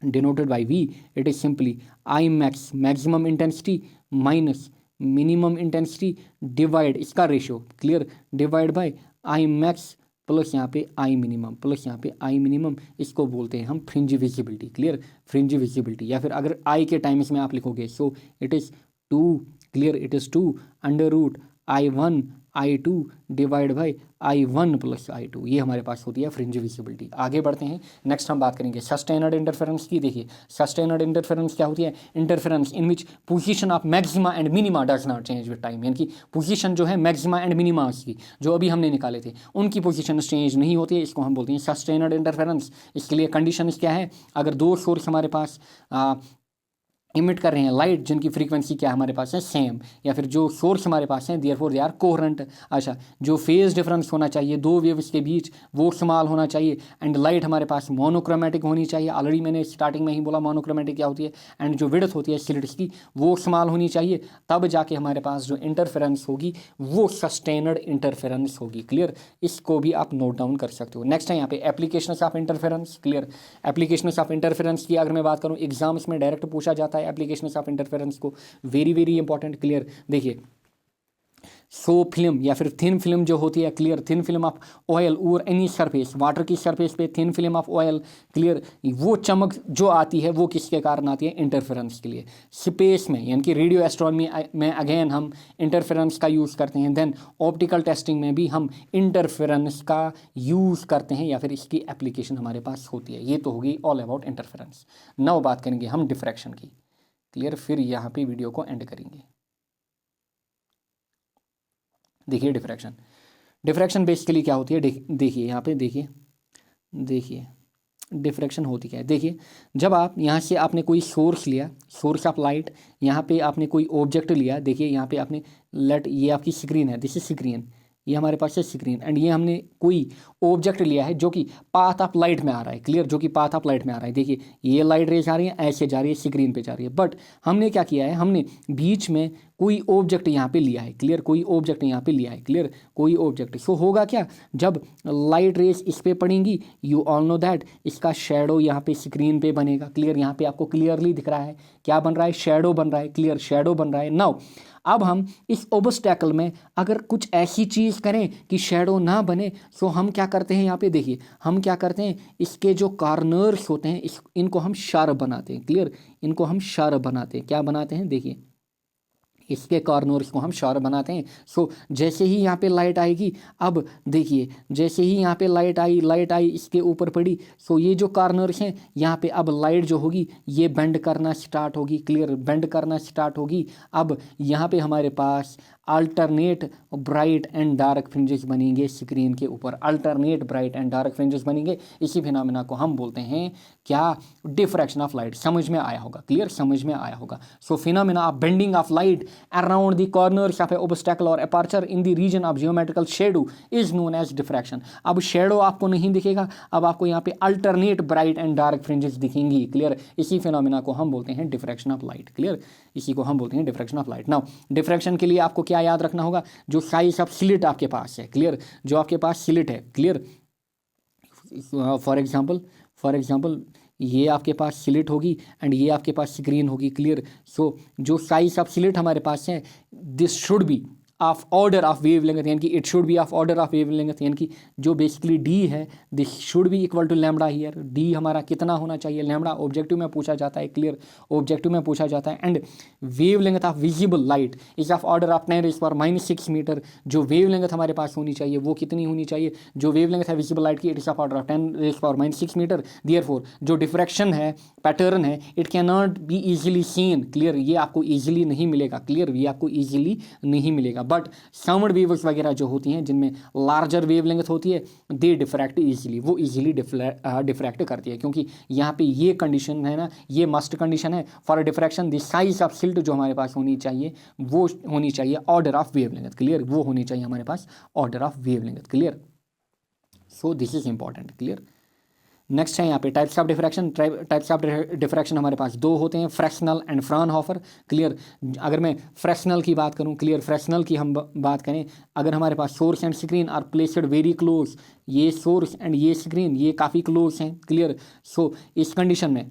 denoted by V, it is simply I max, maximum intensity minus minimum intensity divide इसका ratio, clear, divide by I max plus यहाँ पे I minimum प्लस यहाँ पे I minimum, इसको बोलते हैं हम fringe visibility, clear, fringe visibility. या फिर अगर I के टाइम्स में आप लिखोगे so it is 2, clear, it is 2 under root I1 I2 divide by I1 plus I2, ये हमारे पास होती है फ्रिंज विजिबिलिटी। आगे बढ़ते हैं, नेक्स्ट हम बात करेंगे सस्टेनड इंटरफेरेंस की। देखिए सस्टेनड इंटरफेरेंस क्या होती है, interference in which position of maxima and minima does not change with time, यानी कि पोजीशन जो है मैक्सिमा एंड मिनिमा की जो अभी हमने निकाले थे उनकी पोजीशन चेंज नहीं होती है, इसको हम बोलते हैं सस्टेनड इंटरफेरेंस। इसके लिए कंडीशन क्या है, अगर दो सोर्स हमारे पास इमिट कर रहे हैं लाइट जिनकी फ्रीक्वेंसी क्या हमारे पास है सेम, या फिर जो सोर्स हमारे पास हैं देयरफॉर दे आर कोहेरेंट। अच्छा, जो फेज डिफरेंस होना चाहिए दो वेव्स के बीच वो स्मॉल होना चाहिए, एंड लाइट हमारे पास मोनोक्रोमेटिक होनी चाहिए, ऑलरेडी मैंने स्टार्टिंग में ही बोला मोनोक्रोमेटिक क्या होती है, एंड जो विड्थ होती है स्लिट्स की वो स्मॉल होनी चाहिए, तब जाके हमारे पास जो इंटरफेरेंस होगी वो सस्टेनड इंटरफेरेंस होगी, क्लियर। इसको भी आप नोट डाउन कर सकते हो। नेक्स्ट है यहाँ पे applications of interference, clear, applications of interference की अगर मैं बात करूँ एग्जाम्स में डायरेक्ट पूछा जाता है एप्लीकेशंस ऑफ इंटरफेरेंस को, वेरी वेरी इंपॉर्टेंट, क्लियर। देखिए सो फिल्म या फिर थिन फिल्म जो होती है, clear, thin film of oil और एनी सरफेस, वाटर की सरफेस पे thin film of oil, clear, वो चमक जो आती है वो किसके कारण आती है, इंटरफेरेंस के लिए। स्पेस में यानी कि रेडियो एस्ट्रोनॉमी में अगेन हम इंटरफेरेंस का यूज़ करते हैं, देन ऑप्टिकल टेस्टिंग में भी हम इंटरफेरेंस का यूज़ करते हैं या फिर इसकी एप्लीकेशन हमारे पास होती है। ये तो होगी ऑल अबाउट इंटरफेरेंस। नाउ बात करेंगे हम डिफ्रैक्शन की, क्लियर, फिर यहाँ पे वीडियो को एंड करेंगे। देखिए डिफ्रैक्शन बेसिकली क्या होती है, देखिए यहाँ पे देखिए डिफ्रैक्शन होती क्या है। देखिए जब आप यहाँ से आपने कोई सोर्स लिया, सोर्स ऑफ लाइट, यहाँ पे आपने कोई ऑब्जेक्ट लिया, देखिए यहाँ पे आपने ये आपकी स्क्रीन है, दिस इज स्क्रीन, ये हमारे पास है स्क्रीन, एंड ये हमने कोई ऑब्जेक्ट लिया है जो कि पाथ ऑफ लाइट में आ रहा है, क्लियर, जो कि पाथ ऑफ लाइट में आ रहा है। देखिए ये लाइट रेज आ रही है, ऐसे जा रही है, स्क्रीन पे जा रही है, बट हमने क्या किया है, हमने बीच में कोई ऑब्जेक्ट यहाँ पे लिया है, क्लियर, कोई ऑब्जेक्ट यहाँ पे लिया है, क्लियर, कोई ऑब्जेक्ट। सो होगा क्या, जब लाइट रेज इस पे पड़ेंगी, यू ऑल नो दैट इसका शेडो यहाँ पे स्क्रीन पे बनेगा, क्लियर, यहाँ पे आपको क्लियरली दिख रहा है क्या बन रहा है, शेडो बन रहा है, क्लियर, शेडो बन रहा है। नाउ अब हम इस ऑब्स्टैकल में अगर कुछ ऐसी चीज़ करें कि शेडो ना बने, सो हम क्या करते हैं, यहाँ पे देखिए हम क्या करते हैं, इसके जो कॉर्नर्स होते हैं इनको हम शार्प बनाते हैं, क्लियर, इनको हम शार्प बनाते हैं, क्या बनाते हैं, देखिए इसके कॉर्नर्स को हम शार्प बनाते हैं। सो जैसे ही यहाँ पे लाइट आएगी, अब देखिए जैसे ही यहाँ पे लाइट आई इसके ऊपर पड़ी, सो ये जो कॉर्नर्स हैं यहाँ पे अब लाइट जो होगी ये बेंड करना स्टार्ट होगी, क्लियर, बेंड करना स्टार्ट होगी। अब यहाँ पे हमारे पास alternate bright and dark fringes बनेंगे स्क्रीन के ऊपर, alternate bright and dark fringes बनेंगे। इसी फिनोमेना को हम बोलते हैं क्या, डिफ्रैक्शन ऑफ लाइट। समझ में आया होगा, क्लियर, समझ में आया होगा। So phenomena of bending of light around the corners of an obstacle or aperture in the region of geometrical shadow is known as diffraction। अब शेडो आपको नहीं दिखेगा, अब आपको यहाँ पे alternate bright and dark fringes दिखेंगी, क्लियर। इसी फिनोमेना को हम बोलते हैं डिफ्रैक्शन ऑफ लाइट, क्लियर, इसी को हम बोलते हैं diffraction of light. Now diffraction के लिए आपको क्या याद रखना होगा, जो साइज ऑफ स्लिट आपके पास है, क्लियर, जो आपके पास स्लिट है, क्लियर, फॉर एग्जाम्पल ये आपके पास स्लिट होगी एंड ये आपके पास स्क्रीन होगी, क्लियर। सो जो साइज ऑफ स्लिट हमारे पास है, this should be of order of wavelength, यानी कि it should be of order of wavelength, यानी कि जो बेसिकली डी है this should be equal to lambda here. D हमारा कितना होना चाहिए, लैम्बडा, ऑब्जेक्टिव में पूछा जाता है, क्लियर, ऑब्जेक्टिव में पूछा जाता है। And wavelength of visible light is of order of 10⁻⁻⁶ metre. जो वेवलेंथ हमारे पास होनी चाहिए वो कितनी होनी चाहिए, जो वेवलेंथ है विजिबल लाइट की, it is of order of 10⁻⁻⁶ metre. Therefore जो डिफ्रैक्शन है, पैटर्न है, it can not be easily seen, clear, ये आपको ईजिली नहीं मिलेगा, क्लियर, ये आपको ईजिली नहीं मिलेगा। बट साउंड वेव्स वगैरह जो होती हैं जिनमें लार्जर वेवलेंथ होती है, दे डिफ्रैक्ट ईजिली, वो ईजिली डिफ्रैक्ट करती है, क्योंकि यहाँ पे ये कंडीशन है ना, ये मस्ट कंडीशन है for diffraction. The size of slit जो हमारे पास होनी चाहिए वो होनी चाहिए ऑर्डर ऑफ वेवलेंथ, क्लियर, वो होनी चाहिए हमारे पास order of wavelength, clear. So this is important, clear. Next है यहाँ पे types of diffraction. Types of diffraction हमारे पास दो होते हैं, फ्रैक्शनल एंड फ्राउनहोफर, क्लियर। अगर मैं फ्रैक्शनल की बात करूँ, क्लियर, फ्रैक्शनल की हम बात करें, अगर हमारे पास source and screen are placed very close, ये सोर्स एंड ये स्क्रीन ये काफ़ी क्लोज हैं, क्लियर। सो इस कंडीशन में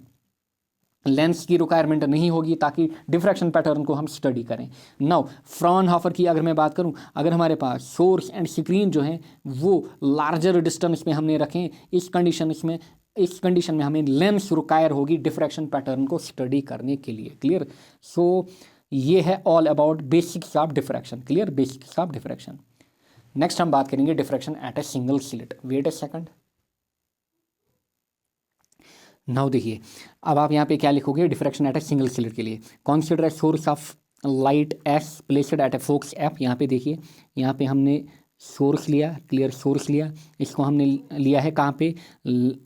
लेंस की रिक्वायरमेंट नहीं होगी ताकि डिफ्रैक्शन पैटर्न को हम स्टडी करें। नाउ फ्राउनहोफर की अगर मैं बात करूं, अगर हमारे पास सोर्स एंड स्क्रीन जो है वो लार्जर डिस्टेंस में हमने रखें, इस कंडीशन में हमें लेंस रिक्वायर होगी डिफ्रैक्शन पैटर्न को स्टडी करने के लिए, क्लियर। सो ये है all about basics of diffraction, clear, basics of diffraction. Next हम बात करेंगे diffraction at a single slit. Wait a second. Now देखिए, अब आप यहाँ पे क्या लिखोगे, diffraction at a single slit के लिए, consider a source of light S placed at a focus F. यहाँ पे देखिए, यहाँ पे हमने सोर्स लिया, क्लियर, सोर्स लिया, इसको हमने लिया है कहाँ पे,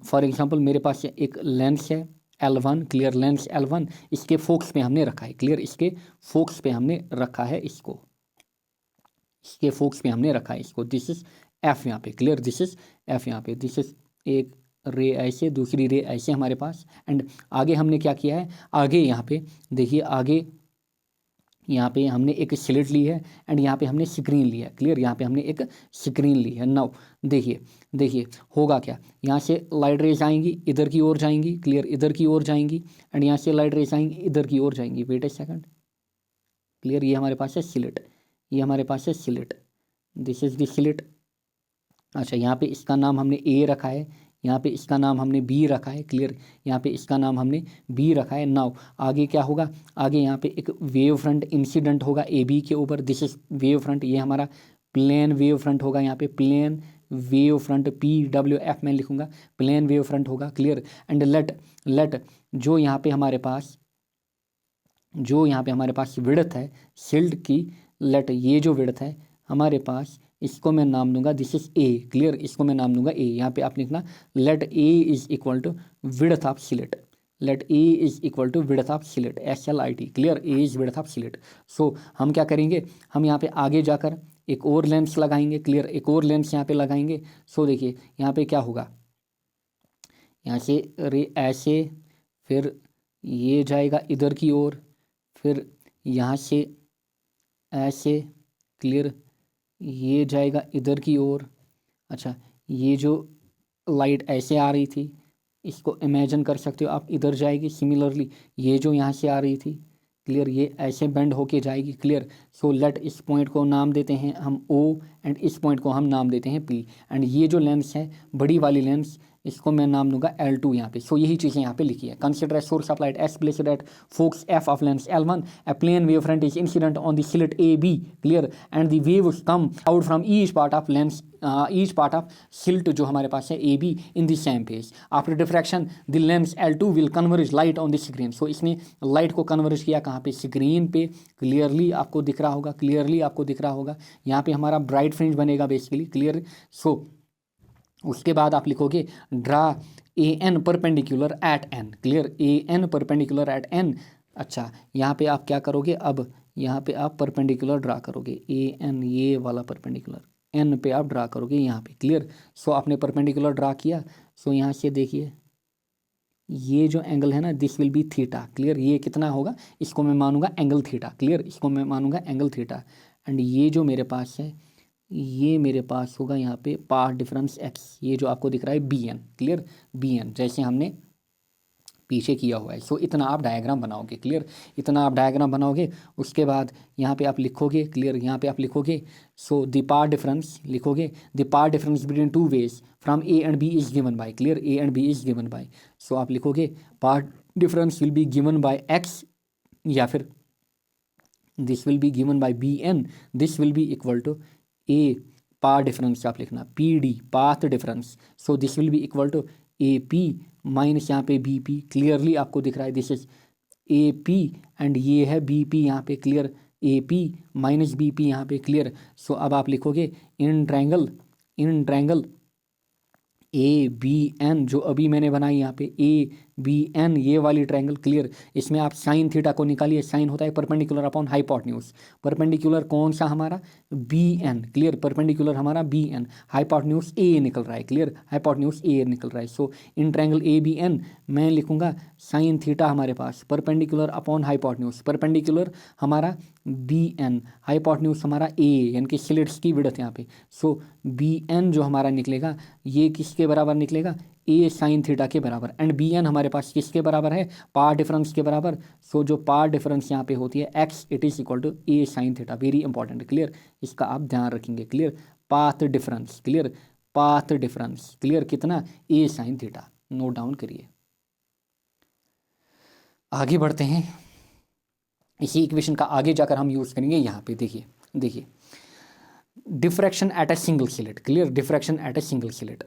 फॉर एग्जांपल मेरे पास एक लेंस है L1, क्लियर, लेंस L1, इसके फोकस पे हमने रखा है, क्लियर, इसके फोकस पे हमने रखा है इसको, इसके फोकस पे हमने रखा है इसको, दिस इज एफ यहाँ पे, क्लियर, दिस इज एफ यहाँ पे, दिस इज एक रे ऐसे, दूसरी रे ऐसे हमारे पास। एंड आगे हमने क्या किया है, आगे यहाँ पे देखिए, आगे यहाँ पे हमने एक स्लिट ली है एंड यहाँ पे हमने स्क्रीन ली है, क्लियर, यहाँ पे हमने एक स्क्रीन ली है। नाउ देखिए होगा क्या, यहाँ से लाइट रेज आएंगी इधर की ओर जाएंगी, क्लियर, इधर की ओर जाएंगी, एंड यहाँ से लाइट रेज आएंगी इधर की ओर जाएंगी। वेट ए सेकंड, क्लियर, ये हमारे पास है स्लिट, ये हमारे पास है slit, this is the slit. अच्छा, यहाँ पे इसका नाम हमने ए रखा है, यहाँ पे इसका नाम हमने बी रखा है, क्लियर, यहाँ पे इसका नाम हमने बी रखा है। नाउ आगे क्या होगा, आगे यहाँ पे एक वेव फ्रंट इंसिडेंट होगा ए बी के ऊपर, दिस इज वेव फ्रंट, ये हमारा प्लेन वेव फ्रंट होगा, यहाँ पे प्लेन वेव फ्रंट PWF में लिखूंगा, प्लेन वेव फ्रंट होगा, क्लियर। एंड लेट जो यहाँ पे हमारे पास विड्थ है शिल्ड की, लेट ये जो विड्थ है हमारे पास, इसको मैं नाम दूंगा दिस इज ए, क्लियर, इसको मैं नाम दूंगा ए। यहाँ पे आप लिखना let a is equal to width of slit, let a is equal to width of slit, SLIT, clear, a is width of slit. So हम क्या करेंगे, हम यहाँ पे आगे जाकर एक और लेंस लगाएंगे, क्लियर, एक और लेंस यहाँ पे लगाएंगे। सो देखिए यहाँ पे क्या होगा, यहाँ से रे ऐसे, फिर ये जाएगा इधर की ओर, फिर यहाँ से ऐसे, क्लियर, ये जाएगा इधर की ओर। अच्छा, ये जो लाइट ऐसे आ रही थी, इसको इमेजिन कर सकते हो आप, इधर जाएगी। सिमिलरली ये जो यहाँ से आ रही थी, क्लियर, ये ऐसे बेंड होके जाएगी, क्लियर। सो लेट इस पॉइंट को नाम देते हैं हम O एंड इस पॉइंट को हम नाम देते हैं P। एंड ये जो लेंस है, बड़ी वाली लेंस, इसको मैं नाम दूंगा L2 यहाँ पे। सो यही चीज़ें यहाँ पे लिखी है। Consider source of light S placed at focus F of lens L1, a plane wavefront is incident on the slit AB, clear, and the waves come out from each part of lens, each part of slit जो हमारे पास है AB in the same phase. After diffraction the lens L2 will converge light on the screen. So इसने light को converge किया कहाँ पे, screen पे। क्लियरली आपको दिख रहा होगा, क्लियरली आपको दिख रहा होगा। यहाँ पे हमारा ब्राइट फ्रिंज बनेगा बेसिकली, क्लियर। सो उसके बाद आप लिखोगे draw AN perpendicular eight N, clear, AN perpendicular eight N। अच्छा, यहाँ पे आप क्या करोगे, अब यहाँ पे आप परपेंडिकुलर ड्रा करोगे, AN ये वाला परपेंडिकुलर N पे आप ड्रा करोगे यहाँ पे, क्लियर। सो आपने परपेंडिकुलर ड्रा किया। सो यहाँ से देखिए ये जो एंगल है ना, this will be theta, clear. ये कितना होगा, इसको मैं मानूंगा एंगल थीटा, क्लियर, इसको मैं मानूंगा एंगल थीटा। एंड ये जो मेरे पास है, ये मेरे पास होगा यहाँ पे पाथ डिफरेंस x, ये जो आपको दिख रहा है BN, क्लियर, BN, जैसे हमने पीछे किया हुआ है। सो इतना आप डायग्राम बनाओगे, क्लियर, इतना आप डायग्राम बनाओगे। उसके बाद यहाँ पे आप लिखोगे, क्लियर, यहाँ पे आप लिखोगे, सो द पाथ डिफरेंस लिखोगे, the path difference between two waves from A and B is given by, clear, A and B is given by. So आप लिखोगे path difference will be given by x, या फिर this will be given by BN, this will be equal to A path difference आप लिखना PD path difference. So this will be equal to AP minus यहाँ पे BP, clearly आपको दिख रहा है दिस इज AP एंड ये है BP यहाँ पे, क्लियर, AP माइनस BP यहाँ पे, क्लियर। सो अब आप लिखोगे इन ट्रायंगल ABN, जो अभी मैंने बनाई यहाँ पे ABN, ये वाली ट्रायंगल, क्लियर। इसमें आप साइन थीटा को निकालिए, साइन होता है परपेंडिकुलर अपॉन हाइपोटेन्यूज। परपेंडिकुलर कौन सा हमारा, BN, क्लियर, परपेंडिकुलर हमारा BN, हाइपोटेन्यूज A निकल रहा है, क्लियर, हाइपोटेन्यूज A निकल रहा है। सो इन ट्रायंगल ABN मैं लिखूंगा साइन थीटा हमारे पास परपेंडिकुलर अपॉन हाइपोटेन्यूज, परपेंडिकुलर हमारा BN, हाइपोटेन्यूज हमारा A, यानी कि स्लिट्स की विड्थ यहाँ पे। सो BN जो हमारा निकलेगा, ये किसके बराबर निकलेगा, A साइन थीटा के बराबर। एंड BN हमारे पास किसके बराबर है, पाथ डिफरेंस के बराबर। सो जो पाथ डिफरेंस यहाँ पे होती है x, it is equal to A sine theta, very important, clear, इसका आप ध्यान रखेंगे, clear. Path difference, clear, path difference, clear, कितना, A sine theta, note down करिए। आगे बढ़ते हैं, इसी इक्वेशन का आगे जाकर हम यूज करेंगे यहाँ पे। देखिए diffraction at a single slit, clear, diffraction at a single slit.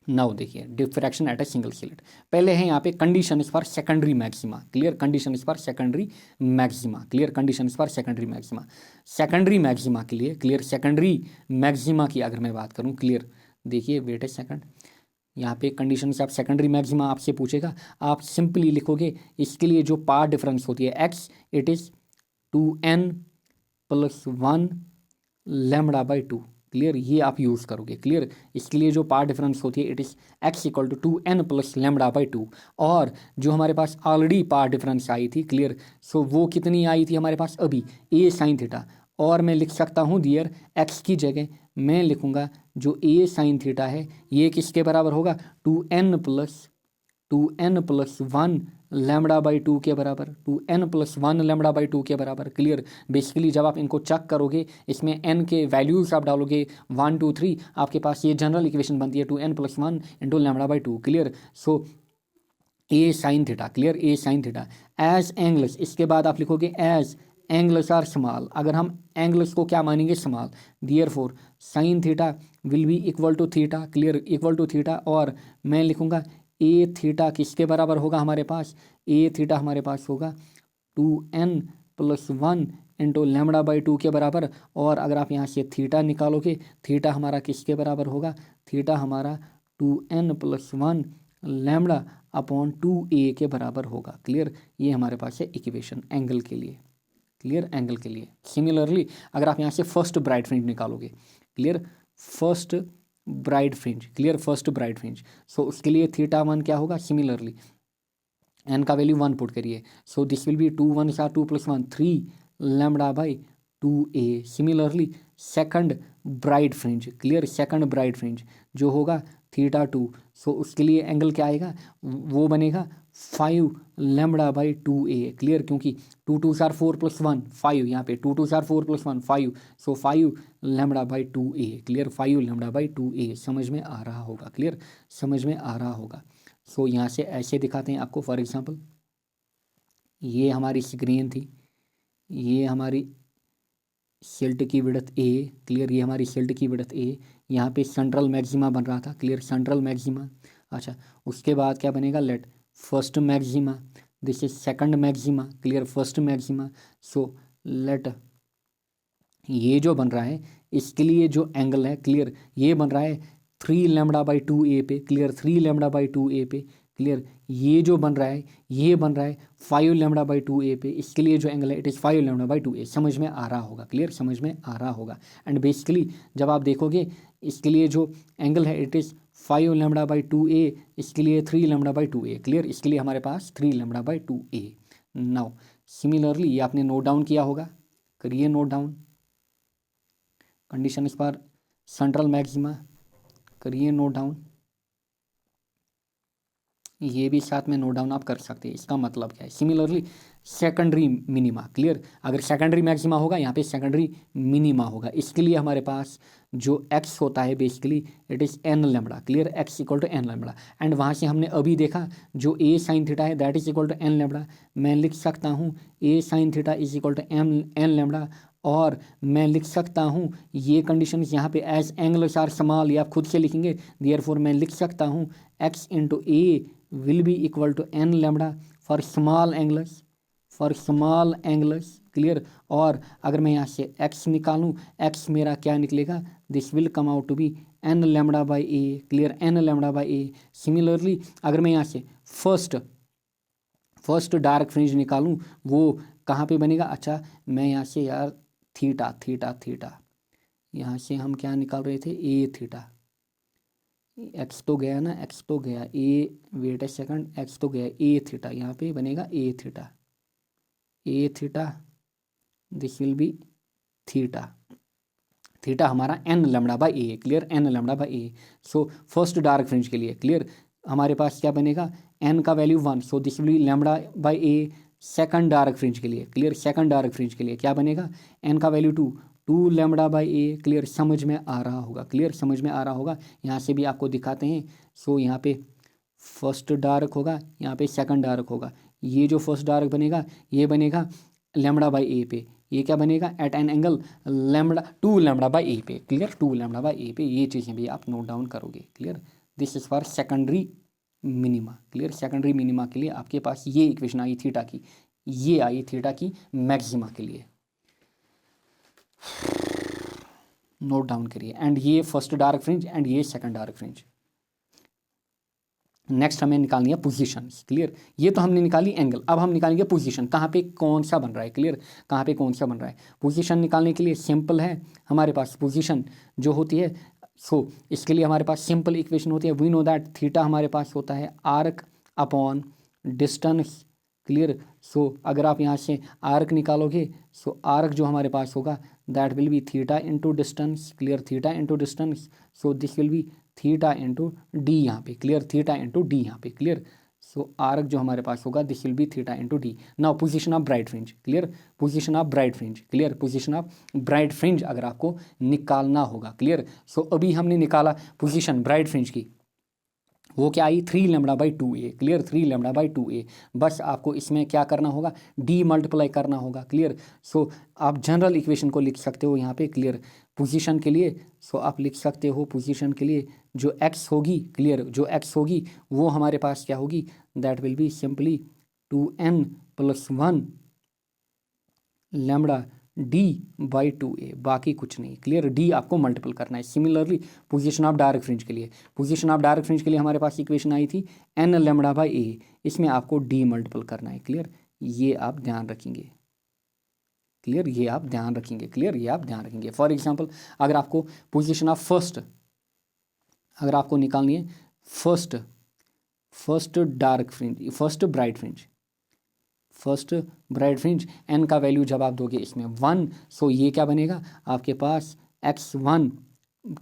Now देखिए diffraction at a single slit, पहले है यहाँ पे condition is for secondary maxima, clear, condition is for secondary maxima, clear, condition is for secondary maxima. Secondary maxima के लिए, clear, secondary maxima की अगर मैं बात करूँ, क्लियर, देखिए वेट ए सेकंड, यहाँ पे कंडीशन से आप सेकेंडरी मैक्सिमा आपसे पूछेगा, आप सिंपली लिखोगे इसके लिए जो पाथ डिफरेंस होती है x, it is 2n + 1 lambda by 2, clear, ये आप यूज़ करोगे, क्लियर। इसके लिए जो पाथ डिफरेंस होती है, it is x equal to 2n + lambda by 2। और जो हमारे पास ऑलरेडी पाथ डिफरेंस आई थी, क्लियर, सो वो कितनी आई थी हमारे पास अभी, A साइन थीटा। और मैं लिख सकता हूँ डियर x की जगह मैं लिखूँगा जो A साइन थीटा है, ये किसके बराबर होगा, 2n + 1 लैम्बडा बाई 2 के बराबर, 2n + 1 लैम्बडा बाई 2 के बराबर, क्लियर। बेसिकली जब आप इनको चेक करोगे, इसमें n के वैल्यूज आप डालोगे 1 2 3, आपके पास ये जनरल इक्वेशन बनती है 2n + 1 × lambda by 2, clear. So A sine theta, clear, A sine theta as angles, इसके बाद आप लिखोगे एज एंगल्स आर स्मॉल। अगर हम एंगल्स को क्या मानेंगे, small, therefore sine theta will be equal to theta, clear, equal to theta. और मैं लिखूंगा A थीटा किसके बराबर होगा हमारे पास, A थीटा हमारे पास होगा 2n + 1 × लैम्बडा बाई 2 के बराबर। और अगर आप यहाँ से थीटा निकालोगे, थीटा हमारा किसके बराबर होगा, थीटा हमारा 2n + 1 लैम्बडा अपॉन 2a के बराबर होगा, क्लियर। ये हमारे पास है इक्वेशन एंगल के लिए। क्लियर, एंगल के लिए। सिमिलरली अगर आप यहाँ से फर्स्ट ब्राइट फ्रिंज निकालोगे, clear, first bright fringe, clear, first bright fringe, so उसके लिए थीटा 1 क्या होगा, सिमिलरली एन का वैल्यू 1 पुट करिए, so this will be 2 1 2 + 1 3 lambda by 2a। Similarly second bright fringe, clear, second bright fringe जो होगा theta 2, सो उसके लिए एंगल क्या आएगा, वो बनेगा 5 लैम्बडा बाई 2a, क्लियर, क्योंकि 2 2 4 + 1 5, यहाँ पे 2 2 4 + 1 5, सो 5 lambda by 2a, clear, 5 lambda by 2a। समझ में आ रहा होगा, क्लियर, समझ में आ रहा होगा। सो यहाँ से ऐसे दिखाते हैं आपको, फॉर एग्जांपल ये हमारी स्क्रीन थी, ये हमारी शेल्ट की विड्थ ए, क्लियर, ये हमारी शेल्ट की विड्थ ए, यहाँ पे सेंट्रल मैक्सिमा बन रहा था, क्लियर, सेंट्रल मैक्सिमा। अच्छा, उसके बाद क्या बनेगा, let first maxima, this is second maxima, clear, first maxima. So let ये जो बन रहा है इसके लिए जो एंगल है, क्लियर, ये बन रहा है 3 लैम्बडा बाई 2a पे, क्लियर, 3 लैम्बडा बाई 2a पे, क्लियर, ये जो बन रहा है ये बन रहा है 5 लैम्बडा बाई 2a पे, इसके लिए जो एंगल है it is 5 lambda by 2a। समझ में आ रहा होगा, क्लियर, समझ में आ रहा होगा। एंड बेसिकली जब आप देखोगे इसके लिए जो एंगल है it is 5 lambda by 2a, इसके लिए 3 लैम्बडा बाई 2a, क्लियर, इसके लिए हमारे पास 3 lambda by 2a। Now similarly ये आपने नोट डाउन किया होगा, करिए नोट डाउन, कंडीशन इस पर सेंट्रल मैक्सिमा, करिए नोट डाउन, ये भी साथ में नोट डाउन आप कर सकते हैं। इसका मतलब क्या है, सिमिलरली सेकेंडरी मिनिमा, क्लियर, अगर सेकेंडरी मैक्सिमा होगा यहाँ पे सेकेंडरी मिनिमा होगा, इसके लिए हमारे पास जो x होता है basically it is n lambda, clear, x equal to n lambda. And वहाँ से हमने अभी देखा जो a साइन थीटा है that is equal to n lambda, मैं लिख सकता हूँ a sine theta is equal to n lambda, और मैं लिख सकता हूँ ये कंडीशन यहाँ पे एज एंगल्स आर स्मॉल, ये आप खुद से लिखेंगे, देयरफॉर मैं लिख सकता हूँ x into A will be equal to n lambda for small angles, for small angles, clear. और अगर मैं यहाँ से x निकालूँ, x मेरा क्या निकलेगा, this will come out to be n lambda by A, clear, n lambda by A. Similarly अगर मैं यहाँ से फर्स्ट डार्क फ्रिंज निकालूँ वो कहाँ पे बनेगा, अच्छा मैं यहाँ से यार थीटा थीटा थीटा, यहाँ से हम क्या निकाल रहे थे, ए थीटा, एक्स तो गया ना, एक्स तो गया, a wait a second, x तो गया, ए थीटा, यहाँ पे बनेगा a theta, a theta, this will be theta, theta हमारा n lambda by A, clear, n lambda by a. So first dark fringe के लिए, क्लियर, हमारे पास क्या बनेगा, एन का value 1, so this will be lambda by a. Second dark fringe के लिए, क्लियर, सेकंड डार्क फ्रिंज के लिए क्या बनेगा, एन का value 2 lambda by A, clear, समझ में आ रहा होगा, क्लियर, समझ में आ रहा होगा। यहाँ से भी आपको दिखाते हैं, सो यहाँ पे फर्स्ट डार्क होगा, यहाँ पे सेकंड डार्क होगा, ये जो फर्स्ट डार्क बनेगा ये बनेगा लैम्बडा बाई ए पे, ये क्या बनेगा at an angle lambda 2 lambda by a पे, क्लियर, 2 लैम्बडा बाई ए पे। ये चीज़ें भी आप नोट डाउन करोगे, clear, this is for secondary minima, clear, secondary minima के लिए आपके पास ये इक्वेशन आई थीटा की, ये आई थीटा की मैक्सिमा के लिए, नोट डाउन करिए। एंड ये फर्स्ट डार्क फ्रिंज एंड ये सेकंड डार्क फ्रिंज। नेक्स्ट हमें निकालनी है पोजीशन, क्लियर, ये तो हमने निकाली एंगल, अब हम निकालेंगे पोजीशन, कहाँ पे कौन सा बन रहा है, क्लियर, कहाँ पे कौन सा बन रहा है। पोजीशन निकालने के लिए सिंपल है, हमारे पास पोजीशन जो होती है, सो इसके लिए हमारे पास सिंपल इक्वेशन होती है, वी नो दैट थीटा हमारे पास होता है आर्क अपॉन डिस्टेंस, क्लियर। सो अगर आप यहाँ से आर्क निकालोगे, सो आर्क जो हमारे पास होगा that will be theta into distance, clear, theta into distance, so this will be theta into D यहाँ पे, क्लियर, थीटा इंटू डी यहाँ पे, क्लियर। सो आर्क जो हमारे पास होगा this will be theta into D. Now position of bright fringe, clear, position of bright fringe, clear, position of bright fringe अगर आपको निकालना होगा, क्लियर। सो अभी हमने निकाला पोजीशन ब्राइट फ्रिंज की, वो क्या आई 3 lambda by 2a, clear, 3 lambda by 2a। बस आपको इसमें क्या करना होगा, डी मल्टीप्लाई करना होगा, क्लियर। सो आप जनरल इक्वेशन को लिख सकते हो यहाँ पे, क्लियर, पोजीशन के लिए। सो आप लिख सकते हो पोजीशन के लिए जो x होगी, क्लियर, जो x होगी वो हमारे पास क्या होगी, that will be simply 2n + 1 lambda D by 2a, बाकी कुछ नहीं, क्लियर, डी आपको मल्टीपल करना है। Similarly position of dark fringe के लिए, पोजीशन ऑफ डार्क फ्रिंज के लिए हमारे पास इक्वेशन आई थी n लैम्बडा बाई ए, इसमें आपको डी मल्टीपल करना है, क्लियर, ये आप ध्यान रखेंगे। क्लियर, ये आप ध्यान रखेंगे, क्लियर, ये आप ध्यान रखेंगे। फॉर एग्जांपल अगर आपको पोजीशन ऑफ फर्स्ट अगर आपको निकालनी है, first dark fringe, first bright fringe, n का वैल्यू जब आप दोगे इसमें 1, सो ये क्या बनेगा आपके पास x1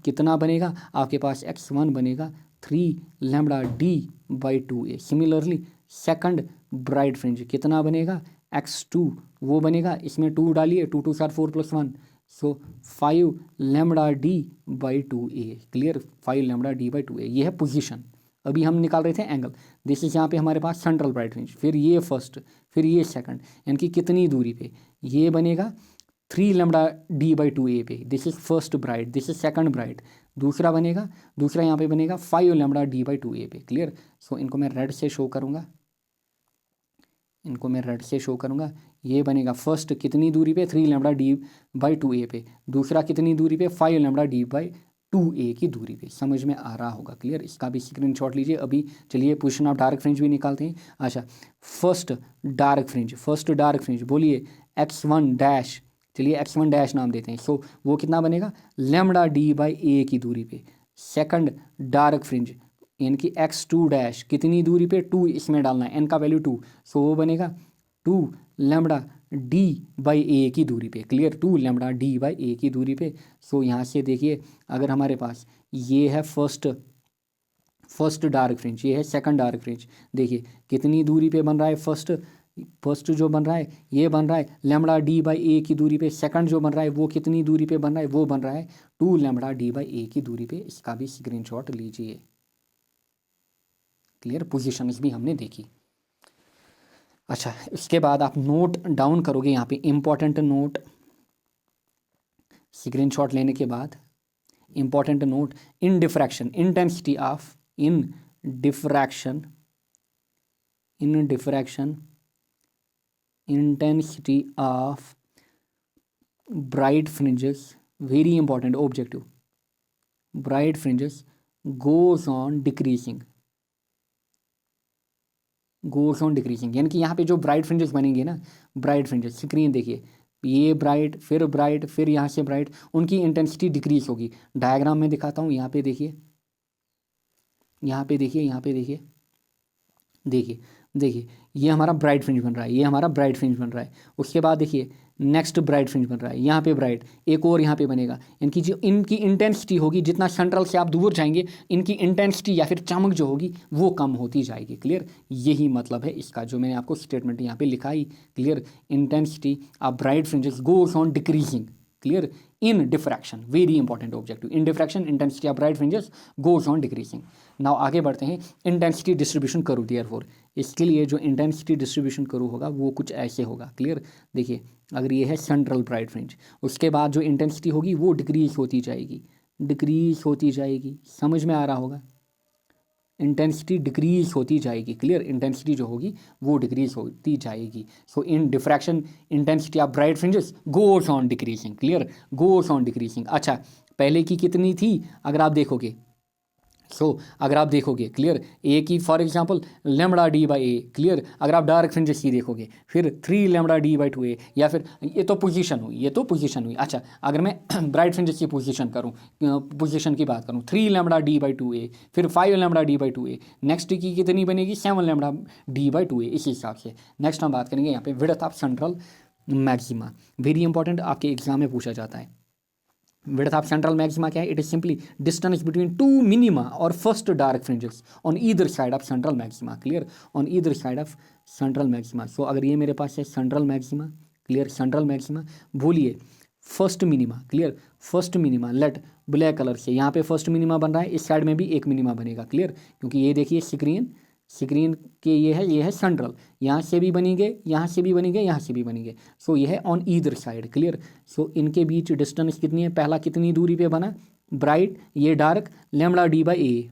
कितना बनेगा, आपके पास x1 बनेगा 3 lambda d/2a। Similarly second bright fringe कितना बनेगा x2, वो बनेगा, इसमें 2 डालिए, 2 2 4 4 + 1, सो 5 lambda d/2a। Clear, 5 lambda d/2a, ये है पोजीशन। अभी हम निकाल रहे थे एंगल। दिस इज यहाँ पे हमारे पास सेंट्रल ब्राइट फ्रिंज, फिर ये फर्स्ट, फिर ये सेकंड, यानी कि कितनी दूरी पे ये बनेगा 3 लैम्बडा d/2a पे। This is first bright, this is second bright. दूसरा यहाँ पे बनेगा 5 लैम्बडा d/2a पे। क्लियर, सो इनको मैं रेड से शो करूँगा, ये बनेगा फर्स्ट कितनी दूरी पे 3 लैम्बडा d/2a पे, दूसरा कितनी दूरी पे 5 लैम्बडा d/2a की दूरी पे। समझ में आ रहा होगा, क्लियर, इसका भी स्क्रीनशॉट लीजिए। अभी चलिए पोजीशन ऑफ डार्क फ्रिंज भी निकालते हैं। अच्छा, फर्स्ट डार्क फ्रिंज बोलिए x1 डैश, चलिए x1 डैश नाम देते हैं, सो वो कितना बनेगा लैम्बडा d/a की दूरी पे। सेकंड डार्क फ्रिंज यानी कि x2 डैश कितनी दूरी पे 2, इसमें डालना है, n का वैल्यू 2, सो वो बनेगा 2 लैम्बडा d/a की दूरी पे। क्लियर, 2 लैम्बडा d/a की दूरी पे। सो यहाँ से देखिए अगर हमारे पास ये है फर्स्ट डार्क फ्रिंज, ये है सेकंड डार्क फ्रिंज, देखिए कितनी दूरी पे बन रहा है फर्स्ट जो बन रहा है ये बन रहा है लैम्बडा d/a की दूरी पे। सेकंड जो बन रहा है वो कितनी दूरी पे बन रहा है, वो बन रहा है 2 लैम्बडा d/a की दूरी पे। इसका भी स्क्रीनशॉट लीजिए। क्लियर, पोजीशन भी हमने देखी। अच्छा, इसके बाद आप नोट डाउन करोगे यहाँ पे, इंपॉर्टेंट नोट, स्क्रीनशॉट लेने के बाद important note, in diffraction intensity of bright fringes, very important objective, bright fringes goes on decreasing, यानी कि यहाँ पे जो ब्राइट फ्रिंजेस बनेंगे ना, ब्राइट फ्रिंजेस, स्क्रीन देखिए, ये ब्राइट, फिर यहाँ से ब्राइट, उनकी इंटेंसिटी डिक्रीज होगी। डायग्राम में दिखाता हूँ, यहाँ पे देखिए, देखिए ये हमारा ब्राइट फ्रिंज बन रहा है, उसके बाद देखिए नेक्स्ट ब्राइट फ्रिंज बन रहा है, यहाँ पे ब्राइट, एक और यहाँ पे बनेगा। इनकी जो इनकी इंटेंसिटी होगी, जितना सेंट्रल से आप दूर जाएंगे इनकी इंटेंसिटी या फिर चमक जो होगी वो कम होती जाएगी। क्लियर, यही मतलब है इसका, जो मैंने आपको स्टेटमेंट यहाँ पे लिखा ही। Clear, intensity of bright fringes goes on decreasing. Clear, in diffraction, very important objective, in diffraction intensity of bright fringes goes on decreasing. Now आगे बढ़ते हैं, इंटेंसिटी डिस्ट्रीब्यूशन करो। देयरफॉर इसके लिए जो इंटेंसिटी डिस्ट्रीब्यूशन करो होगा वो कुछ ऐसे होगा। क्लियर, देखिए अगर ये है सेंट्रल ब्राइट फ्रिंज, उसके बाद जो इंटेंसिटी होगी वो डिक्रीज होती जाएगी, समझ में आ रहा होगा, इंटेंसिटी डिक्रीज होती जाएगी। क्लियर, इंटेंसिटी जो होगी वो डिक्रीज होती जाएगी। So in diffraction intensity of bright fringes goes on decreasing. Clear, goes on decreasing. अच्छा, पहले की कितनी थी अगर आप देखोगे, क्लियर, ए की for example lambda d/a। Clear, अगर आप डार्क फ्रिंजेस की देखोगे फिर 3 लैम्बडा d/2a, या फिर ये तो पोजीशन हुई। अच्छा, अगर मैं ब्राइट फ्रिंजेस की पोजीशन की बात करूँ, 3 लैम्बडा d/2a, फिर 5 लैम्बडा d/2a, नेक्स्ट की कितनी बनेगी 7 लैम्बडा d/2a। इस हिसाब से नेक्स्ट हम बात करेंगे यहाँ पे width of central maxima, very important, आपके एग्जाम में पूछा जाता है। विड्थ ऑफ सेंट्रल मैक्सिमा क्या है, it is simply distance between 2 minima और first dark fringes on either side of central maxima. Clear, on either side of central maxima. So अगर ये मेरे पास है central maxima, clear, central maxima, बोलिए first minima. Clear, first minima, let black colour से यहाँ पे फर्स्ट मिनिमा बन रहा है, इस साइड में भी एक मिनिमा बनेगा। क्लियर, क्योंकि ये देखिए स्क्रीन के ये है सेंट्रल, यहाँ से भी बनेंगे, यहाँ से भी बनेंगे, सो ये है ऑन ईदर साइड। क्लियर, सो इनके बीच डिस्टेंस कितनी है, पहला कितनी दूरी पे बना ब्राइट, ये डार्क, लैम्बडा d/a।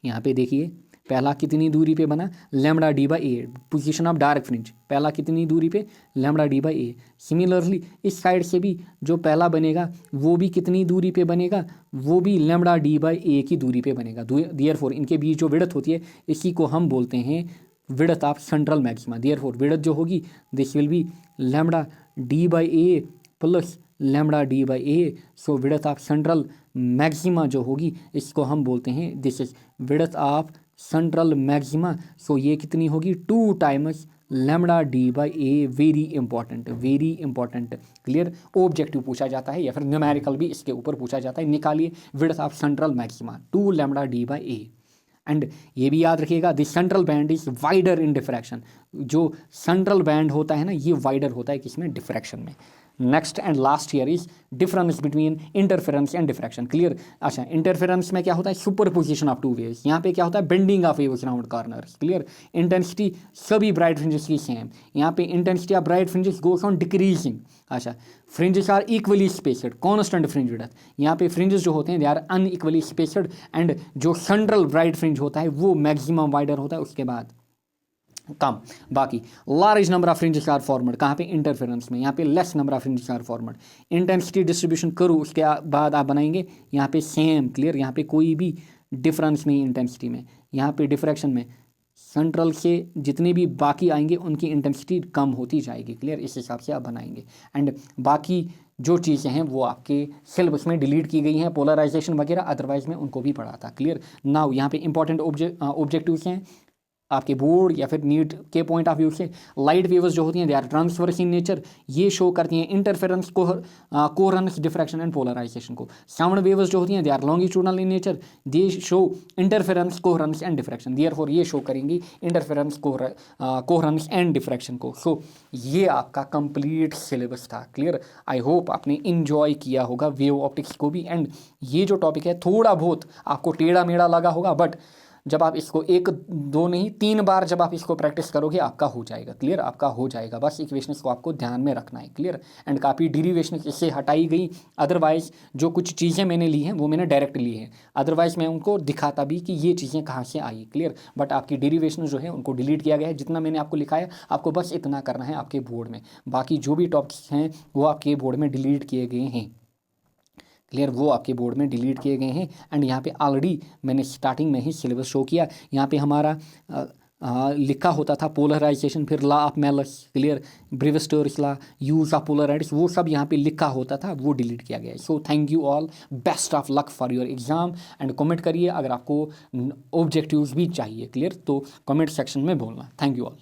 यहाँ पे देखिए पहला कितनी दूरी पे बना lambda d/a, position of dark fringe, पहला कितनी दूरी पे लैम्बडा d/a। सिमिलरली इस साइड से भी जो पहला बनेगा वो भी कितनी दूरी पे बनेगा, वो भी लैम्बडा d/a की दूरी पे बनेगा। देयरफॉर इनके बीच जो विड्थ होती है इसी को हम बोलते हैं width of central maxima. Therefore width जो होगी this will be lambda D by a plus lambda D by a. So width of central maxima जो होगी इसको हम बोलते हैं this is width of central maxima. So ये कितनी होगी 2 times lambda D by a. Very important. Clear. Objective पूछा जाता है या फिर न्यूमेरिकल भी इसके ऊपर पूछा जाता है। निकालिए width of central maxima 2 lambda D by A. And ये भी याद रखिएगा this central band is wider in diffraction. जो सेंट्रल बैंड होता है ना ये वाइडर होता है किसमें, डिफ्रैक्शन में। Next and last year is difference between interference and diffraction. Clear. अच्छा, इंटरफेरेंस में क्या होता है, सुपरपोजिशन ऑफ 2 वेव्स। यहाँ पे क्या होता है, bending of waves around corners. Clear. Intensity सभी ब्राइट फ्रिंजेस की सेम। यहाँ पे intensity of bright fringes goes on decreasing. अच्छा, fringes are equally spaced, constant fringe width. यहाँ पे फ्रिंजेस जो होते हैं they are unequally spaced and जो सेंट्रल ब्राइट फ्रिंज होता है वो मैक्सिमम वाइडर होता है, उसके बाद कम। बाकी large number of fringes are formed कहाँ पे, इंटरफेरेंस में। यहाँ पे less number of fringes are formed. Intensity distribution करूँ उसके बाद आप बनाएंगे यहाँ पे सेम। क्लियर। यहाँ पे कोई भी डिफरेंस नहीं इंटेंसिटी में। यहाँ पे डिफ्रैक्शन में सेंट्रल से जितने भी बाकी आएंगे उनकी इंटेंसिटी कम होती जाएगी। क्लियर। इस हिसाब से आप बनाएंगे। एंड बाकी जो चीज़ें हैं वो आपके सिलेबस में डिलीट की गई हैं, पोलराइजेशन वगैरह, अदरवाइज में उनको भी पढ़ा था। क्लियर। नाउ यहाँ पे इंपॉर्टेंट ऑब्जेक्टिव्स हैं आपके बोर्ड या फिर नीट के पॉइंट ऑफ व्यू से। लाइट वेव्स जो होती हैं they are transverse in nature, ये शो करती हैं interference, coherence, diffraction and polarisation को। साउंड वेव्स जो होती हैं they are longitudinal in nature, they show interference, coherence and diffraction. Therefore ये शो करेंगी इंटरफेरेंस, कोहेरेंस एंड डिफ्रैक्शन को। सो ये आपका कंप्लीट सिलेबस था। क्लियर। आई होप आपने इंजॉय किया होगा वेव ऑप्टिक्स को भी। एंड ये जो टॉपिक है थोड़ा बहुत आपको टेढ़ा मेढ़ा लगा होगा, बट जब आप इसको 1 2 नहीं 3 बार जब आप इसको प्रैक्टिस करोगे आपका हो जाएगा। क्लियर। आपका हो जाएगा। बस इक्वेशंस को आपको ध्यान में रखना है। क्लियर। एंड काफ़ी डेरिवेशन इससे हटाई गई। अदरवाइज जो कुछ चीज़ें मैंने ली हैं वो मैंने डायरेक्ट ली हैं, अदरवाइज मैं उनको दिखाता भी कि ये चीज़ें कहाँ से आई। क्लियर। बट आपकी डेरिवेशन जो है उनको डिलीट किया गया है। जितना मैंने आपको लिखाया आपको बस इतना करना है आपके बोर्ड में। बाकी जो भी टॉपिक्स हैं वो आपके बोर्ड में डिलीट किए गए हैं। क्लियर। वो आपके बोर्ड में डिलीट किए गए हैं। एंड यहाँ पे ऑलरेडी मैंने स्टार्टिंग में ही सिलेबस शो किया। यहाँ पे हमारा लिखा होता था पोलराइजेशन, फिर law of Malus, clear, Brewster's law, use of polaroids, वो सब यहाँ पे लिखा होता था, वो डिलीट किया गया है। So thank you all, best of luck for your exam. And comment करिए अगर आपको ऑब्जेक्टिव्स भी चाहिए। क्लियर। तो कमेंट सेक्शन में बोलना। Thank you all.